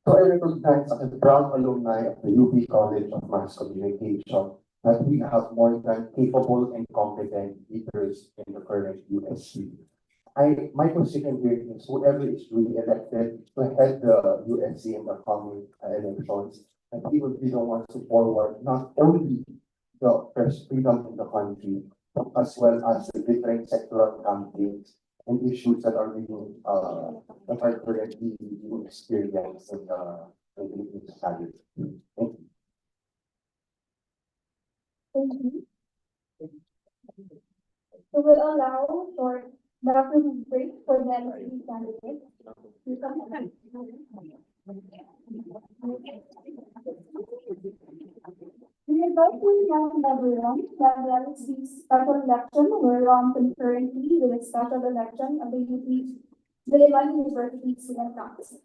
So I recognize as a proud alumni of the UP College of Mass Communication that we have more than capable and competent leaders in the current USC. My position here is whoever is really elected to head the USC in the coming elections, and he will be the one to forward not only the press freedom in the country, but as well as the different sectoral campaigns and issues that are being that are currently being experienced in the Philippine society. Thank you. Thank you. So we'll allow for the afternoon break for the LSE candidate. You come. We invite you now, everyone, that the LSE special election will run concurrently with the special election of the UP Diliman University Student Council.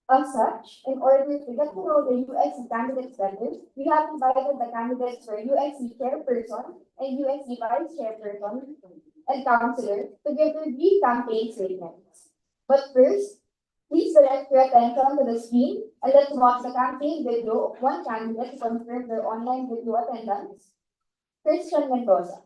As such, in order to get to know the USC candidates better, we have invited the candidates for USC chairperson and USC vice chairperson and councillor to give their brief campaign statements. But first, please direct your attention to the screen and let's watch the campaign video of one candidate to confirm their online video attendance. Christian Mendoza.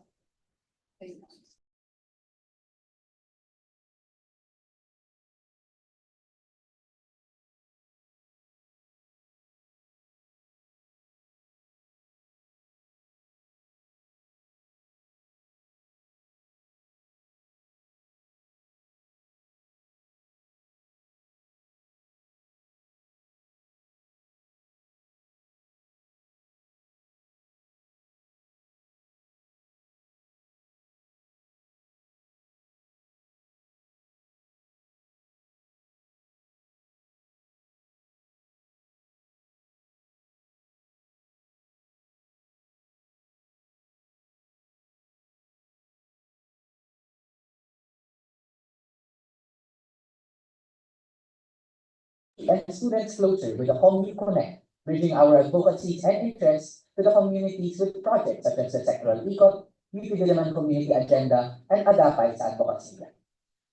and students closer with the Community Connect, bridging our advocacies and interests to the communities with projects such as the Sectoral Ikot, UP Diliman Community Agenda, and Agapay sa Advocacy.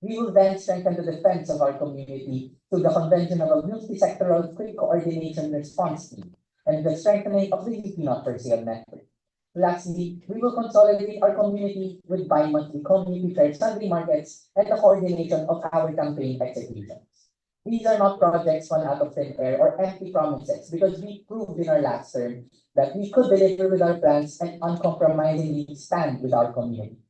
We will then strengthen the defense of our community through the convention of a multi-sectoral quick coordination response team and the strengthening of the UP Not for Sale network. Lastly, we will consolidate our community with bi-monthly community fair Sunday markets and the coordination of our campaign executions. These are not projects spun out of thin air or empty promises because we proved in our last term that we could deliver with our plans and uncompromisingly stand with our community.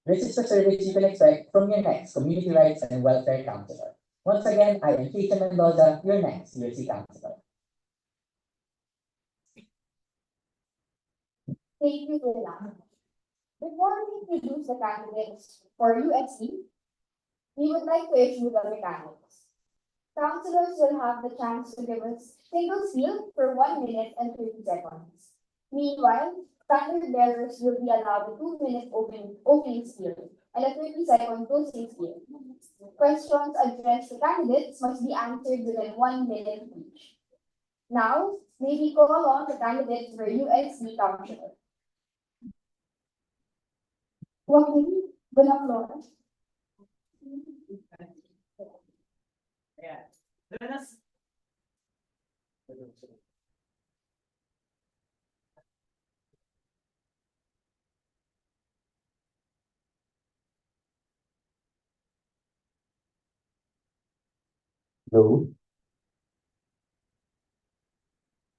This is the service you can expect from your next Community Rights and Welfare Counselor. Once again, I am Keisha Mendoza, your next USC Counselor. Thank you, Leila. Before we introduce the candidates for USC, we would like to issue the mechanics. Councilors will have the chance to give a single seal for 1 minute and 30 seconds. Meanwhile, standard bearers will be allowed a 2-minute opening seal and a 30-second closing seal. Questions addressed to candidates must be answered within 1 minute each. Now, may we call on the candidates for USC Counselor. Joaquin Bonaflor. Hello?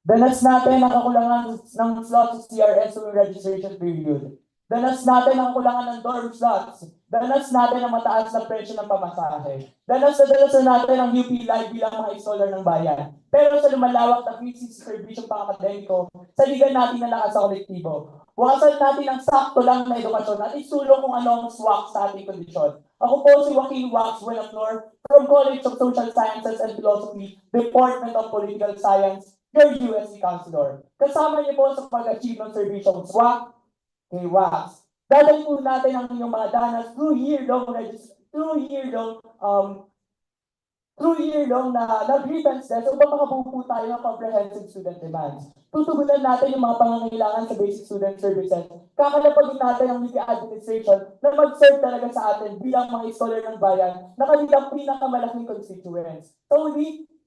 Danas natin ang kakulangan ng slots sa CRS sa registration period. Danas natin ang kulangan ng dorm slots. Danas natin ang mataas na presyo ng pamasahe. Danas natin ang UP Live bilang mga installer ng bayan. Pero sa lumalawak na crisis sa serbisyong pang-akademiko, sa liga natin na lakas sa kolektibo. Wakasan natin ang sakto lang na edukasyon at isulong kung ano ang swak sa ating kondisyon. Ako po si Joaquin Wax Buenaflor from College of Social Sciences and Philosophy, Department of Political Science, your USC Counselor. Kasama niyo po sa pag-achieve ng serbisyong swak, kay Wax. Dadalhin po natin ang inyong mga danas through year-long na grievance test upang makabuo po tayo ng comprehensive student demands. Tutugunan natin yung mga pangangailangan sa basic student services. Kakalapagin natin ang media administration na mag-serve talaga sa atin bilang mga scholar ng bayan na kanilang pinakamalaking constituents. So,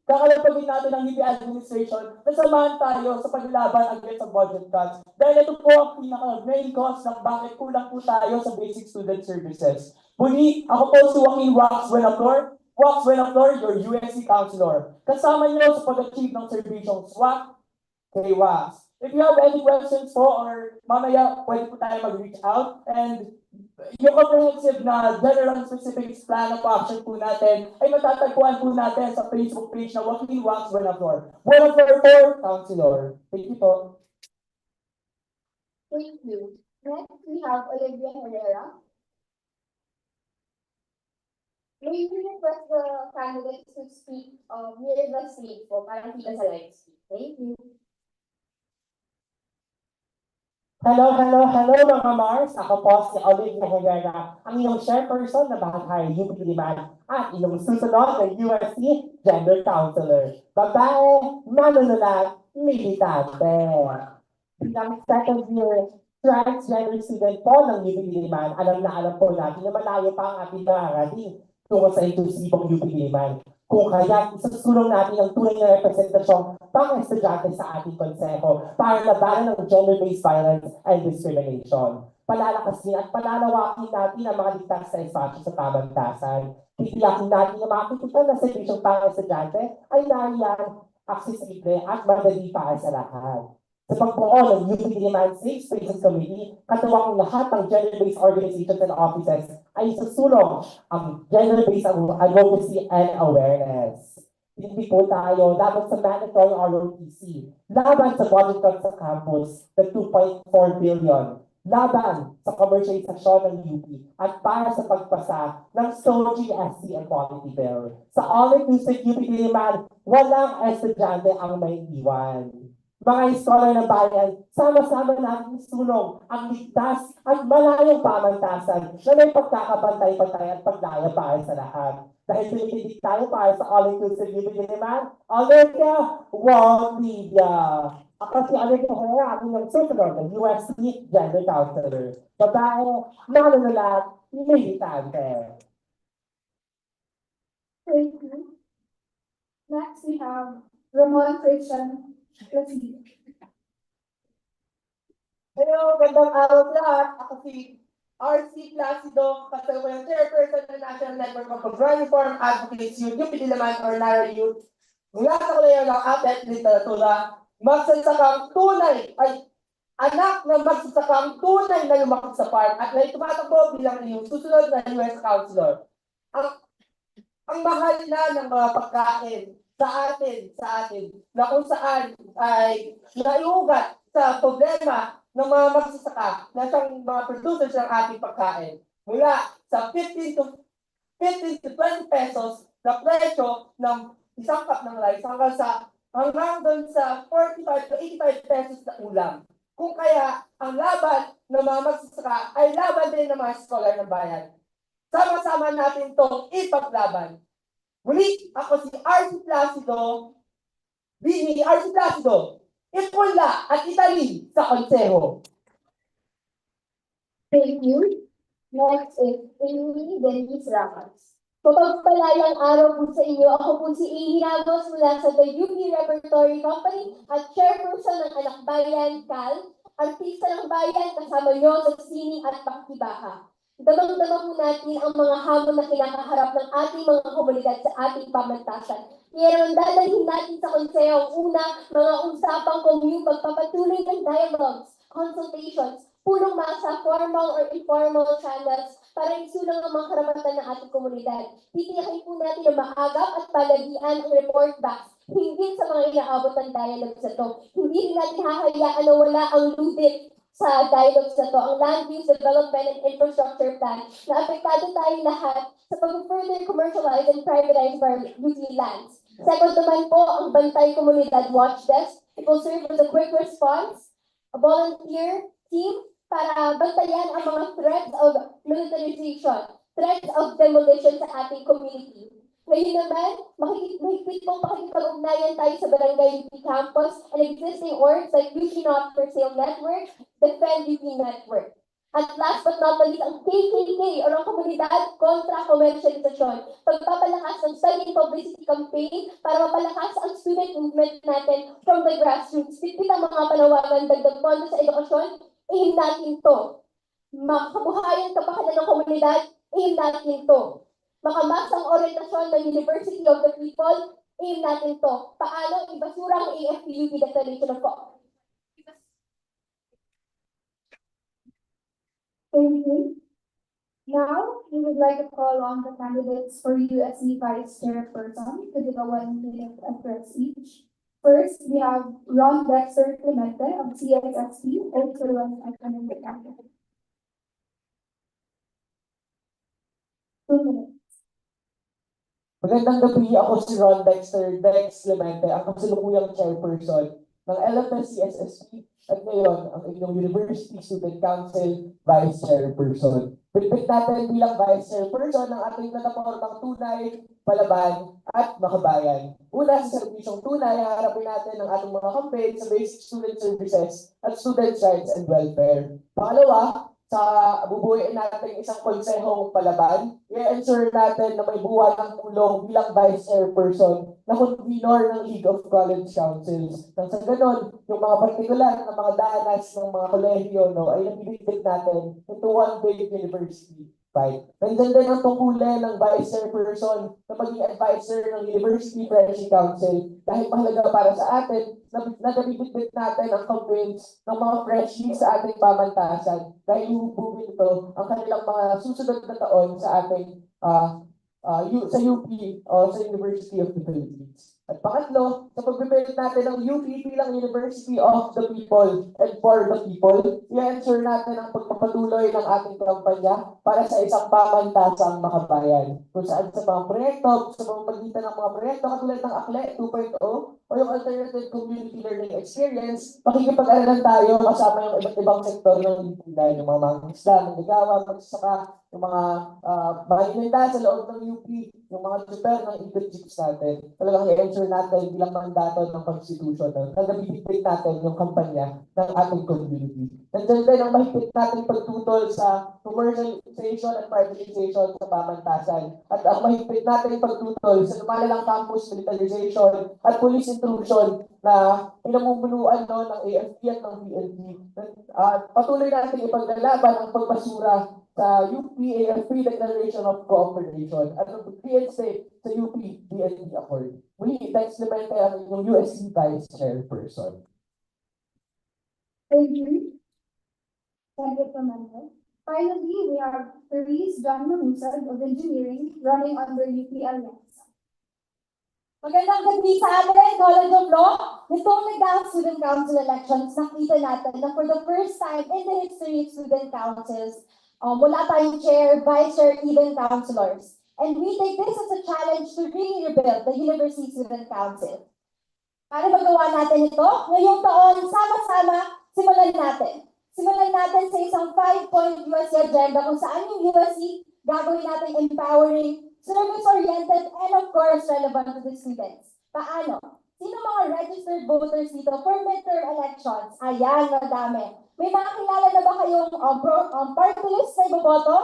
kakalapagin natin ang media administration na samahan tayo sa paglaban against sa budget cuts. Dahil ito po ang pinaka-main cause ng bakit kulang po tayo sa basic student services. Muli, ako po si Joaquin Wax Buenaflor, your USC Counselor. Kasama niyo sa pag-achieve ng serbisyong SWAC kay Wax. If you have any questions po or mamaya pwede po tayo mag-reach out and yung comprehensive na general and specific plan of action po natin ay matatagpuan po natin sa Facebook page na Joaquin Wax Buenaflor. Buenaflor for Counselor. Thank you po. Thank you. Next, we have Olivia Herrera. May we request the candidates to speak near the stage po para kita sa live stream. Thank you. Hello mga Mars! Ako po si Olivia Herrera, ang inyong chairperson na bahaghay UP Diliman at inyong susunod na USC Gender Counselor. Babae, manunulat, militante. Bilang second year transgender student po ng UP Diliman, alam na alam po natin na malayo pa ang ating mararating tungo sa inklusibong UP Diliman. Kung kaya, isusulong natin ang tunay na representasyong pang-estudyante sa ating konseho para labanan ng gender-based violence and discrimination. Palalakasin at palalawakin natin ang mga ligtas na espasyo sa pamantasan. Titiyakin natin na mga kritikal na serbisyong pang-estudyante ay nariyan, accessible at madali para sa lahat. Sa pagbuo ng UP Diliman Safe Spaces Committee, katuwang lahat ng gender-based organizations and offices ay susulong ang gender-based advocacy and awareness. Hindi po tayo laban sa mandatory ROTC, laban sa budget cuts sa campus na 2.4 billion, laban sa commercializasyon ng UP, at para sa pagpasa ng SOGI-SC Equality Bill. Sa all-inclusive UP Diliman, walang estudyante ang may iwan. Mga scholar ng bayan, sama-sama natin sulong ang ligtas at malayong pamantasan na may pagkakabantay-bantay at paglaya para sa lahat. Dahil tinitindig tayo para sa all-inclusive living demand, Alberta, World Media. Ako si Alberta Herrera, ang inyong susunod ng USC Gender Counselor. Babae, manunulat, militante. Thank you. Next, we have Ramon Christian. Proceed. Hello, gandang araw lahat. Ako si RC Placido, kasalukuyan chairperson ng National Network of Agrarian Farm Advocates Youth, UP Diliman or NARA Youth. Mula sa kulayan ng ating literatura, magsasakang tunay ay anak ng magsasakang tunay na lumaki sa farm at na tumatakbo bilang iyong susunod na US Councilor. Ang mahal na ng mga pagkain sa atin, na kung saan ay naiugat sa problema ng mga magsasaka na siyang mga producers ng ating pagkain. Mula sa 15 to 20 pesos na presyo ng isang cup ng rice hanggang doon sa 45 to 85 pesos na ulam. Kung kaya, ang laban ng mga magsasaka ay laban din ng mga scholar ng bayan. Sama-sama natin itong ipaglaban. Muli, ako si RC Placido, Bini RC Placido, ipunla at italin sa konseho. Thank you. Next is Amy Denise Ramos. Mapagpalayang araw po sa inyo. Ako po si Amy Ramos mula sa The UP Repertory Company at chairperson ng Anak Bayan, CAL, artista ng bayan kasama nyo sa sining at pakikibaha. Damang-dama po natin ang mga hamon na kinakaharap ng ating mga komunidad sa ating pamantasan. Kaya naman dadalhin natin sa konseho ang una, mga usapang commune, pagpapatuloy ng dialogues, consultations, punong masa, formal or informal channels para isulang ang mga karapatan ng ating komunidad. Titiyakin po natin na maagap at palagian ang report backs hinggil sa mga inaabot ng dialogues na ito. Hindi rin natin hahayaan na wala ang ludit sa dialogues na to, ang Land Use Development and Infrastructure Plan na apektado tayo lahat sa pag-further commercialize and privatize our UP lands. Second naman po, ang Bantay Komunidad Watch Desk. It will serve as a quick response, a volunteer team para bantayan ang mga threats of militarization, threats of demolition sa ating community. Ngayon naman, mahigpit pong pakikipag-ugnayan tayo sa Barangay UP Campus and existing orgs like UP Not For Sale Network, Defend UP Network. At last but not least, ang KKK o ang Komunidad Kontra Komersyalisasyon. Pagpapalakas ng study publicity campaign para mapalakas ang student movement natin from the grassroots. Pipit ang mga panawagan, dagdag pondo sa edukasyon, ihim natin to. Makabuhayan kapahalan ng komunidad, ihim natin to. Makamasang orientasyon ng University of the People, aim natin to. Paano ibasura ang AFPUP Declaration of Law? Thank you. Now, we would like to call on the candidates for USC Vice Chairperson to give a 1-minute address each. First, we have Ron Dexter Clemente of CSSP, also run as an independent. 2 minutes. Magandang gabi, ako si Ron Dex Clemente, ang kasalukuyang chairperson ng LFS-CSSP at ngayon ang inyong University Student Council Vice Chairperson. Pipit natin bilang Vice Chairperson ng ating platapormang tunay, palaban at makabayan. Una sa serbisyong tunay, haharapin natin ang ating mga campaign sa basic student services at student rights and welfare. Pangalawa, sa bubuuin natin isang konsehong palaban, i-ensure natin na may buwan ng tulong bilang Vice Chairperson na convenor ng League of College Councils. Nang sa ganon, yung mga partikular na mga danas ng mga kolehiyo ay nabibigit natin into one big university fight. Nandiyan din ang tungkulin ng Vice Chairperson na maging advisor ng University Friendship Council dahil mahalaga para sa atin na nabibigit natin ang campaigns ng mga freshies sa ating pamantasan dahil hubugin ito ang kanilang mga susunod na taon sa ating sa UP o sa University of the Philippines. At pangatlo, sa pag-build natin ng UP bilang University of the People and for the people, i-ensure natin ang pagpapatuloy ng ating kampanya para sa isang pamantasang makabayan. Kung saan sa mga proyekto, sa pamamagitan ng mga proyekto katulad ng AKLE 2.0 o yung Alternative Community Learning Experience, makikipag-aralan tayo kasama yung iba't ibang sektor ng lipunan, yung mga mangingisda, manggagawa, magsasaka, yung mga mahininda sa loob ng UP, yung mga super ng internships natin. Talagang i-ensure natin bilang mandato ng Constitution na nabibigay natin yung kampanya ng ating community. Nandiyan din ang mahigpit natin pagtutol sa commercialization at privatization sa pamantasan. At ang mahigpit natin pagtutol sa lumalalang campus militarization at police intrusion na pinamumunuan ng AFP at ng PNP. At patuloy natin ipaglalaban ang pagbasura sa UP AFP Declaration of Cooperation at ng PNC sa UP DNP Accord. Muli, thanks naman kaya yung USC Vice Chairperson. Thank you. Candidate for member. Finally, we have Therese John Manusad of Engineering running under UP Alliance. Magandang gabi sa atin, College of Law. Nitong nag-daang student council elections, nakita natin na for the first time in the history of student councils, wala tayong chair, vice chair, even councilors. And we take this as a challenge to really rebuild the University Student Council. Para magawa natin ito, ngayong taon, sama-sama, simulan natin. Simulan natin sa isang 5-point USC agenda kung saan yung USC gagawin natin empowering, service-oriented, and of course, relevant to the students. Paano? Sino mga registered voters dito for midterm elections? Ayan, madami. May mga kilala na ba kayong party list na iboboto?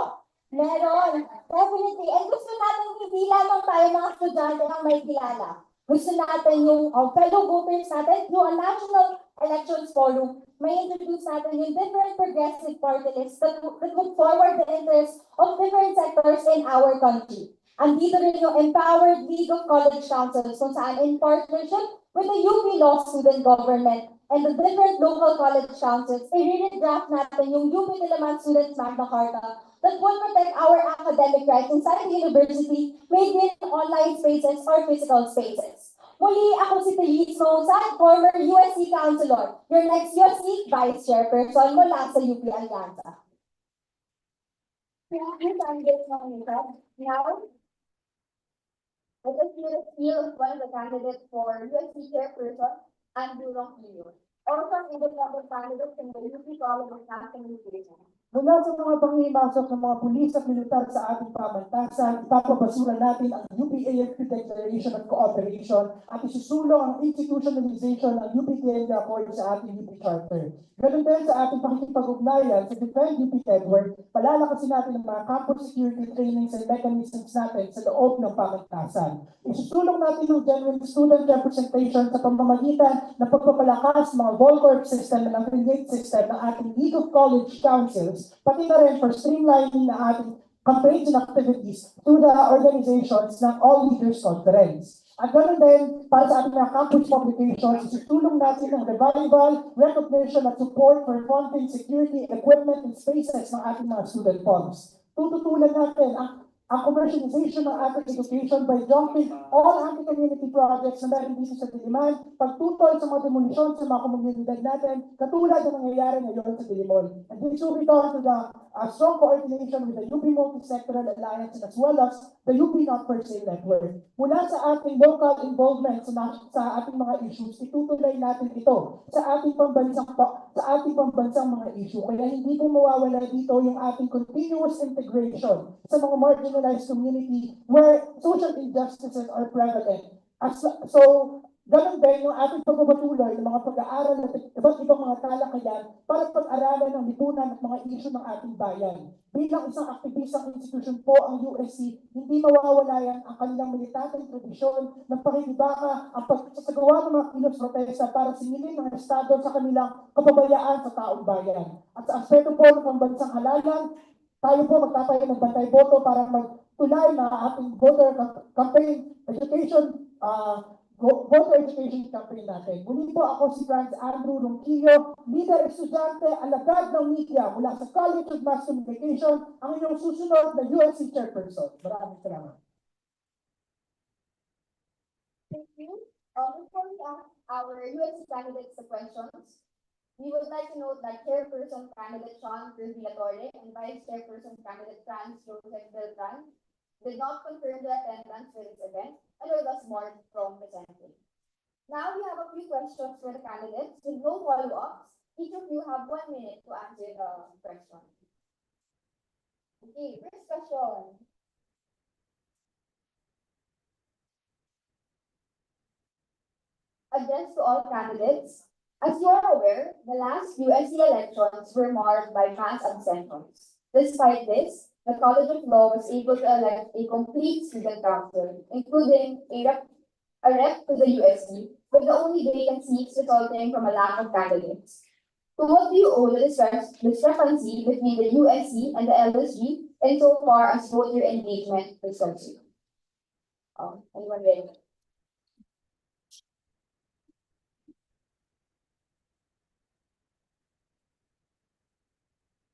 Meron. Definitely. And gusto natin hindi lamang tayo mga estudyante ang may kilala. Gusto natin yung fellow voters natin through a national elections forum. May introduce natin yung different progressive party lists that would forward the interests of different sectors in our country. Andito rin yung Empowered League of College Councils kung saan in partnership with the UP Law Student Government and the different local college councils, i-redraft natin yung UP Diliman Students Magna Carta that will protect our academic rights inside the university, maybe in online spaces or physical spaces. Muli, ako si Therese Manusad, former USC Councilor, your next USC Vice Chairperson mula sa UP Alianza. Thank you, candidate Manusad. Now, let us hear the spiel of one of the candidates for USC Chairperson, Andrew Ronquillo. Also, independent candidates in the UP College of Mass Communication. Mula sa mga panghimasok ng mga pulis at militar sa ating pamantasan, ipapabasura natin ang UP AFP Declaration of Cooperation at isusulong ang institutionalization ng UP TND Accord sa ating UP Charter. Ganun din sa ating pakikipag-ugnayan sa Defend UP Network, palalakasin natin ang mga campus security trainings and mechanisms natin sa loob ng pamantasan. Isusulong natin yung genuine student representation sa pamamagitan ng pagpapalakas ng mga Volcorp system and affiliate system ng ating League of College Councils, pati na rin for streamlining na ating campaigns and activities through the organizations ng All Leaders Conference. At ganoon din, para sa ating mga campus publications, isutulong natin ang revival, recognition at support for funding, security, equipment, and spaces ng ating mga student funds. Tututulan natin ang commercialization ng ating education by jumping all anti-community projects na meron dito sa Diliman, pagtutol sa mga demolisyon sa mga komunidad natin, katulad ng nangyayari ngayon sa Dilimon. And this will be done to the strong coordination with the UP Multi-Sectoral Alliance and as well as the UP Not Per Se Network. Mula sa ating local involvement sa ating mga issues, itutuloy natin ito sa ating pambansang mga issue. Kaya hindi po mawawala dito yung ating continuous integration sa mga marginalized community where social injustices are prevalent. So, ganun din yung ating pagbabatuloy ng mga pag-aaral at iba't ibang mga talakayan para pag-aralan ng lipunan at mga issue ng ating bayan. Bilang isang aktivisang institusyon po ang USC, hindi mawawala yan ang kanilang militanteng tradisyon ng pakikibaka, ang pagsasagawa ng mga kilos protesta para singilin ng Estado sa kanilang kapabayaan sa taong bayan. At sa aspeto po ng pambansang halalan, tayo po magtatayo ng bantay boto para magtulay na ating voter campaign education, voter education campaign natin. Muli po ako si Franz Andrew Ronquillo, leader estudyante, alagad ng media mula sa College of Mass Communication, ang inyong susunod na USC Chairperson. Maraming salamat. Thank you. Before we ask our USC candidates the questions, we would like to note that Chairperson candidate Sean Villatore and Vice Chairperson candidate Franz Joseph Beltran did not confirm their attendance for this event and were thus barred from presenting. Now we have a few questions for the candidates with no follow-ups. Each of you have 1 minute to answer the question. Okay, first question. Addressed to all candidates. As you are aware, the last USC elections were marred by mass abstentions. Despite this, the College of Law was able to elect a complete student council, including a rep to the USC, with the only vacancies resulting from a lack of candidates. To what do you owe the discrepancy between the USC and the LSG insofar as voter engagement is concerned? Anyone ready?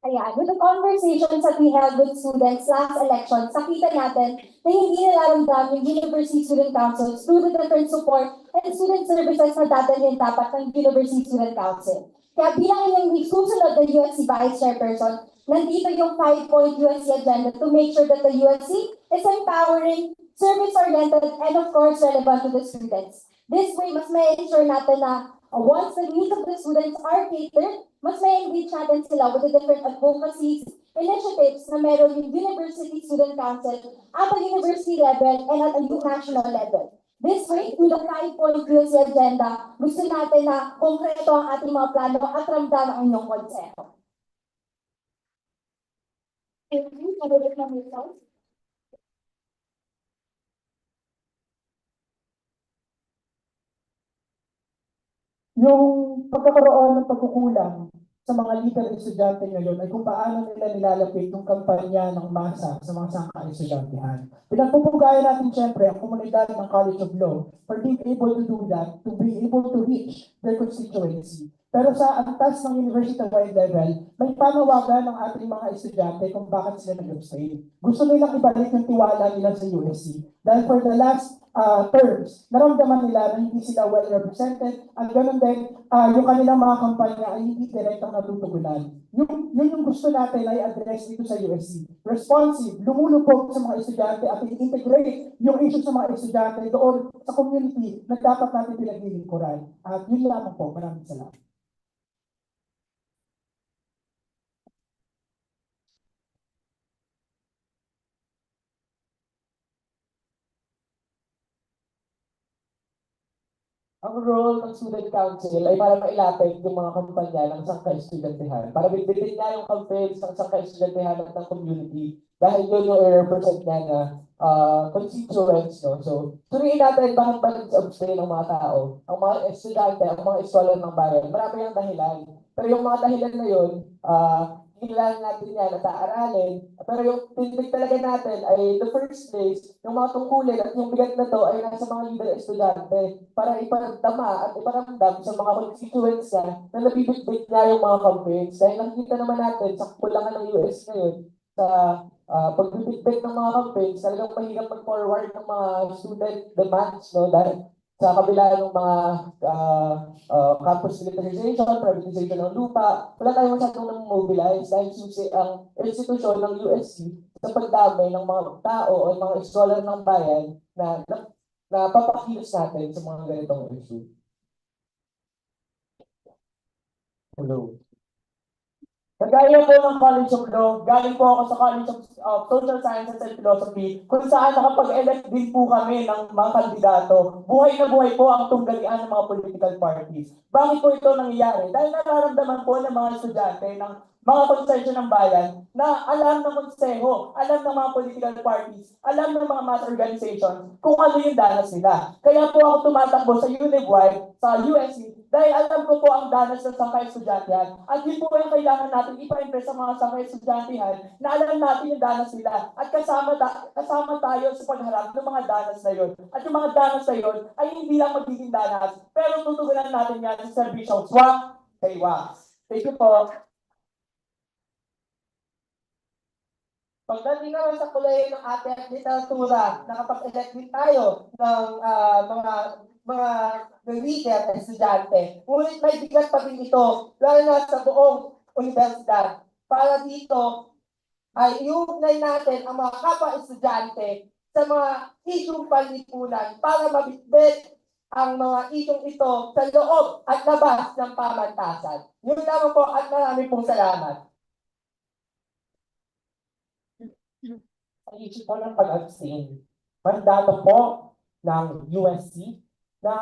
Ayan, with the conversations that we held with students last election, nakita natin na hindi nalaramdam yung University Student Councils through the different support and student services na dadalhin dapat ng University Student Council. Kaya bilang inyong susunod na USC Vice Chairperson, nandito yung 5-point USC agenda to make sure that the USC is empowering, service-oriented, and of course, relevant to the students. This way, mas may ensure natin na once the needs of the students are catered, mas may engage natin sila with the different advocacies, initiatives na meron yung University Student Council at the university level and at the national level. This way, through the 5-point USC agenda, gusto natin na konkreto ang ating mga plano at ramdam ang inyong konseho. Thank you. Candidate number 5. Yung pagkakaroon ng pagkukulang sa mga leader estudyante ngayon ay kung paano nila nilalapit yung kampanya ng masa sa mga sangka-estudyantehan. Pinagpupugaya natin siyempre ang komunidad ng College of Law for being able to do that, to be able to reach their constituency. Pero sa antas ng university-wide level, may panawagan ng ating mga estudyante kung bakit sila nag-abstain. Gusto nilang ibalik yung tiwala nila sa USC. Dahil for the last terms, naramdaman nila na hindi sila well represented at ganoon din yung kanilang mga kampanya ay hindi direktang natutugunan. Yun yung gusto natin ay address dito sa USC. Responsive, lumulupog sa mga estudyante at i-integrate yung issue sa mga estudyante doon sa community na dapat natin pinaglilingkuran. At yun lamang po. Maraming salamat. Ang role ng student council ay para mailapit yung mga kampanya ng sangka-estudantehan. Para bitbitin niya yung campaigns ng sangka-estudantehan at ng community. Dahil yun yung i-represent niya na constituents. No? So, suriin natin bakit ba nag-abstain ang mga tao, ang mga estudyante, ang mga scholar ng bayan. Marami ang dahilan. Pero yung mga dahilan na yun, kailangan natin yan at aaralin. Pero yung tinig talaga natin ay the first place, yung mga tungkulin at yung bigat na to ay nasa mga leader estudyante para iparamdama at iparamdam sa mga constituents na nabibigbig na yung mga campaigns. Dahil nakikita naman natin sa kulangan ng US ngayon sa pagbibigбig ng mga campaigns, talagang mahirap mag-forward ng mga student demands, no? Dahil sa kabila ng mga campus militarization, privatization ng lupa, wala tayong masyadong nang-mobilize dahil susi ang institusyon ng USC sa pagdamay ng mga tao o mga scholar ng bayan na papakilos natin sa mga ganitong issue. Hello. Kagaya po ng College of Law, galing po ako sa College of Social Sciences and Philosophy, kung saan nakapag-elect din po kami ng mga kandidato. Buhay na buhay po ang tunggalian ng mga political parties. Bakit po ito nangyayari? Dahil nararamdaman po ng mga estudyante ng mga konsensya ng bayan na alam ng konseho, alam ng mga political parties, alam ng mga mass organizations kung ano yung danas nila. Kaya po ako tumatakbo sa UNIVY, sa USC, dahil alam ko po ang danas ng sangka-estudyantehan. At yun po yung kailangan natin ipa-impress sa mga sangka-estudyantehan na alam natin yung danas nila. At kasama tayo sa pagharap ng mga danas na yun. At yung mga danas na yun ay hindi lang magiging danas, pero tutugunan natin yan sa serbisyong swak kay wax. Thank you po. Pagdating naman sa kulay ng ate at literatura, nakapag-elect din tayo ng mga leader at estudyante. Ngunit may bigat pa din ito, lalo na sa buong universidad. Para dito ay iugnay natin ang mga kapwa-estudyante sa mga isyong panlipunan para mabitbit ang mga isyong ito sa loob at labas ng pamantasan. Yun lamang po at marami pong salamat. Sa issue po ng pag-abstain, mandato po ng USC na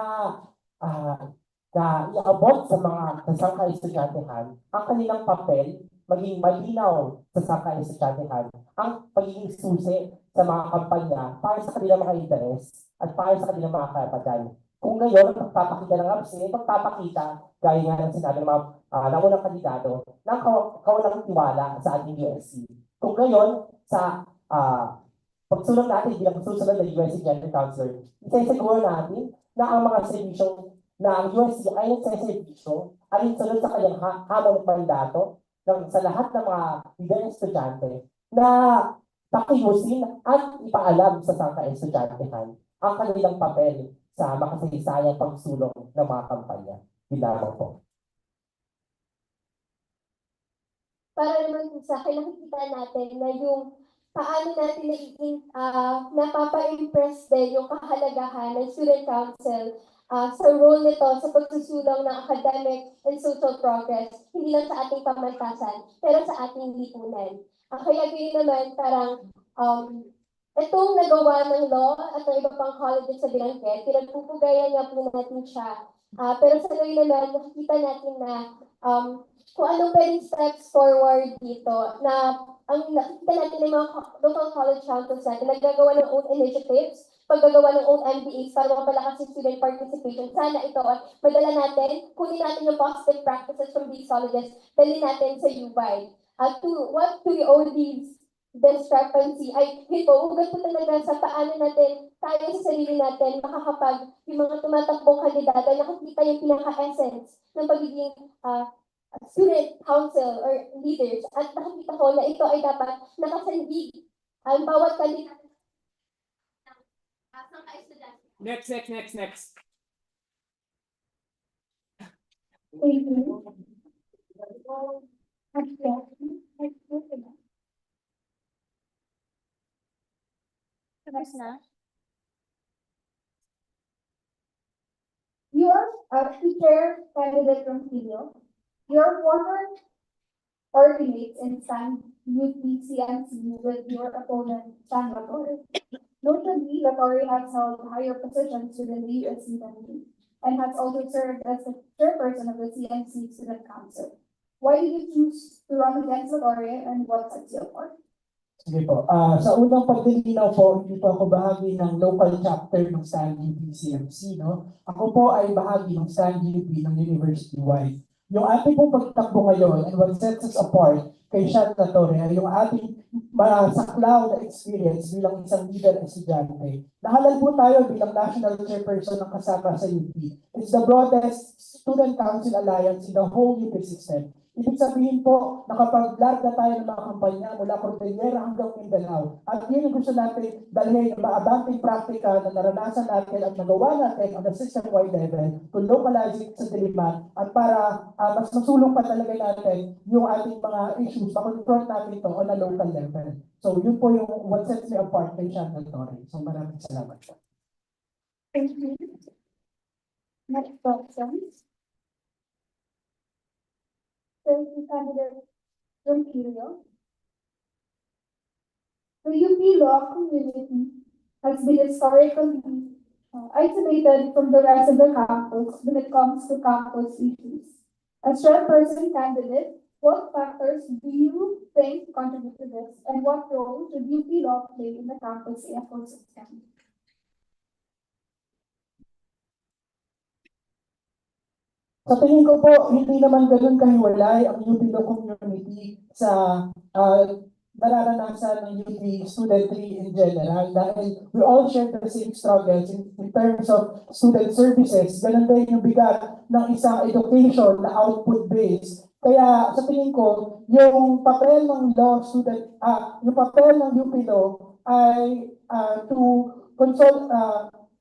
iabot sa mga kasangka-estudyantehan ang kanilang papel, maging malinaw sa sangka-estudyantehan ang pagiging susi sa mga kampanya para sa kanilang mga interes at para sa kanilang mga karapatan. Kung ngayon, pagpapakita ng abstain, pagpapakita, gaya nga ng sinabi ng mga naunang kandidato, ng kawalang tiwala sa ating USC. Kung ngayon, sa pagsulong natin bilang susunod na USC General Councilor, isasiguro natin na ang mga servisyo na ang USC ay nagsaservisyo ay sunod sa kanyang hamong mandato sa lahat ng mga leader estudyante na pakiusin at ipaalam sa sangka-estudyantehan ang kanilang papel sa makasaysayang pagsulong ng mga kampanya. Lamang po. Para naman sa akin, nakikita natin na yung paano natin napapa-impress din yung kahalagahan ng Student Council sa role nito sa pagsusulong ng academic and social progress, hindi lang sa ating pamantasan, pero sa ating lipunan. Kaya ganyan naman, parang itong nagawa ng law at ng iba pang colleges sa Bilangkit, pinagpupugayan nga po natin siya. Pero sa ngayon naman, nakikita natin na kung anong pwedeng steps forward dito na ang nakikita natin ng mga local college councils natin, naggagawa ng own initiatives, paggagawa ng own MBAs para mapalakas yung student participation. Sana ito ay madala natin, kunin natin yung positive practices from these colleges, dalhin natin sa UBI. What do we owe these discrepancy? Ay, ito, ugat po talaga sa paano natin, tayo sa sarili natin, makakapag yung mga tumatakbong kandidato, nakikita yung pinaka-essence ng pagiging student council or leaders at nakikita ko na ito ay dapat nakasandig ang bawat kandidato. Next. Thank you. Tapos na? You are a teacher candidate from Filio. Your former ordinates in San UPCMC with your opponent, San Latorre. Notably, Latorre has held higher positions within the USC than you, and has also served as the chairperson of the CMC Student Council. Why did you choose to run against Latorre, and what sets you apart? Sige po. Sa unang pagdilinaw po, hindi po ako bahagi ng local chapter ng Stand UP CMC, no? Ako po ay bahagi ng Stand UP ng university-wide. Yung ating pong pagtakbo ngayon and what sets us apart kay Sean Latorre ay yung ating saklaw na experience bilang isang leader estudyante. Nahalal po tayo bilang national chairperson ng kasama sa UP. It's the broadest student council alliance in the whole UP system. Ibig sabihin po, nakapag-larga tayo ng mga kampanya mula Cordillera hanggang Mindanao. At yun ang gusto natin dalhin ang maabanteng praktika na naranasan natin at nagawa natin on the system-wide level to localize it sa Diliman at para mas masulong pa talaga natin yung ating mga issues, makonfront natin ito on a local level. So yun po yung what sets me apart kay Sean Latorre. So maraming salamat po. Thank you. Next question. Thank you, candidate from Filio. The UP law community has been historically isolated from the rest of the campus when it comes to campus issues. As chairperson candidate, what factors do you think contribute to this, and what role should UP law play in the campus ecosystem? Sa tingin ko po, hindi naman ganun kahiwalay ang UP Law community sa nararanasan ng UP studentry in general dahil we all share the same struggles in terms of student services. Ganun din yung bigat ng isang education na output-based Kaya sa tingin ko, yung papel ng law student, yung papel ng UP Law ay to consult,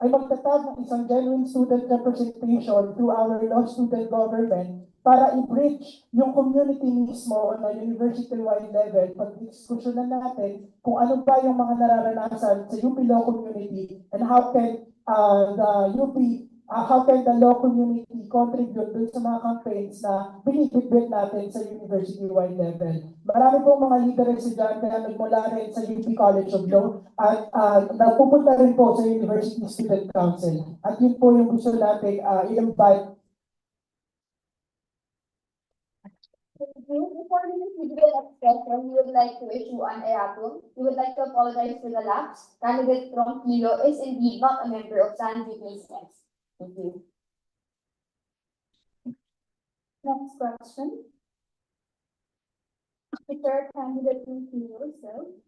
ay magtatag ng isang genuine student representation to our law student government para i-bridge yung community mismo on a university-wide level. Pag-diskusyonan natin kung ano ba yung mga nararanasan sa UP Law community and how can how can the law community contribute dun sa mga campaigns na binibigyan natin sa university-wide level. Marami pong mga leader estudyante na nagmula rin sa UP College of Law at napupunta rin po sa University Student Council. At yun po yung gusto natin i-invite. Before we begin the next question, we would like to issue an erratum. We would like to apologize for the lapse. Candidate from Kilo is indeed not a member of San Dimas. Thank you. Next question. The third candidate from Kilo, so,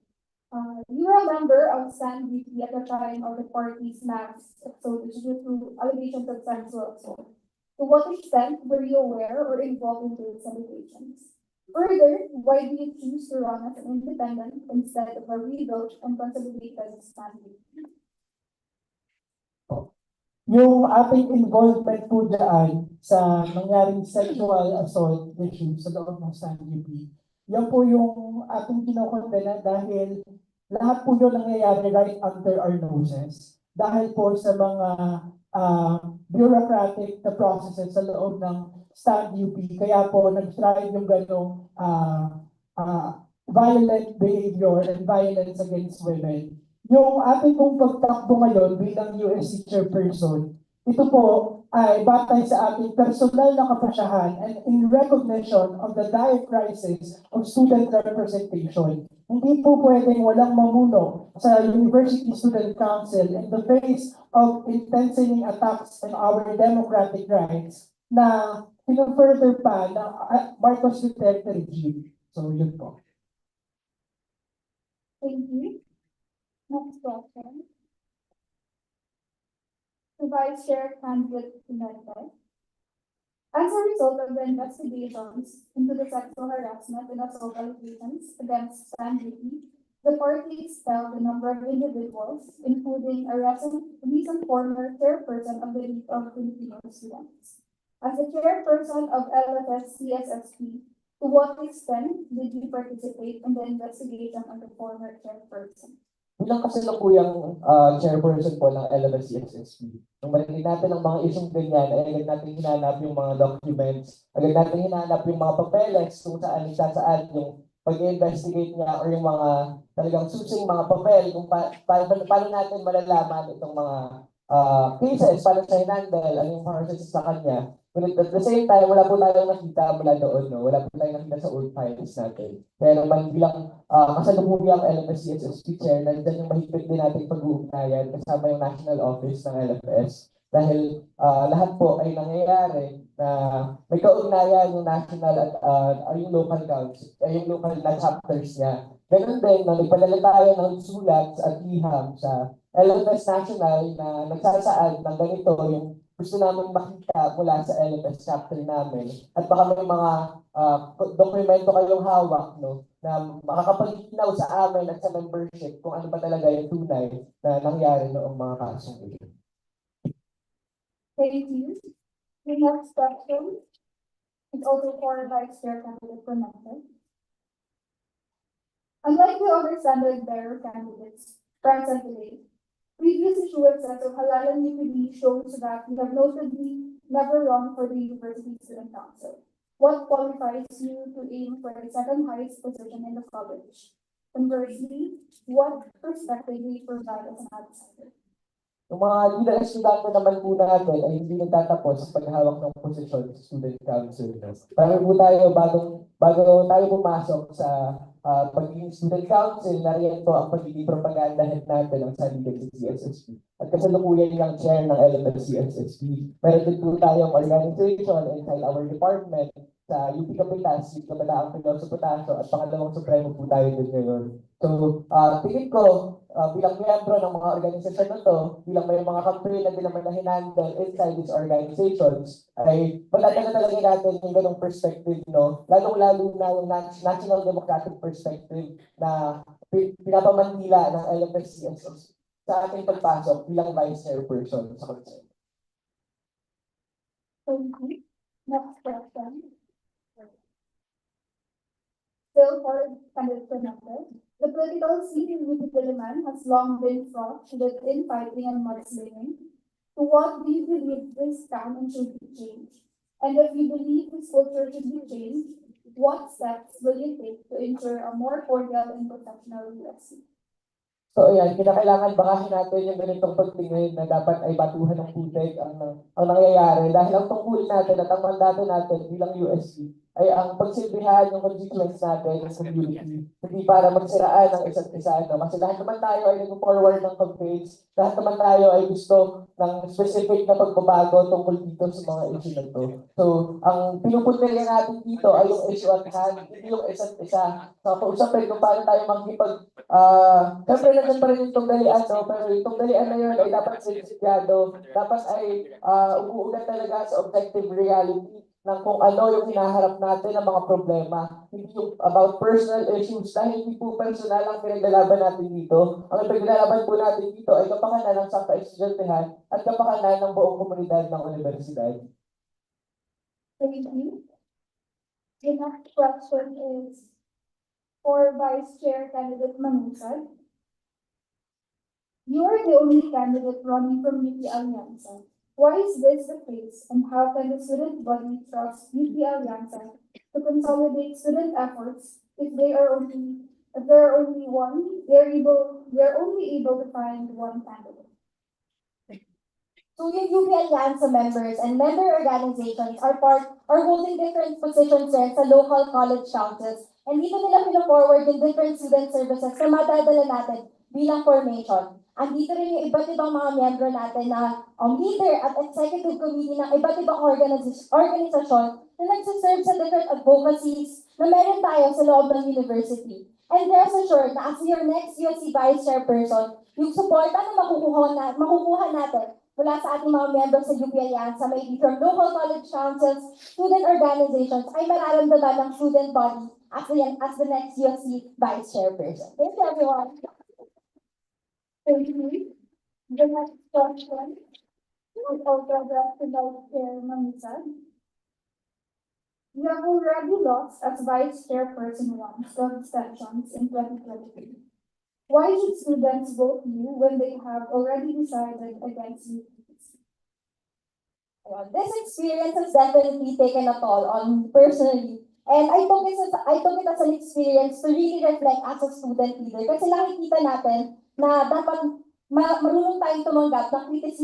you are a member of San Dimas at the time of the party's mass exodus due to allegations of sexual assault. To what extent were you aware or involved in those allegations? Further, why do you choose to run as an independent instead of a rebuilt and consolidated standing? Yung ating involvement po dyan sa nangyaring sexual assault issue sa loob ng San UP, yan po yung ating kinokondena dahil lahat po yun nangyayari right under our noses. Dahil po sa mga bureaucratic na processes sa loob ng San UP, kaya po nag-strive yung ganong violent behavior and violence against women. Yung ating pong pagtakbo ngayon bilang USC chairperson, ito po ay batay sa ating personal na kapasyahan and in recognition of the dire crisis of student representation. Hindi po pwedeng walang mamuno sa University Student Council in the face of intensifying attacks on our democratic rights na further pa ng Marcos Duterte regime. So yun po. Thank you. Next question. To Vice Chair candidate Pimentel. As a result of the investigations into the sexual harassment and assault allegations against San Dimas, the party expelled a number of individuals, including a recent former chairperson of the League of Filipino Students. As the chairperson of LSG CSSP, to what extent did you participate in the investigation of the former chairperson? Bilang kasalukuyang chairperson po ng LSG, nung marinig natin ang mga isyong ganyan, ay agad natin hinanap yung mga documents, agad natin hinanap yung mga papeles kung saan isasaad yung pag-investigate niya or yung mga talagang susing mga papel kung paano natin malalaman itong mga cases, paano siya hinandle, ano yung process sa kanya. But at the same time, wala po tayong nakita mula doon, no? Wala po tayong nakita sa old files natin. Pero bilang kasalukuyang LFS-CSSP chair, nandiyan yung mahigpit din natin pag-uugnayan kasama yung national office ng LFS. Dahil lahat po ay nangyayari na may kaugnayan yung national at yung local council, yung local na chapters niya. Ganun din, nagpadala tayo ng sulat at liham sa LFS National na nagsasaad ng ganito yung gusto namin makita mula sa LFS chapter namin. At baka may mga dokumento kayong hawak, no, na makakapagitnaw sa amin at sa membership kung ano ba talaga yung tunay na nangyari noong mga kasong ito. Thank you. The next question is also for Vice Chair candidate Pimentel. Unlike the other standard bearer candidates present today, previous issuances of halal and UPD shows that you have notably never run for the University Student Council. What qualifies you to aim for the second highest position in the college? Conversely, what perspective do you provide as an outsider? Yung mga leader estudyante naman po natin ay hindi nagtatapos sa paghawak ng posisyon sa student council. Parang po tayo bago tayo pumasok sa pagiging student council, nariyan po ang pagiging propaganda head natin ng San Dimas CSSP. At kasalukuyan yung chair ng LSG. Meron din po tayong organization inside our department sa UP Capitas, yung Kabataang Piloso Potaso, at pangalawang supremo po tayo din ngayon. So, tingin ko, bilang miyembro ng mga organisasyon na to, bilang may mga campaign na din naman na hinandle inside these organizations, ay magdadala talaga natin yung ganong perspective, no? Lalong-lalo na yung national democratic perspective na pinapamantila ng LFSCSS sa ating pagpasok bilang vice chairperson sa Conseil. Thank you. Next question. Still for candidate connected. The political scene in UP Diliman has long been fraught with infighting and mudslinging. To what do you believe this can and should be changed? And if you believe this culture should be changed, what steps will you take to ensure a more cordial and professional USC? So ayan, kinakailangan bakahin natin yung ganitong pagtingin na dapat ay batuhan ng putik ang nangyayari dahil ang tungkulin natin at ang mandato natin bilang USC ay ang pagsilbihan ng constituents natin ng community, hindi para magsiraan ng isa't isa. No? Kasi lahat naman tayo ay nag-forward ng campaigns, lahat naman tayo ay gusto ng specific na pagbabago tungkol dito sa mga issue na to. So, ang pinupuntirya natin dito ay yung issue at hand, hindi yung isa't isa. So, kausapin kung paano tayo magkipag siyempre nandiyan pa rin yung tunggalian, no? Pero yung tunggalian na yun ay dapat sensityado, dapat ay umuugat talaga sa objective reality ng kung ano yung hinaharap natin ng mga problema. Hindi yung about personal issues dahil hindi po personal ang pinaglalaban natin dito. Ang pinaglalaban po natin dito ay kapakanan ng sangka-estudantehan at kapakanan ng buong komunidad ng universidad. Thank you. The next question is for Vice Chair candidate Manusad. You are the only candidate running from UP Alianza. Why is this the case, and how can the student body trust UP Alianza to consolidate student efforts if they are only able to find one candidate? So yung UP Alianza members and member organizations are holding different positions rin sa local college councils, and dito nila pina-forward yung different student services na madadala natin bilang formation. Andito rin yung iba't ibang mga miyembro natin na leader at executive committee ng iba't ibang organisasyon na nagsiserve sa different advocacies na meron tayo sa loob ng university. And rest assured na as your next USC Vice Chairperson, yung suporta na makukuha natin mula sa ating mga miyembro sa UP Alianza, maybe from local college councils, student organizations, ay mararamdaman ng student body as the next USC Vice Chairperson. Thank you, everyone. Thank you. The next question is also addressed to Vice Chair Manusad. You have already lost as Vice Chairperson once to abstentions in 2023. Why should students vote you when they have already decided against you? This experience has definitely taken a toll on me personally. And I took it as an experience to really reflect as a student leader. Kasi nakikita natin na dapat marunong tayong tumanggap ng criticism